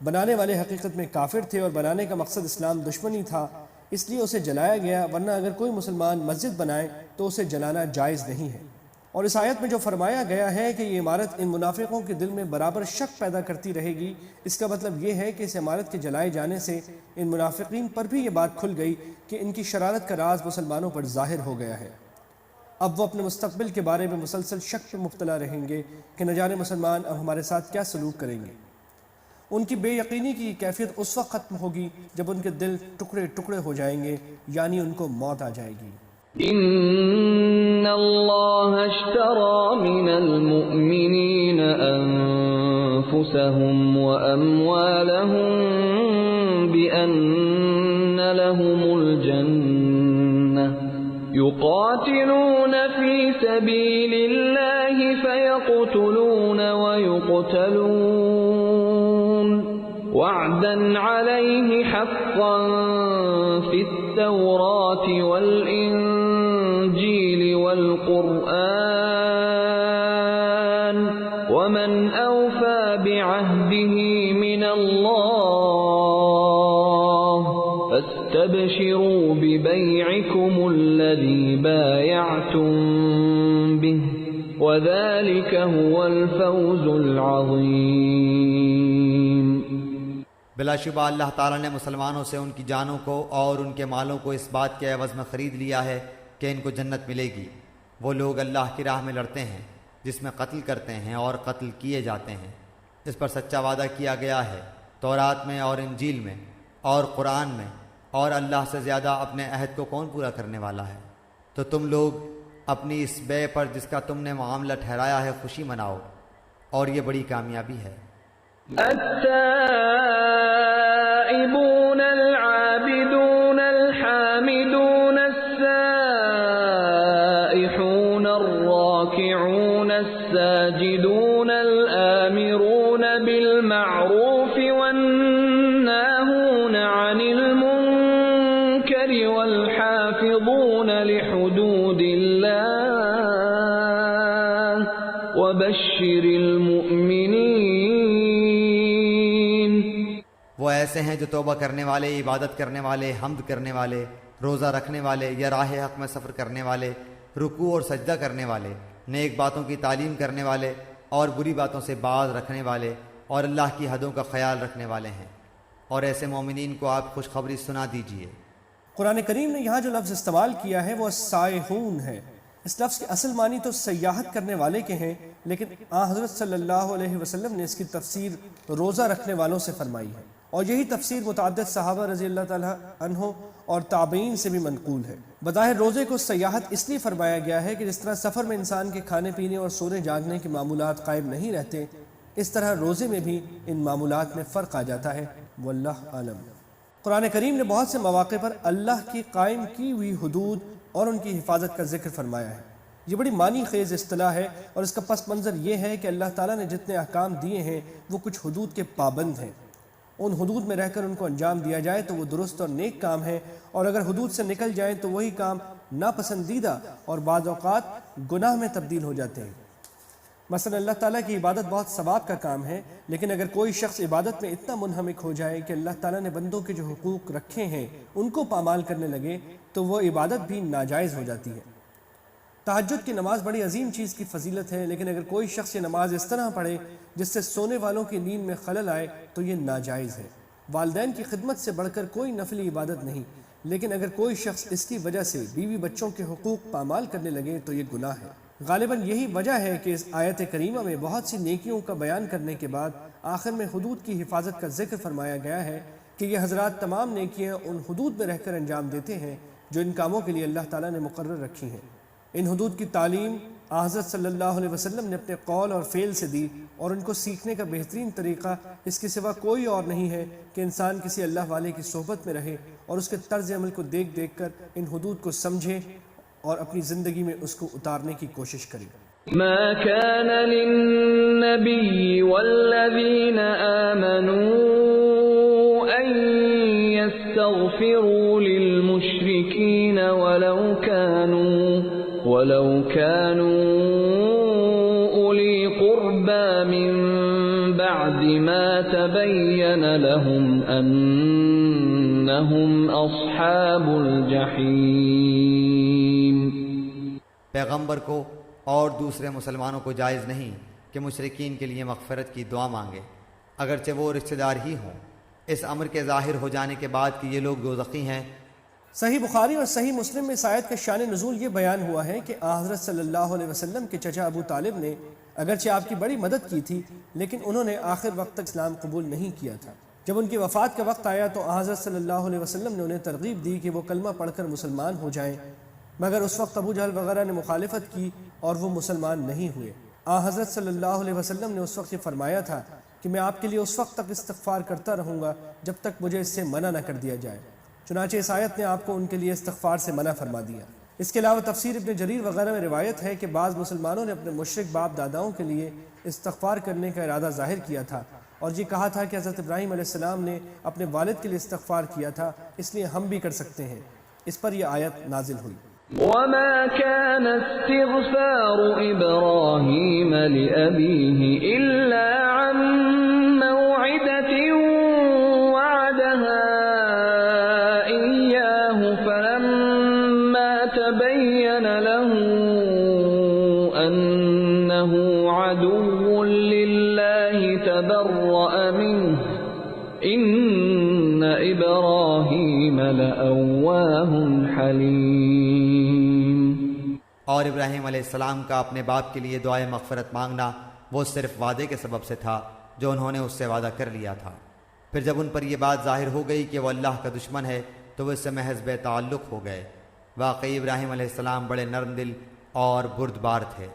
بنانے والے حقیقت میں کافر تھے اور بنانے کا مقصد اسلام دشمنی تھا، اس لیے اسے جلایا گیا، ورنہ اگر کوئی مسلمان مسجد بنائے تو اسے جلانا جائز نہیں ہے۔ اور اس آیت میں جو فرمایا گیا ہے کہ یہ عمارت ان منافقوں کے دل میں برابر شک پیدا کرتی رہے گی، اس کا مطلب یہ ہے کہ اس عمارت کے جلائے جانے سے ان منافقین پر بھی یہ بات کھل گئی کہ ان کی شرارت کا راز مسلمانوں پر ظاہر ہو گیا ہے۔ اب وہ اپنے مستقبل کے بارے میں مسلسل شک میں مبتلا رہیں گے کہ نہ جانے مسلمان اب ہمارے ساتھ کیا سلوک کریں گے۔ ان کی بے یقینی کی کیفیت اس وقت ختم ہوگی جب ان کے دل ٹکڑے ٹکڑے ہو جائیں گے، یعنی ان کو موت آ جائے گی۔ ان اللہ اشترى من المؤمنین انفسهم واموالهم بان لهم الجنة يقاتلون في سبيل الله فيقتلون ويقتلون وعدا عليه حقا في التوراة والإنجيل والقرآن ومن أوفى بعهده ببيعكم الذي بايعتم به وذلك هو الفوز العظيم۔ بلا شبہ اللہ تعالیٰ نے مسلمانوں سے ان کی جانوں کو اور ان کے مالوں کو اس بات کے عوض میں خرید لیا ہے کہ ان کو جنت ملے گی۔ وہ لوگ اللہ کی راہ میں لڑتے ہیں جس میں قتل کرتے ہیں اور قتل کیے جاتے ہیں، اس پر سچا وعدہ کیا گیا ہے تورات میں اور انجیل میں اور قرآن میں، اور اللہ سے زیادہ اپنے عہد کو کون پورا کرنے والا ہے؟ تو تم لوگ اپنی اس بے پر جس کا تم نے معاملہ ٹھہرایا ہے خوشی مناؤ، اور یہ بڑی کامیابی ہے۔ التائبون العابدون الحامدون السائحون الراكعون الساجدون الآمرون بالمعروف والناهون عن المنكر والحافظون لحدود الله وبشر المؤمنين۔ وہ ایسے ہیں جو توبہ کرنے والے، عبادت کرنے والے، حمد کرنے والے، روزہ رکھنے والے یا راہ حق میں سفر کرنے والے، رکوع اور سجدہ کرنے والے، نیک باتوں کی تعلیم کرنے والے اور بری باتوں سے باز رکھنے والے اور اللہ کی حدوں کا خیال رکھنے والے ہیں، اور ایسے مومنین کو آپ خوشخبری سنا دیجئے۔ قرآن کریم نے یہاں جو لفظ استعمال کیا ہے وہ سائحون ہے۔ اس لفظ کے اصل معنی تو سیاحت کرنے والے کے ہیں، لیکن حضرت صلی اللہ علیہ وسلم نے اس کی تفسیر روزہ رکھنے والوں سے فرمائی ہے، اور یہی تفسیر متعدد صحابہ رضی اللہ تعالیٰ عنہ اور تابعین سے بھی منقول ہے۔ بظاہر روزے کو سیاحت اس لیے فرمایا گیا ہے کہ جس طرح سفر میں انسان کے کھانے پینے اور سونے جاگنے کے معمولات قائم نہیں رہتے، اس طرح روزے میں بھی ان معمولات میں فرق آ جاتا ہے۔ واللہ عالم۔ قرآن کریم نے بہت سے مواقع پر اللہ کی قائم کی ہوئی حدود اور ان کی حفاظت کا ذکر فرمایا ہے۔ یہ بڑی معنی خیز اصطلاح ہے، اور اس کا پس منظر یہ ہے کہ اللہ تعالیٰ نے جتنے احکام دیے ہیں وہ کچھ حدود کے پابند ہیں۔ ان حدود میں رہ کر ان کو انجام دیا جائے تو وہ درست اور نیک کام ہے، اور اگر حدود سے نکل جائیں تو وہی کام ناپسندیدہ اور بعض اوقات گناہ میں تبدیل ہو جاتے ہیں۔ مثلا اللہ تعالیٰ کی عبادت بہت ثواب کا کام ہے، لیکن اگر کوئی شخص عبادت میں اتنا منہمک ہو جائے کہ اللہ تعالیٰ نے بندوں کے جو حقوق رکھے ہیں ان کو پامال کرنے لگے تو وہ عبادت بھی ناجائز ہو جاتی ہے۔ تہجد کی نماز بڑی عظیم چیز کی فضیلت ہے، لیکن اگر کوئی شخص یہ نماز اس طرح پڑھے جس سے سونے والوں کی نیند میں خلل آئے تو یہ ناجائز ہے۔ والدین کی خدمت سے بڑھ کر کوئی نفلی عبادت نہیں، لیکن اگر کوئی شخص اس کی وجہ سے بیوی بچوں کے حقوق پامال کرنے لگے تو یہ گناہ ہے۔ غالباً یہی وجہ ہے کہ اس آیت کریمہ میں بہت سی نیکیوں کا بیان کرنے کے بعد آخر میں حدود کی حفاظت کا ذکر فرمایا گیا ہے کہ یہ حضرات تمام نیکیاں ان حدود میں رہ کر انجام دیتے ہیں جو ان کاموں کے لیے اللہ تعالیٰ نے مقرر رکھی ہیں۔ ان حدود کی تعلیم حضرت صلی اللہ علیہ وسلم نے اپنے قول اور فعل سے دی، اور ان کو سیکھنے کا بہترین طریقہ اس کے سوا کوئی اور نہیں ہے کہ انسان کسی اللہ والے کی صحبت میں رہے اور اس کے طرز عمل کو دیکھ دیکھ کر ان حدود کو سمجھے اور اپنی زندگی میں اس کو اتارنے کی کوشش کرے۔ ما كان للنبي والذين آمنوا أن يستغفروا للمشركين ولو كانوا أولي قربى من بعد ما تبين لهم أنهم أصحاب الجحيم۔ پیغمبر کو اور دوسرے مسلمانوں کو جائز نہیں کہ مشرکین کے لیے مغفرت کی دعا مانگے، اگرچہ وہ رشتہ دار ہی ہوں، اس امر کے ظاہر ہو جانے کے بعد کہ یہ لوگ دوزخی ہیں۔ صحیح بخاری اور صحیح مسلم میں اس آیت کا شان نزول یہ بیان ہوا ہے کہ حضرت صلی اللہ علیہ وسلم کے چچا ابو طالب نے اگرچہ آپ کی بڑی مدد کی تھی، لیکن انہوں نے آخر وقت تک اسلام قبول نہیں کیا تھا۔ جب ان کی وفات کا وقت آیا تو حضرت صلی اللہ علیہ وسلم نے انہیں ترغیب دی کہ وہ کلمہ پڑھ کر مسلمان ہو جائیں، مگر اس وقت ابو جہل وغیرہ نے مخالفت کی اور وہ مسلمان نہیں ہوئے۔ حضرت صلی اللہ علیہ وسلم نے اس وقت یہ فرمایا تھا کہ میں آپ کے لیے اس وقت تک استغفار کرتا رہوں گا جب تک مجھے اس سے منع نہ کر دیا جائے۔ چنانچہ اس آیت نے آپ کو ان کے لیے استغفار سے منع فرما دیا۔ اس کے علاوہ تفسیر ابن جریر وغیرہ میں روایت ہے کہ بعض مسلمانوں نے اپنے مشرک باپ داداؤں کے لیے استغفار کرنے کا ارادہ ظاہر کیا تھا، اور یہ کہا تھا کہ حضرت ابراہیم علیہ السلام نے اپنے والد کے لیے استغفار کیا تھا، اس لیے ہم بھی کر سکتے ہیں۔ اس پر یہ آیت نازل ہوئی۔ وما كان استغفار إبراهيم لأبيه إلا عن موعدة وعدها إياه فلما أنه عدو لله تبرأ منه إن إبراهيم لأواه حليم۔ اور ابراہیم علیہ السلام کا اپنے باپ کے لیے دعائے مغفرت مانگنا وہ صرف وعدے کے سبب سے تھا جو انہوں نے اس سے وعدہ کر لیا تھا۔ پھر جب ان پر یہ بات ظاہر ہو گئی کہ وہ اللہ کا دشمن ہے تو وہ اس سے محض بے تعلق ہو گئے۔ واقعی ابراہیم علیہ السلام بڑے نرم دل اور بردبار تھے۔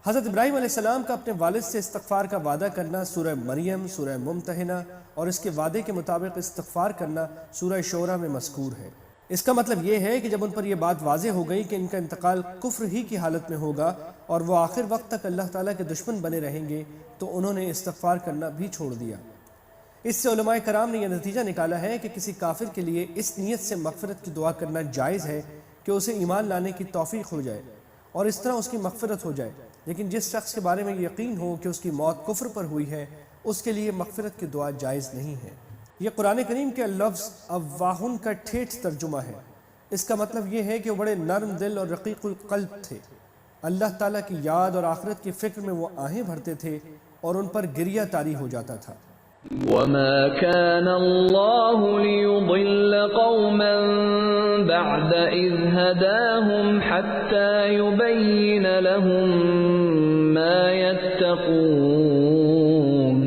حضرت ابراہیم علیہ السلام کا اپنے والد سے استغفار کا وعدہ کرنا سورہ مریم، سورہ ممتحنہ اور اس کے وعدے کے مطابق استغفار کرنا سورہ شورى میں مذکور ہے۔ اس کا مطلب یہ ہے کہ جب ان پر یہ بات واضح ہو گئی کہ ان کا انتقال کفر ہی کی حالت میں ہوگا اور وہ آخر وقت تک اللہ تعالیٰ کے دشمن بنے رہیں گے تو انہوں نے استغفار کرنا بھی چھوڑ دیا۔ اس سے علماء کرام نے یہ نتیجہ نکالا ہے کہ کسی کافر کے لیے اس نیت سے مغفرت کی دعا کرنا جائز ہے کہ اسے ایمان لانے کی توفیق ہو جائے اور اس طرح اس کی مغفرت ہو جائے، لیکن جس شخص کے بارے میں یقین ہو کہ اس کی موت کفر پر ہوئی ہے اس کے لیے مغفرت کی دعا جائز نہیں ہے۔ یہ قرآن کریم کے لفظ اواہن کا ٹھیٹھ ترجمہ ہے۔ اس کا مطلب یہ ہے کہ وہ بڑے نرم دل اور رقیق القلب تھے۔ اللہ تعالیٰ کی یاد اور آخرت کی فکر میں وہ آہیں بھرتے تھے اور ان پر گریہ طاری ہو جاتا تھا۔ وما كان الله ليضل قوما بعد إذ هداهم حتى يبين لهم ما يتقون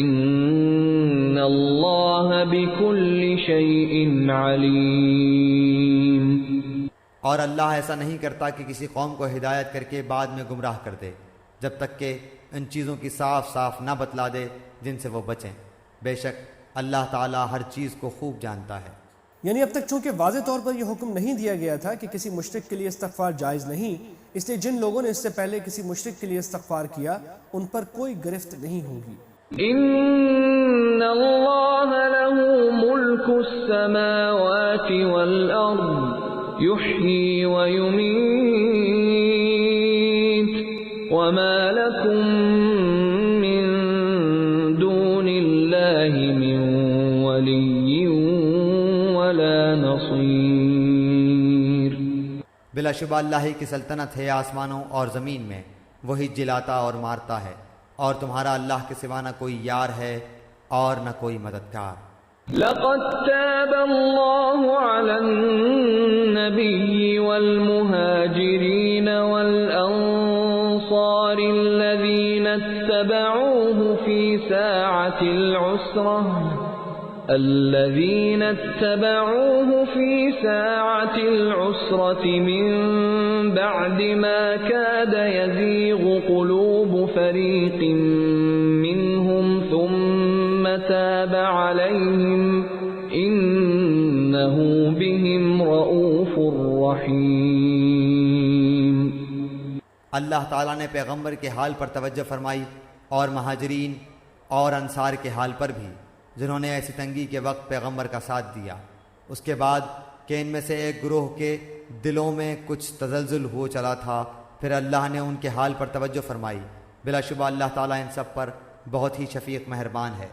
إن الله بكل شيء عليم۔ اور اللہ ایسا نہیں کرتا کہ کسی قوم کو ہدایت کر کے بعد میں گمراہ کر دے جب تک کہ ان چیزوں کی صاف صاف نہ بتلا دے جن سے وہ بچیں۔ بے شک اللہ تعالیٰ ہر چیز کو خوب جانتا ہے۔ یعنی اب تک چونکہ واضح طور پر یہ حکم نہیں دیا گیا تھا کہ کسی مشرک کے لیے استغفار جائز نہیں، اس لیے جن لوگوں نے اس سے پہلے کسی مشرک کے لیے استغفار کیا ان پر کوئی گرفت نہیں ہوگی۔ ان اللہ له ملک السماوات والارض يحيي ويميت وما لكم من دون الله من ولي ولا نصير۔ بلا شبہ اللہ ہی کی سلطنت ہے آسمانوں اور زمین میں، وہی جلاتا اور مارتا ہے، اور تمہارا اللہ کے سوا نہ کوئی یار ہے اور نہ کوئی مددگار۔ لقد تاب الله على النبي والمهاجرين والأنصار الذين اتبعوه في ساعة العسرة من بعد ما كاد يزيغ قلوب فريق منهم ثم تاب عليهم إنه بهم رؤوف رحيم۔ اللہ تعالیٰ نے پیغمبر کے حال پر توجہ فرمائی اور مہاجرین اور انصار کے حال پر بھی جنہوں نے ایسی تنگی کے وقت پیغمبر کا ساتھ دیا، اس کے بعد کہ ان میں سے ایک گروہ کے دلوں میں کچھ تزلزل ہو چلا تھا، پھر اللہ نے ان کے حال پر توجہ فرمائی۔ بلا شبہ اللہ تعالیٰ ان سب پر بہت ہی شفیق مہربان ہے۔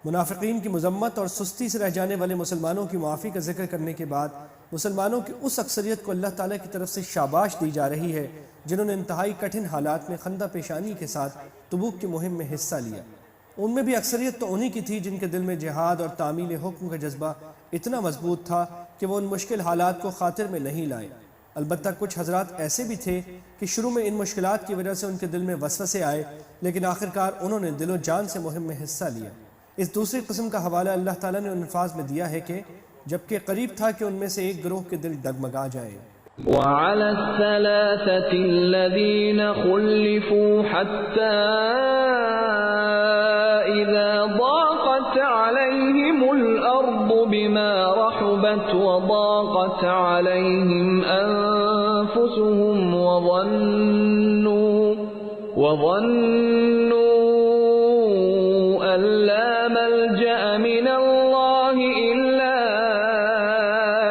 منافقین کی مذمت اور سستی سے رہ جانے والے مسلمانوں کی معافی کا ذکر کرنے کے بعد مسلمانوں کی اس اکثریت کو اللہ تعالیٰ کی طرف سے شاباش دی جا رہی ہے جنہوں نے انتہائی کٹھن حالات میں خندہ پیشانی کے ساتھ تبوک کی مہم میں حصہ لیا۔ ان میں بھی اکثریت تو انہی کی تھی جن کے دل میں جہاد اور تعمیل حکم کا جذبہ اتنا مضبوط تھا کہ وہ ان مشکل حالات کو خاطر میں نہیں لائے۔ البتہ کچھ حضرات ایسے بھی تھے کہ شروع میں ان مشکلات کی وجہ سے ان کے دل میں وسوسے آئے، لیکن آخرکار انہوں نے دل و جان سے مہم میں حصہ لیا۔ اس دوسری قسم کا حوالہ اللہ تعالیٰ نے ان الفاظ میں دیا ہے کہ جبکہ قریب تھا کہ ان میں سے ایک گروہ کے دل ڈگمگا جائیں۔ وعلى الثلاثة الذين خلفوا حتى إذا ضاقت عليهم الأرض بما رحبت وضاقت عليهم أنفسهم وظنوا أن لا ملجأ من الله إلا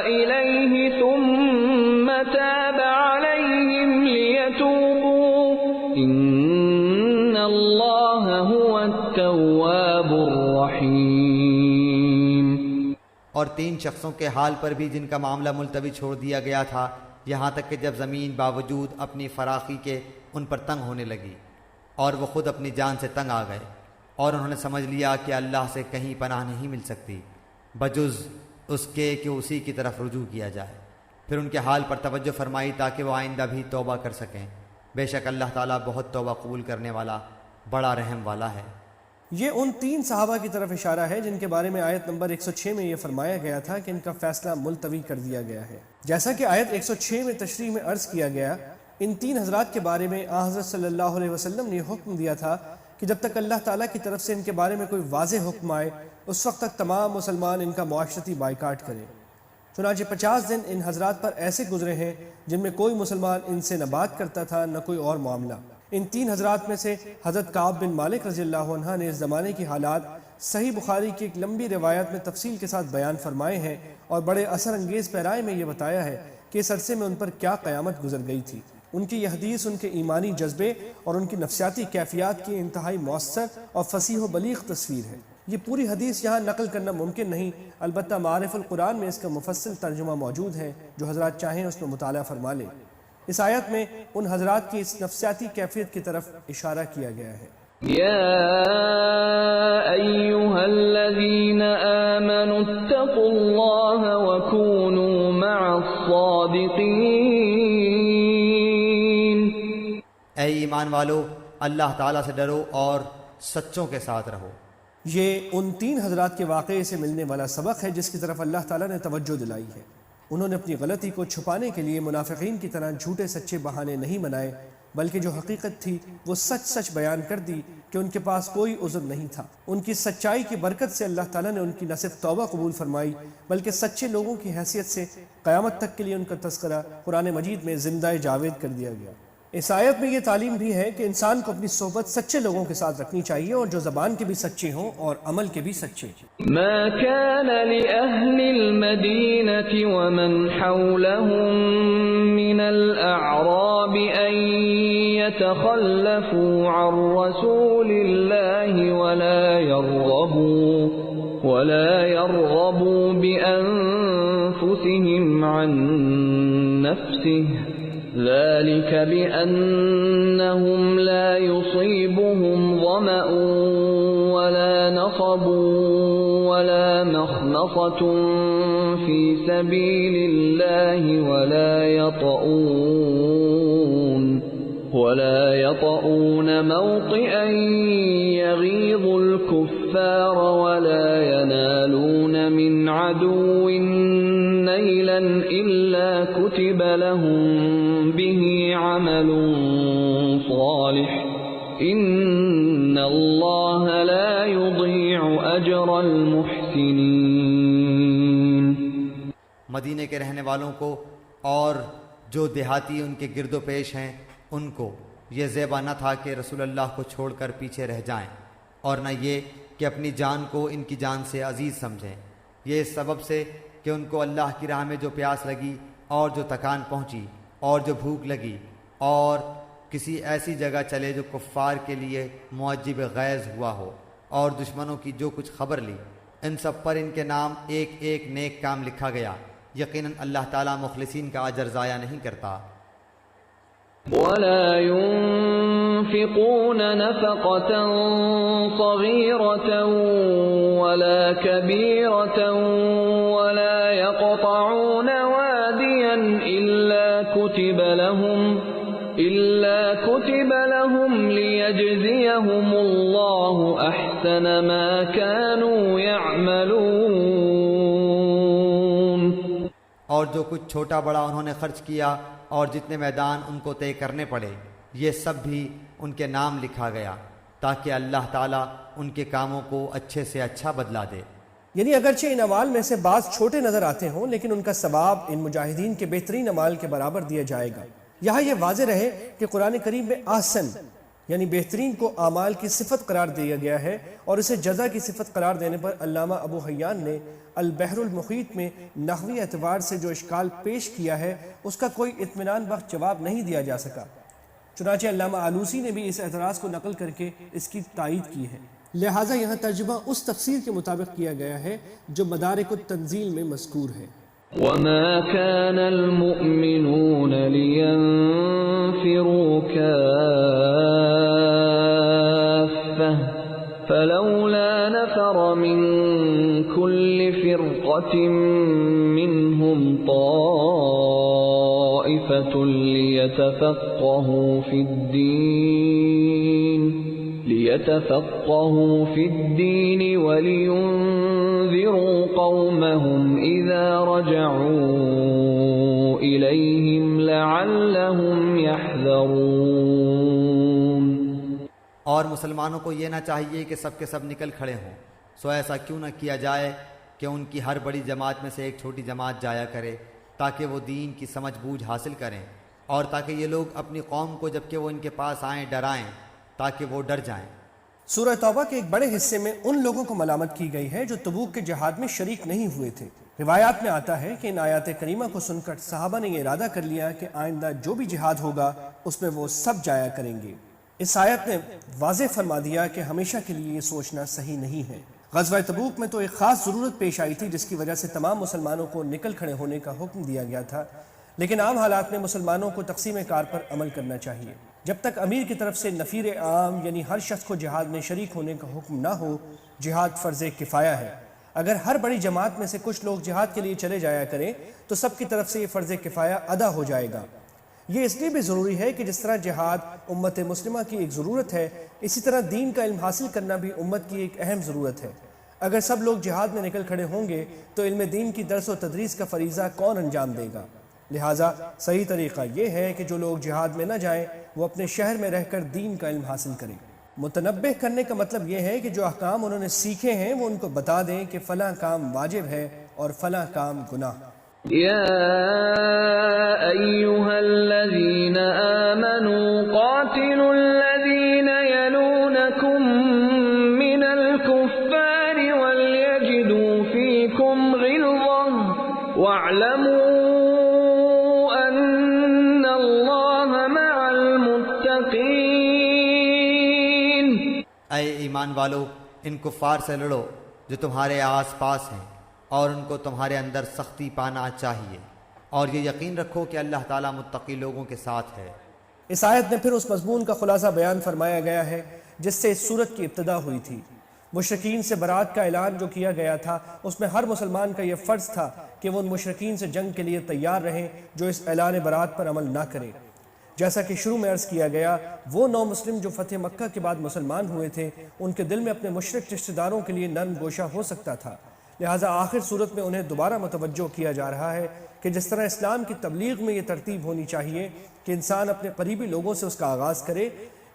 إليه ثم تاب عليهم ليتوبوا إن الله هو التواب الرحيم۔ اور 3 شخصوں کے حال پر بھی جن کا معاملہ ملتوی چھوڑ دیا گیا تھا یہاں تک کہ جب زمین باوجود اپنی فراخی کے ان پر تنگ ہونے لگی اور وہ خود اپنی جان سے تنگ آ گئے، اور انہوں نے سمجھ لیا کہ اللہ سے کہیں پناہ نہیں مل سکتی بجز اس کے کہ اسی کی طرف رجوع کیا جائے۔ پھر ان کے حال پر توجہ فرمائی تاکہ وہ آئندہ بھی توبہ کر سکیں۔ بے شک اللہ تعالیٰ بہت توبہ قبول کرنے والا، بڑا رحم والا ہے۔ یہ ان 3 صحابہ کی طرف اشارہ ہے جن کے بارے میں آیت نمبر 106 میں یہ فرمایا گیا تھا کہ ان کا فیصلہ ملتوی کر دیا گیا ہے۔ جیسا کہ آیت 106 میں تشریح میں عرض کیا گیا، ان 3 حضرات کے بارے میں حضرت صلی اللہ علیہ وسلم نے حکم دیا تھا کہ جب تک اللہ تعالیٰ کی طرف سے ان کے بارے میں کوئی واضح حکم آئے اس وقت تک تمام مسلمان ان کا معاشرتی بائیکاٹ کریں۔ چنانچہ 50 دن ان حضرات پر ایسے گزرے ہیں جن میں کوئی مسلمان ان سے نہ بات کرتا تھا نہ کوئی اور معاملہ۔ ان 3 حضرات میں سے حضرت کعب بن مالک رضی اللہ عنہ نے اس زمانے کی حالات صحیح بخاری کی ایک لمبی روایت میں تفصیل کے ساتھ بیان فرمائے ہیں اور بڑے اثر انگیز پیرائے میں یہ بتایا ہے کہ اس عرصے میں ان پر کیا قیامت گزر گئی تھی۔ ان کی یہ حدیث ان کے ایمانی جذبے اور ان کی نفسیاتی کیفیات کی انتہائی مؤثر اور فصیح و بلیغ تصویر ہے۔ یہ پوری حدیث یہاں نقل کرنا ممکن نہیں، البتہ معارف القرآن میں اس کا مفصل ترجمہ موجود ہے، جو حضرات چاہیں اس میں مطالعہ فرما لیں۔ اس آیت میں ان حضرات کی اس نفسیاتی کیفیت کی طرف اشارہ کیا گیا ہے۔ يا أيها الذين آمنوا اتقوا الله وكونوا مع الصادقين۔ اے ایمان والو، اللہ تعالیٰ سے ڈرو اور سچوں کے ساتھ رہو۔ یہ ان 3 حضرات کے واقعے سے ملنے والا سبق ہے جس کی طرف اللہ تعالیٰ نے توجہ دلائی ہے۔ انہوں نے اپنی غلطی کو چھپانے کے لیے منافقین کی طرح جھوٹے سچے بہانے نہیں بنائے، بلکہ جو حقیقت تھی وہ سچ بیان کر دی کہ ان کے پاس کوئی عذر نہیں تھا۔ ان کی سچائی کی برکت سے اللہ تعالیٰ نے ان کی نہ صرف توبہ قبول فرمائی بلکہ سچے لوگوں کی حیثیت سے قیامت تک کے لیے ان کا تذکرہ قرآن مجید میں زندہ جاوید کر دیا گیا۔ اس آیت میں یہ تعلیم بھی ہے کہ انسان کو اپنی صحبت سچے لوگوں کے ساتھ رکھنی چاہیے اور جو زبان کے بھی سچے ہوں اور عمل کے بھی سچے۔ ما كان لأهل المدينة ومن حولهم من الأعراب أن يتخلفوا عن رسول الله ولا يرغبوا بأنفسهم عن نفسه ذلك بأنهم لا يصيبهم ظمأ ولا نصب ولا مخمصة في سبيل الله ولا يطؤون موطئا يغيظ الكفار ولا ينالون من عدو نيلا إلا كتب لهم به عمل صالح إن الله لا يضيع أجر المحسنين۔ مدینے کے رہنے والوں کو اور جو دیہاتی ان کے گرد و پیش ہیں ان کو یہ زیبا نہ تھا کہ رسول اللہ کو چھوڑ کر پیچھے رہ جائیں، اور نہ یہ کہ اپنی جان کو ان کی جان سے عزیز سمجھیں۔ یہ اس سبب سے کہ ان کو اللہ کی راہ میں جو پیاس لگی اور جو تکان پہنچی اور جو بھوک لگی اور کسی ایسی جگہ چلے جو کفار کے لیے معجب غیظ ہوا ہو اور دشمنوں کی جو کچھ خبر لی، ان سب پر ان کے نام ایک ایک نیک کام لکھا گیا۔ یقیناً اللہ تعالیٰ مخلصین کا اجر ضائع نہیں کرتا۔ ولا ينفقون نفقة صغيرة ولا كبيرة ولا يقطعون واديا إلا كتب لهم ليجزيهم الله أحسن ما كانوا يعملون۔ اور جو کچھ چھوٹا بڑا انہوں نے خرچ کیا اور جتنے میدان ان کو طے کرنے پڑے، یہ سب بھی ان کے نام لکھا گیا تاکہ اللہ تعالیٰ ان کے کاموں کو اچھے سے اچھا بدلا دے۔ یعنی اگرچہ ان اعمال میں سے بعض چھوٹے نظر آتے ہوں لیکن ان کا ثواب ان مجاہدین کے بہترین اعمال کے برابر دیا جائے گا۔ یہاں یہ واضح رہے کہ قرآن کریم میں احسن یعنی بہترین کو اعمال کی صفت قرار دیا گیا ہے، اور اسے جزا کی صفت قرار دینے پر علامہ ابو حیان نے البحر المحیط میں نحوی اعتبار سے جو اشکال پیش کیا ہے اس کا کوئی اطمینان بخش جواب نہیں دیا جا سکا۔ چنانچہ علامہ آلوسی نے بھی اس اعتراض کو نقل کر کے اس کی تائید کی ہے، لہٰذا یہاں ترجمہ اس تفسیر کے مطابق کیا گیا ہے جو مدارک التنزیل میں مذکور ہے۔ وما كان المؤمنون لينفروا كافة فلولا نفر من كل فرقة منهم طائفة ليتفقهوا في الدين ولينذروا قومهم إذا رجعوا إليهم لعلهم يحذرون۔ اور مسلمانوں کو یہ نہ چاہیے کہ سب کے سب نکل کھڑے ہوں، سو ایسا کیوں نہ کیا جائے کہ ان کی ہر بڑی جماعت میں سے ایک چھوٹی جماعت جایا کرے تاکہ وہ دین کی سمجھ بوجھ حاصل کریں، اور تاکہ یہ لوگ اپنی قوم کو جب کہ وہ ان کے پاس آئیں ڈرائیں تاکہ وہ ڈر جائیں۔ سورہ توبہ کے ایک بڑے حصے میں ان لوگوں کو ملامت کی گئی ہے جو تبوک کے جہاد میں شریک نہیں ہوئے تھے۔ روایات میں آتا ہے کہ ان آیات کریمہ کو سن کر صحابہ نے یہ ارادہ کر لیا کہ آئندہ جو بھی جہاد ہوگا اس میں وہ سب جایا کریں گے۔ اس آیت نے واضح فرما دیا کہ ہمیشہ کے لیے یہ سوچنا صحیح نہیں ہے۔ غزوہ تبوک میں تو ایک خاص ضرورت پیش آئی تھی جس کی وجہ سے تمام مسلمانوں کو نکل کھڑے ہونے کا حکم دیا گیا تھا، لیکن عام حالات میں مسلمانوں کو تقسیم کار پر عمل کرنا چاہیے۔ جب تک امیر کی طرف سے نفیر عام یعنی ہر شخص کو جہاد میں شریک ہونے کا حکم نہ ہو، جہاد فرض کفایہ ہے۔ اگر ہر بڑی جماعت میں سے کچھ لوگ جہاد کے لیے چلے جایا کریں تو سب کی طرف سے یہ فرض کفایہ ادا ہو جائے گا۔ یہ اس لیے بھی ضروری ہے کہ جس طرح جہاد امت مسلمہ کی ایک ضرورت ہے، اسی طرح دین کا علم حاصل کرنا بھی امت کی ایک اہم ضرورت ہے۔ اگر سب لوگ جہاد میں نکل کھڑے ہوں گے تو علم دین کی درس و تدریس کا فریضہ کون انجام دے گا؟ لہٰذا صحیح طریقہ یہ ہے کہ جو لوگ جہاد میں نہ جائیں وہ اپنے شہر میں رہ کر دین کا علم حاصل کریں۔ متنبہ کرنے کا مطلب یہ ہے کہ جو احکام انہوں نے سیکھے ہیں وہ ان کو بتا دیں کہ فلاں کام واجب ہے اور فلاں کام گناہ۔ یا ایہا الذین آمنوا قاتلوا الذین یلونکم من الکفار ولیجدوا فیکم غلظہ واعلموا اے ایمان والو، ان کفار سے لڑو جو تمہارے آس پاس ہیں، اور ان کو تمہارے اندر سختی پانا چاہیے، اور یہ یقین رکھو کہ اللہ تعالیٰ متقی لوگوں کے ساتھ ہے۔ اس آیت میں پھر اس مضمون کا خلاصہ بیان فرمایا گیا ہے جس سے اس سورت کی ابتدا ہوئی تھی۔ مشرکین سے برات کا اعلان جو کیا گیا تھا اس میں ہر مسلمان کا یہ فرض تھا کہ وہ ان مشرکین سے جنگ کے لیے تیار رہیں جو اس اعلان برات پر عمل نہ کریں۔ جیسا کہ شروع میں عرض کیا گیا، وہ نو مسلم جو فتح مکہ کے بعد مسلمان ہوئے تھے ان کے دل میں اپنے مشرک رشتہ داروں کے لیے نرم گوشہ ہو سکتا تھا، لہٰذا آخر صورت میں انہیں دوبارہ متوجہ کیا جا رہا ہے کہ جس طرح اسلام کی تبلیغ میں یہ ترتیب ہونی چاہیے کہ انسان اپنے قریبی لوگوں سے اس کا آغاز کرے،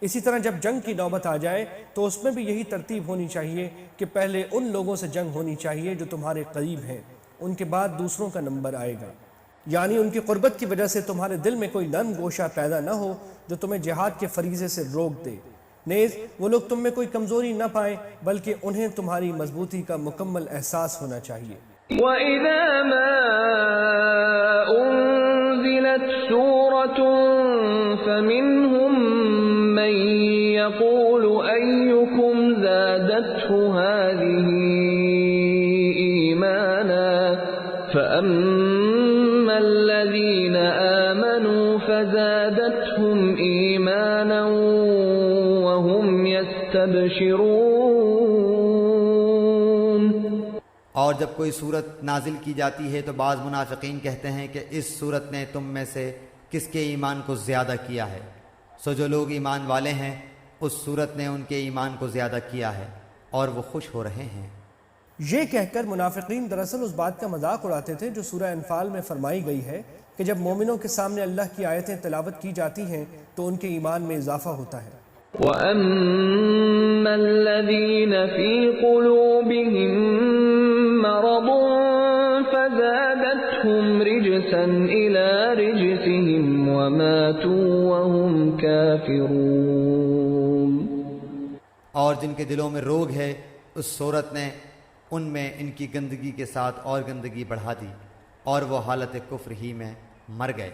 اسی طرح جب جنگ کی نوبت آ جائے تو اس میں بھی یہی ترتیب ہونی چاہیے کہ پہلے ان لوگوں سے جنگ ہونی چاہیے جو تمہارے قریب ہیں، ان کے بعد دوسروں کا نمبر آئے گا۔ یعنی ان کی قربت کی وجہ سے تمہارے دل میں کوئی نرم گوشہ پیدا نہ ہو جو تمہیں جہاد کے فریضے سے روک دے، نیز وہ لوگ تم میں کوئی کمزوری نہ پائیں بلکہ انہیں تمہاری مضبوطی کا مکمل احساس ہونا چاہیے۔ وَإِذَا مَا أُنزِلَتْ سُورَةٌ فَمِنْهُمْ مَنْ يَقُولُ أَيُّكُمْ زَادَتْهُ هَذِهِ إِيمَانًا فَأَمَّا الَّذِينَ آمَنُوا فَزَادَتْهُمْ إِيمَانًا وَهُمْ يَسْتَبْشِرُونَ۔ اور جب کوئی صورت نازل کی جاتی ہے تو بعض منافقین کہتے ہیں کہ اس صورت نے تم میں سے کس کے ایمان کو زیادہ کیا ہے، سو جو لوگ ایمان والے ہیں اس صورت نے ان کے ایمان کو زیادہ کیا ہے اور وہ خوش ہو رہے ہیں۔ یہ کہہ کر منافقین دراصل اس بات کا مذاق اڑاتے تھے جو سورہ انفال میں فرمائی گئی ہے کہ جب مومنوں کے سامنے اللہ کی آیتیں تلاوت کی جاتی ہیں تو ان کے ایمان میں اضافہ ہوتا ہے۔ وَأَمَّا الَّذِينَ فِي قُلُوبِهِم مَّرَضٌ فَزَادَتْهُمْ رِجْسًا إِلَى رِجْسِهِمْ وَمَاتُوا وَهُمْ كَافِرُونَ۔ اور جن کے دلوں میں روگ ہے اس صورت نے ان میں ان کی گندگی کے ساتھ اور گندگی بڑھا دی اور وہ حالت کفر ہی میں مر گئے۔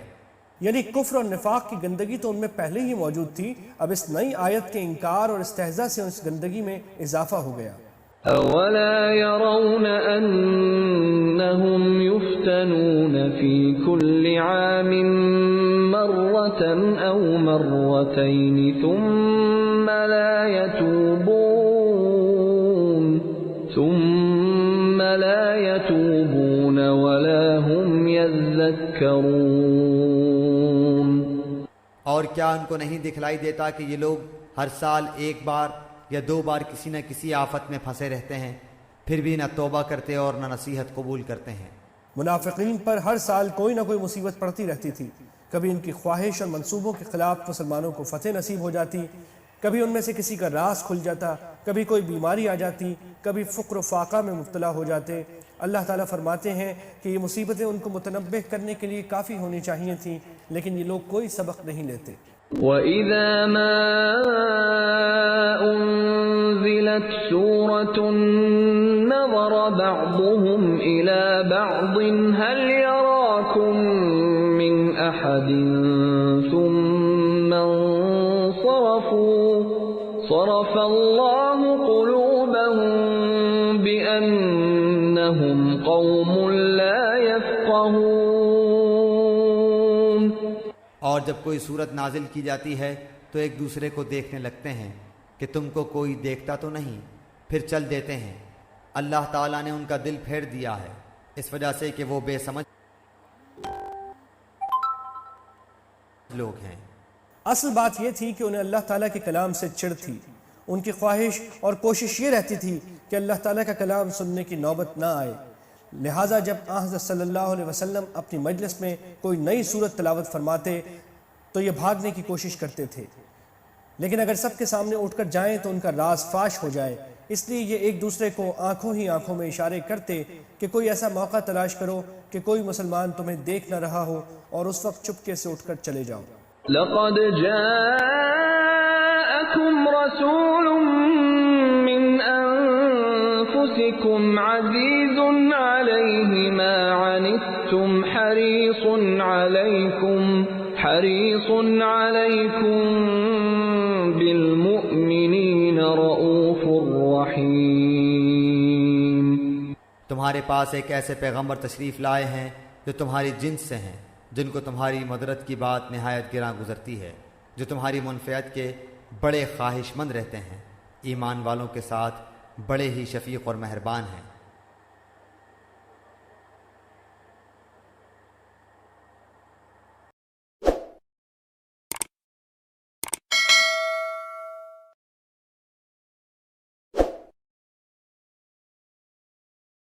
یعنی کفر اور نفاق کی گندگی تو ان میں پہلے ہی موجود تھی، اب اس نئی آیت کے انکار اور استہزاء سے اس گندگی میں اضافہ ہو گیا۔ أولا يرون أنهم يفتنون في كل عام مرة أو مرتين ثم لا يتوبون ولا هم يذكرون. اور کیا ان کو نہیں دکھلائی دیتا کہ یہ لوگ ہر سال ایک بار یا دو بار کسی نہ کسی آفت میں پھنسے رہتے ہیں، پھر بھی نہ توبہ کرتے اور نہ نصیحت قبول کرتے ہیں. منافقین پر ہر سال کوئی نہ کوئی مصیبت پڑتی رہتی تھی. کبھی ان کی خواہش اور منصوبوں کے خلاف مسلمانوں کو فتح نصیب ہو جاتی، کبھی ان میں سے کسی کا راز کھل جاتا، کبھی کوئی بیماری آ جاتی، کبھی فقر و فاقہ میں مبتلا ہو جاتے. اللہ تعالیٰ فرماتے ہیں کہ یہ مصیبتیں ان کو متنبہ کرنے کے لیے کافی ہونی چاہیے تھیں، لیکن یہ لوگ کوئی سبق نہیں لیتے. وَإِذَا مَا أُنزِلَتْ سُورَةٌ نَظَرَ بَعْضُهُمْ إِلَى بَعْضٍ هَلْ يَرَاكُمْ مِنْ أَحَدٍ ثُمَّ انصَرَفُوا صَرَفَ اللَّهُ قُلُوبَهُمْ بِأَنَّهُمْ قَوْمٌ لَا يَفْقَهُونَ. اور جب کوئی صورت نازل کی جاتی ہے تو ایک دوسرے کو دیکھنے لگتے ہیں کہ تم کو کوئی دیکھتا تو نہیں، پھر چل دیتے ہیں. اللہ تعالیٰ نے ان کا دل پھیر دیا ہے اس وجہ سے کہ وہ بے سمجھ لوگ ہیں. اصل بات یہ تھی کہ انہیں اللہ تعالیٰ کے کلام سے چڑ تھی. ان کی خواہش اور کوشش یہ رہتی تھی کہ اللہ تعالیٰ کا کلام سننے کی نوبت نہ آئے. لہٰذا جب حضرت صلی اللہ علیہ وسلم اپنی مجلس میں کوئی نئی صورت تلاوت فرماتے تو یہ بھاگنے کی کوشش کرتے تھے، لیکن اگر سب کے سامنے اٹھ کر جائیں تو ان کا راز فاش ہو جائے. اس لیے یہ ایک دوسرے کو آنکھوں ہی آنکھوں میں اشارے کرتے کہ کوئی ایسا موقع تلاش کرو کہ کوئی مسلمان تمہیں دیکھ نہ رہا ہو اور اس وقت چپکے سے اٹھ کر چلے جاؤ. لقد جاءكم رسول من أنفسكم عزيز عليه ما عنتم حريص عليكم بالمؤمنين رؤوف رحيم. تمہارے پاس ایک ایسے پیغمبر تشریف لائے ہیں جو تمہاری جنس سے ہیں، جن کو تمہاری مدرت کی بات نہایت گراں گزرتی ہے، جو تمہاری منفعت کے بڑے خواہش مند رہتے ہیں، ایمان والوں کے ساتھ بڑے ہی شفیق اور مہربان ہیں.